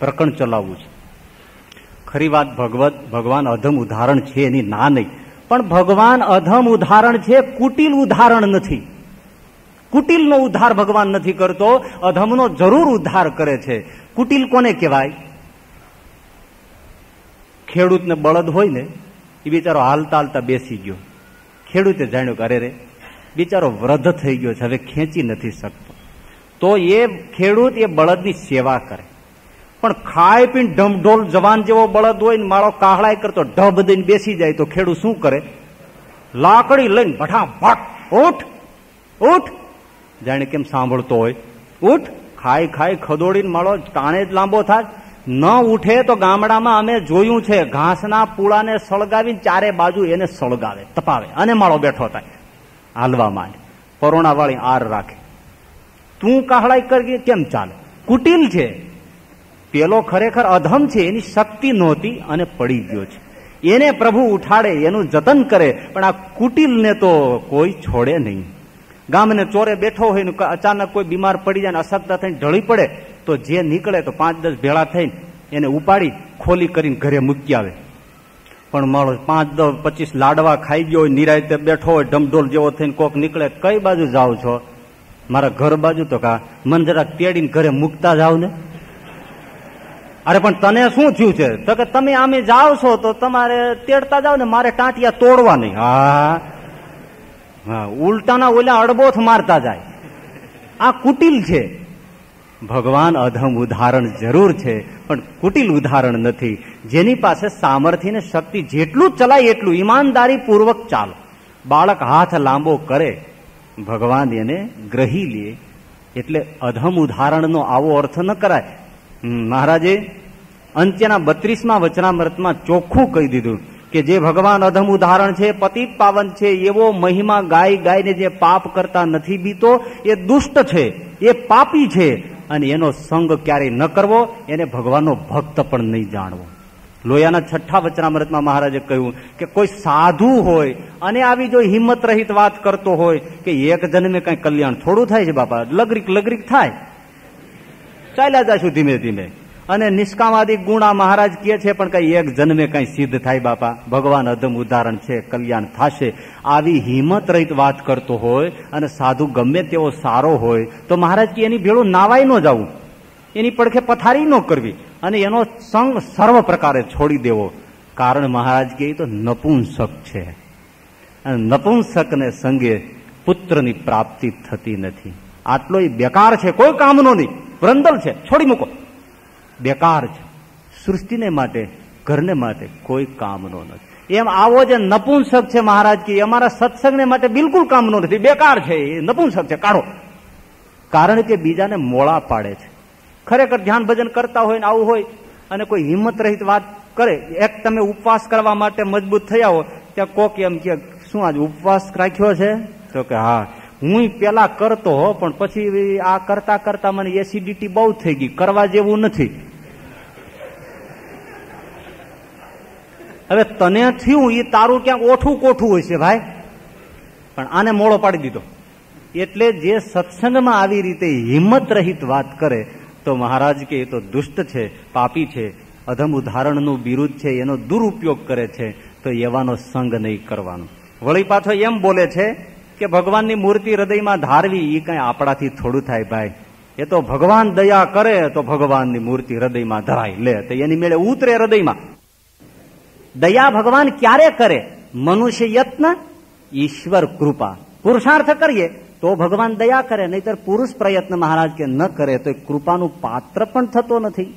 પ્રકરણ ચલાવવું છે. ખરી વાત, ભગવાન અધમ ઉદાહરણ છે એની ના નહીં, પણ ભગવાન અધમ ઉદાહરણ છે, કુટિલ ઉદાહરણ નથી. કુટિલનો ઉદ્ધાર ભગવાન નથી કરતો, અધમનો જરૂર ઉદ્ધાર કરે છે. કુટિલ કોને કહેવાય? ખેડૂતને બળદ હોય ને, એ બિચારો હાલતા હાલતા બેસી ગયો. ખેડૂતે જાણ્યું કે અરે રે, બિચારો વૃદ્ધ થઈ ગયો છે, હવે ખેંચી નથી શકતો. તો એ ખેડૂત એ બળદની સેવા કરે. પણ ખાઈ પીને ઢમઢોલ જવાન જેવો બળદ હોય ને માળો કાહળાઈ કરતો ઢબ દઈને બેસી જાય તો ખેડૂત શું કરે? લાકડી લઈને ભઠાભટ ઉઠ ઉઠ, જાણે કેમ સાંભળતો હોય, ઉઠ. ખાઈ ખાઈ ખદોડીને માળો કાણે જ લાંબો થાય. ન ઉઠે તો ગામડામાં અમે જોયું છે, ઘાસના પૂળાને સળગાવીને ચારે બાજુ એને સળગાવે, તપાવે અને માળો બેઠો થાય. હાલવા માંડે, પરોણા વાળી આર રાખે. તું કાહળાઈ કરી કેમ ચાલે? કુટિલ છે પેલો, ખરેખર અધમ છે, એની શક્તિ નહોતી અને પડી ગયો છે. એને પ્રભુ ઉઠાડે, એનું જતન કરે, પણ આ કુટિલને તો કોઈ છોડે નહીં. ગામને ચોરે બેઠો હોય ને અચાનક કોઈ બીમાર પડી જાય ને અશક્ત થઈને ઢળી પડે તો જે નીકળે તો 5-10 ભેળા થઈને એને ઉપાડી ખોલી કરીને ઘરે મૂકી આવે. પણ મારો 5-10-25 લાડવા ખાઈ ગયો હોય, નિરાયતે બેઠો હોય, ઢમઢોલ જેવો થઈને કોક નીકળે, કઈ બાજુ જાઓ છો? મારા ઘર બાજુ. તો કા મન જરાક તેડીને ઘરે મૂકતા જાવ ને. અરે પણ તને શું થયું છે? તો કે તમે આમે જાઓ છો તો તમારે તેડતા જાવ ને, મારે ટાંટિયા તોડવા નહીં. હા, ઉલટાના ઓલા અડબોથ મારતા જાય. આ કુટિલ છે. ભગવાન અધમ ઉદાહરણ જરૂર છે, પણ કુટિલ ઉદાહરણ નથી. જેની પાસે સામર્થ્ય ને શક્તિ જેટલું ચલાય એટલું ઈમાનદારી પૂર્વક ચાલો. બાળક હાથ લાંબો કરે, ભગવાન એને ગ્રહી લે. એટલે અધમ ઉદાહરણનો આવો અર્થ ન કરાય. મહારાજે અંત્યના 32મા વચનામૃતમાં ચોખ્ખું કહી દીધું કે જે ભગવાન અધમ ઉદાહરણ છે, પતિત પાવન છે, એવો મહિમા ગાયને જે પાપ કરતા નથી બીતો એ દુષ્ટ છે, એ પાપી છે, અને એનો સંગ ક્યારેય ન કરવો, એને ભગવાનનો ભક્ત પણ નહીં જાણવો. લોયાના 6 વચનામૃતમાં મહારાજે કહ્યું કે કોઈ સાધુ હોય અને આવી જો હિંમત રહિત વાત કરતો હોય કે એક જન્મે કઈ કલ્યાણ થોડું થાય છે બાપા, લગરીક થાય, ચાલ્યા જશું ધીમે ધીમે. અને નિષ્કામાદિ ગુણા મહારાજ કહે છે પણ કઈ એક જન્મે કઈ સિદ્ધ થાય બાપા, ભગવાન અધમ ઉદાહરણ છે, કલ્યાણ થશે. આવી હિંમત રહિત વાત કરતો હોય અને સાધુ ગમે તેવો સારો હોય તો મહારાજ કે એની ભેળું નાવાય ન જવું, એની પડખે પથારી ન કરવી, અને એનો સંગ સર્વ પ્રકારે છોડી દેવો. કારણ મહારાજ કે તો નપુંસક છે, અને નપુંસકને સંગે પુત્રની પ્રાપ્તિ થતી નથી. આટલો બેકાર છે, કોઈ કામનો નહીં, વૃંદલ છે, છોડી મૂકો, બેકાર છે. સૃષ્ટિને માટે, ઘરને માટે કોઈ કામનો નથી. એમ આવો જે નપુંસક છે મહારાજ કે અમારા સત્સંગને માટે બિલકુલ કામનો નથી, બેકાર છે, એ નપુંસક છે, કાઢો. કારણ કે બીજાને મોળા પાડે છે. ખરેખર ધ્યાન ભજન કરતા હોય ને આવું હોય અને કોઈ હિંમત રહિત વાત કરે, એક તમે ઉપવાસ કરવા માટે મજબૂત થયા હો, ત્યાં કોક એમ કે શું આજે ઉપવાસ રાખ્યો છે? તો કે હા, હું પેલા કરતો હો પણ પછી આ કરતા કરતા મને એસિડિટી બહુ થઈ ગઈ, કરવા જેવું નથી. હવે તને થયું એ તારું ક્યાંક ઓઠું કોઠું હોય છે ભાઈ, પણ આને મોળો પાડી દીધો. એટલે જે સત્સંગમાં આવી રીતે હિંમત રહિત વાત કરે તો મહારાજ કે એ તો દુષ્ટ છે, પાપી છે, અધમ ઉદાહરણનું બિરુદ છે, એનો દુરુપયોગ કરે છે, તો એવાનો સંગ નહીં કરવાનો. વળી પાછો એમ બોલે છે કે ભગવાનની મૂર્તિ હૃદયમાં ધારવી એ કઈ આપણાથી થોડું થાય ભાઈ, એ તો ભગવાન દયા કરે તો ભગવાનની મૂર્તિ હૃદયમાં ધરાય લે, તો એની મેળે ઉતરે હૃદયમાં. દયા ભગવાન ક્યારે કરે? મનુષ્ય યત્ન, ઈશ્વર કૃપા. પુરુષાર્થ કરીએ તો ભગવાન દયા કરે, નહીતર પુરુષ પ્રયત્ન મહારાજ કે ન કરે તો કૃપાનું પાત્ર પણ થતો નથી.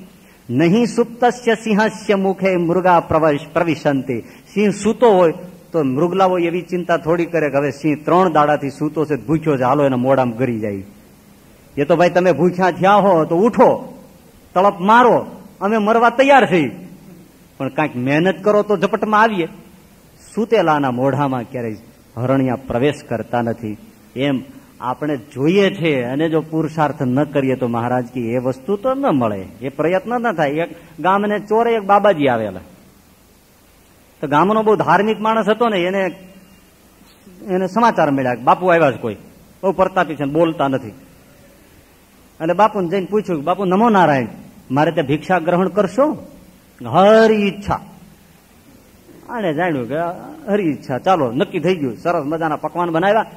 નહીં સુપ્તસ્ય સિંહસ્ય મુખે મૃગા પ્રવિશંતિ. સિંહ સૂતો હોય તો મૃગલાઓ એવી ચિંતા થોડી કરે કે હવે સિંહ 3 દાડાથી સૂતો છે, ભૂખ્યો છે, હાલો એના મોઢામાં ગરી જાય. એ તો ભાઈ તમે ભૂખ્યા થયા હો તો ઉઠો, તળપ મારો, અમે મરવા તૈયાર છીએ, પણ કાંઈક મહેનત કરો તો ઝપટમાં આવીએ. સૂતેલાના મોઢામાં ક્યારેય હરણિયા પ્રવેશ કરતા નથી. એમ આપણે જોઈએ છે, અને જો પુરુષાર્થ ન કરીએ તો મહારાજ કે એ વસ્તુ તો ન મળે, એ પ્રયત્ન ન થાય. એક ગામને ચોરે એક બાબાજી આવેલા, તો ગામનો બહુ ધાર્મિક માણસ હતો ને, એને સમાચાર મળ્યા બાપુ આવ્યા છે, કોઈ બહુ પ્રતાપી છે, બોલતા નથી. અને બાપુને જઈને પૂછ્યું, બાપુ નમો નારાયણ, મારે ત્યાં ભિક્ષા ગ્રહણ કરશો? હરી ઈચ્છા. આને જાણ્યું કે હરી ઈચ્છા, ચાલો નક્કી થઈ ગયું. સરસ મજાના પકવાન બનાવ્યા.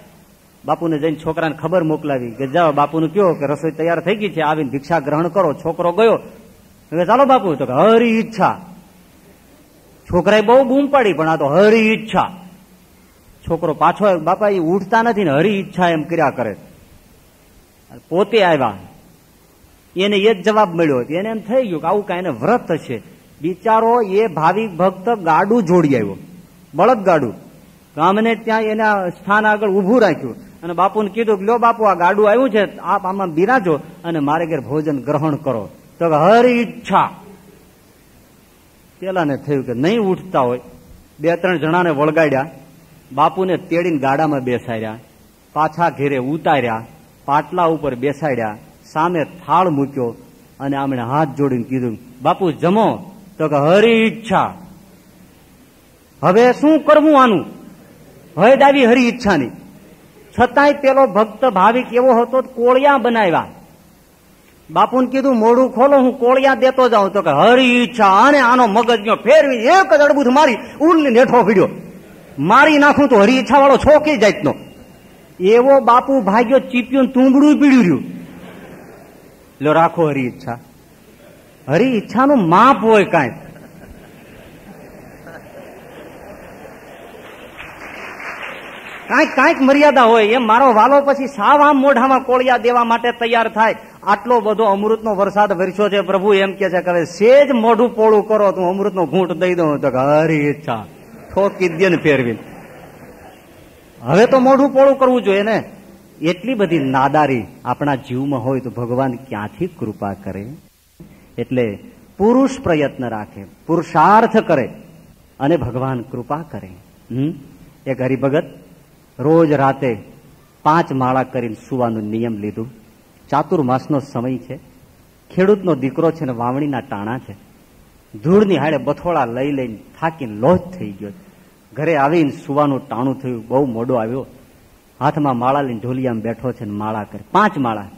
બાપુને જઈને છોકરાને ખબર મોકલાવી કે જાઓ બાપુને કહો કે રસોઈ તૈયાર થઈ ગઈ છે, આવીને ભિક્ષા ગ્રહણ કરો. છોકરો ગયો, ચાલો બાપુ, તો હરી ઈચ્છા. છોકરાએ બહુ બૂમ પાડી, પણ આ તો હરી ઈચ્છા. છોકરો પાછો આવ્યો, બાપા એ ઉઠતા નથી ને હરી ઈચ્છા એમ કર્યા કરે. પોતે આવ્યા, એને એ જ જવાબ મળ્યો. એને એમ થઈ ગયું કે આવું કાંઈ એને વ્રત હશે. બિચારો એ ભાવિક ભક્ત ગાડું જોડી આવ્યો, બળદ ગાડું. ગામને ત્યાં એના સ્થાન આગળ ઉભું રાખ્યું અને બાપુને કીધું કે લ્યો બાપુ, આ ગાડું આવ્યું છે, આપ આમાં બિરાજો અને મારે ઘેર ભોજન ગ્રહણ કરો. તો હરી ઈચ્છા. પેલાને થયું કે નહીં ઉઠતા હોય. 2-3 જણાને વળગાડ્યા, બાપુને તેડીને ગાડામાં બેસાડ્યા, પાછા ઘેરે ઉતાર્યા, પાટલા ઉપર બેસાડ્યા, સામે થાળ મૂક્યો અને આમણે હાથ જોડીને કીધું, બાપુ જમો. તો કે હરી ઈચ્છા. હવે શું કરવું આનું? હદ આવી હરી ઈચ્છાની. છતાંય પેલો ભક્ત ભાવિક એવો હતો, કોળિયા બનાવ્યા. બાપુને કીધું મોઢું ખોલો, હું કોળિયા દેતો જાઉં. તો કે હરી ઈચ્છા. અને આનો મગજ ફેરવી એક જ અડબૂથ મારી ઉડને નેઠો ભીડ્યો. મારી નાખું તો હરી ઈચ્છા વાળો છોકી જાતનો. એવો બાપુ ભાગ્યો, ચીપ્યું તુંબડું પીડ્યું રહ્યું. લો રાખો હરી ઈચ્છા. હરી ઈચ્છાનું માપ હોય કાંઈ. કાંઈક મર્યાદા હોય. એમ મારો વાલો પછી સાવ આમ મોઢામાં કોળિયા દેવા માટે તૈયાર થાય. આટલો બધો અમૃતનો વરસાદ વરસ્યો છે. પ્રભુ એમ કે છે કે હવે સેજ મોઢું પોળું કરો તો અમૃતનો ઘૂંટ દઈ દઉં. તો હરી ઈચ્છા ઠોકી દે ને ફેરવી. હવે તો મોઢું પોળું કરવું જોઈએ ને. એટલી બધી નાદારી આપણા જીવમાં હોય તો ભગવાન ક્યાંથી કૃપા કરે? એટલે પુરુષ પ્રયત્ન રાખે, પુરુષાર્થ કરે અને ભગવાન કૃપા કરે. એક હરિભગત રોજ રાતે 5 માળા કરીને સુવાનું નિયમ લીધું. ચાતુર્માસનો સમય છે, ખેડૂતનો દીકરો છે ને વાવણીના ટાણા છે. ધૂળની હાડે બથોળા લઈ લઈને થાકીને લોચ થઈ ગયો. ઘરે આવીને સુવાનું ટાણું થયું. બહુ મોડો આવ્યો. હાથમાં માળા લઈને ઢોલિયામાં બેઠો છે ને માળા કરે. 5 માળા.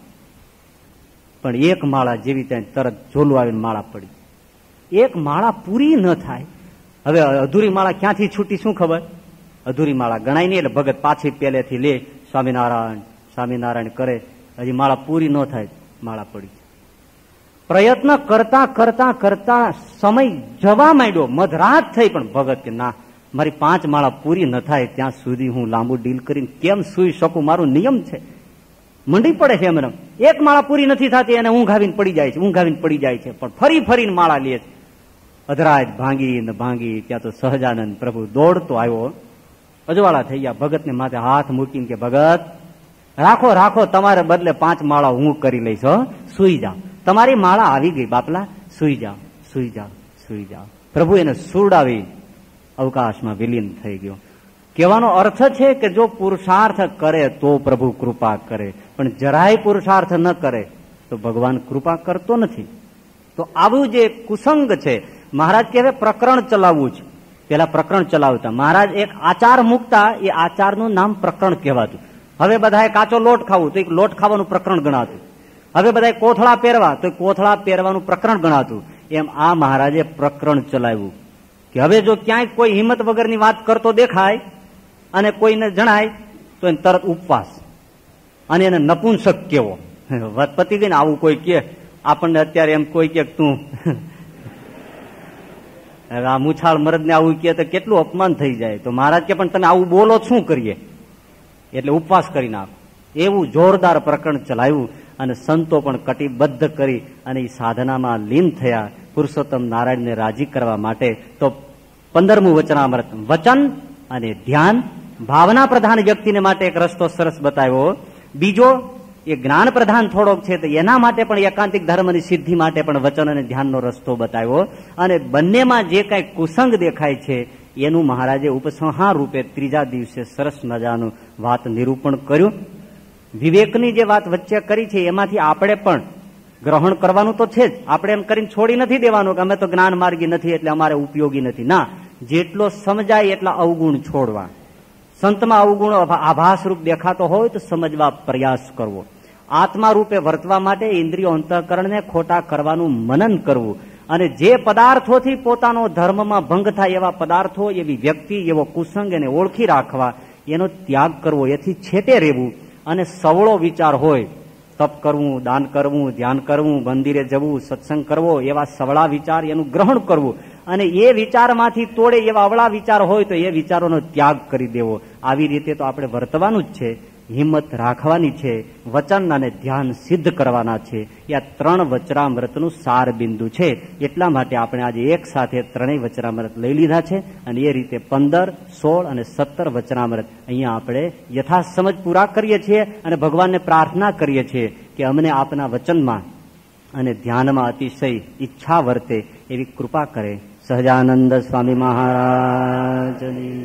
પણ એક માળા જેવી ત્યાં તરત ઝોલું આવીને માળા પડી. એક માળા પૂરી ન થાય. હવે અધૂરી માળા ક્યાંથી છૂટી શું ખબર? અધૂરી માળા ગણાય નહીં. એટલે ભગત પાછી પહેલેથી લે, સ્વામિનારાયણ સ્વામિનારાયણ કરે. હજી માળા પૂરી ન થાય, માળા પડી. પ્રયત્ન કરતા કરતા કરતા સમય જવા માંડ્યો, મધરાત થઈ. પણ ભગત કે ના, મારી 5 માળા પૂરી ન થાય ત્યાં સુધી હું લાંબુ ડીલ કરીને કેમ સુઈ શકું? મારો નિયમ છે. મંડી પડે છે એમને. એક માળા પૂરી નથી થતી એને ઊંઘ આવીને પડી જાય છે, ઊંઘ આવીને પડી જાય છે. પણ ફરી ફરીને માળા લે છે. અધરાજ ભાંગી ને ભાંગી. ત્યાં તો સહજાનંદ પ્રભુ દોડતો આવ્યો. અજવાળા થઈ ગયા. ભગતને માથે હાથ મૂકીને કે ભગત રાખો રાખો, તમારે બદલે 5 માળા હું કરી લઈશ. સુઈ જાઓ, તમારી માળા આવી ગઈ બાપલા, સુઈ જાઓ સુઈ જાઓ સુઈ જાઓ. પ્રભુ એને સુરડાવી અવકાશમાં વિલીન થઈ ગયો. કહેવાનો અર્થ છે કે જો પુરુષાર્થ કરે તો પ્રભુ કૃપા કરે, પણ જરાય પુરુષાર્થ ન કરે તો ભગવાન કૃપા કરતો નથી. તો આવું જે કુસંગ છે, મહારાજ કહેવાય પ્રકરણ ચલાવવું છે. પેલા પ્રકરણ ચલાવતા મહારાજ એક આચાર મૂકતા, એ આચારનું નામ પ્રકરણ કહેવાતું. હવે બધાએ કાચો લોટ ખાવું તો એક લોટ ખાવાનું પ્રકરણ ગણાતું. હવે બધાએ કોથળા પહેરવા તો કોથળા પહેરવાનું પ્રકરણ ગણાતું. એમ આ મહારાજે પ્રકરણ ચલાવ્યું કે હવે જો ક્યાંય કોઈ હિંમત વગરની વાત કરતો દેખાય અને કોઈને જણાય તો એને તરત ઉપવાસ, અને એને નપુંસક કેવો. પતિ ગઈ ને આવું કોઈ કે આપણને અત્યારે એમ કોઈ કે તું આ મુછાળ મરદ ને આવું કે તો કેટલું અપમાન થઈ જાય. તો મહારાજ કે પણ તમે આવું બોલો શું કરીએ? એટલે ઉપવાસ કરી નાખો. એવું જોરદાર પ્રકરણ ચલાવ્યું અને સંતો પણ કટિબદ્ધ કરી અને એ સાધનામાં લીન થયા પુરુષોત્તમ નારાયણને રાજી કરવા માટે. તો 15મું વચનામૃત, વચન અને ધ્યાન ભાવના પ્રધાન વ્યક્તિને માટે એક રસ્તો સરસ બતાવ્યો. બીજો એ જ્ઞાન પ્રધાન થોડોક છે તો એના માટે પણ એકાંતિક ધર્મની સિદ્ધિ માટે પણ વચન અને ધ્યાનનો રસ્તો બતાવ્યો. અને બંનેમાં જે કઈ કુસંગ દેખાય છે એનું મહારાજે ઉપસંહાર રૂપે 3જા દિવસે સરસ મજાનું વાત નિરૂપણ કર્યું. વિવેકની જે વાત વચ્ચે કરી છે એમાંથી આપણે પણ ગ્રહણ કરવાનું તો છે જ. આપણે એમ કરીને છોડી નથી દેવાનું કે અમે તો જ્ઞાન માર્ગી નથી એટલે અમારે ઉપયોગી નથી. ના, જેટલો સમજાય એટલા અવગુણ છોડવા. સંતમાં અવગુણ આભાસ રૂપ દેખાતો હોય તો સમજવા પ્રયાસ કરવો. આત્મા રૂપે વર્તવા માટે ઇન્દ્રિયો અંતઃકરણને ખોટા કરવાનું મનન કરવું. અને જે પદાર્થોથી પોતાનો ધર્મમાં ભંગ થાય એવા પદાર્થો, એવી વ્યક્તિ, એવો કુસંગ એને ઓળખી રાખવા, એનો ત્યાગ કરવો, એથી છેટે રહેવું. અને સવળો વિચાર હોય, તપ કરવું, દાન કરવું, ધ્યાન કરવું, મંદિરે જવું, સત્સંગ કરવો, એવા સવળા વિચાર એનું ગ્રહણ કરવું. અને એ વિચારમાંથી તોડે એવા અવળા વિચાર હોય તો એ વિચારોનો ત્યાગ કરી દેવો. આવી રીતે તો આપણે વર્તવાનું જ છે. હિંમત રાખવાની છે, વચન અને ધ્યાન સિદ્ધ કરવાના છે. એ આ 3 વચરામૃતનું સાર બિંદુ છે. એટલા માટે આપણે આજે એક સાથે 3 વચરામૃત લઈ લીધા છે અને એ રીતે 15, 16 અને 17 વચનામૃત અહીંયા આપણે યથાસમજ પૂરા કરીએ છીએ અને ભગવાનને પ્રાર્થના કરીએ છીએ કે અમને આપના વચનમાં અને ધ્યાનમાં અતિશય ઈચ્છા વર્તે એવી કૃપા કરે. સહજાનંદ સ્વામી મહારાજની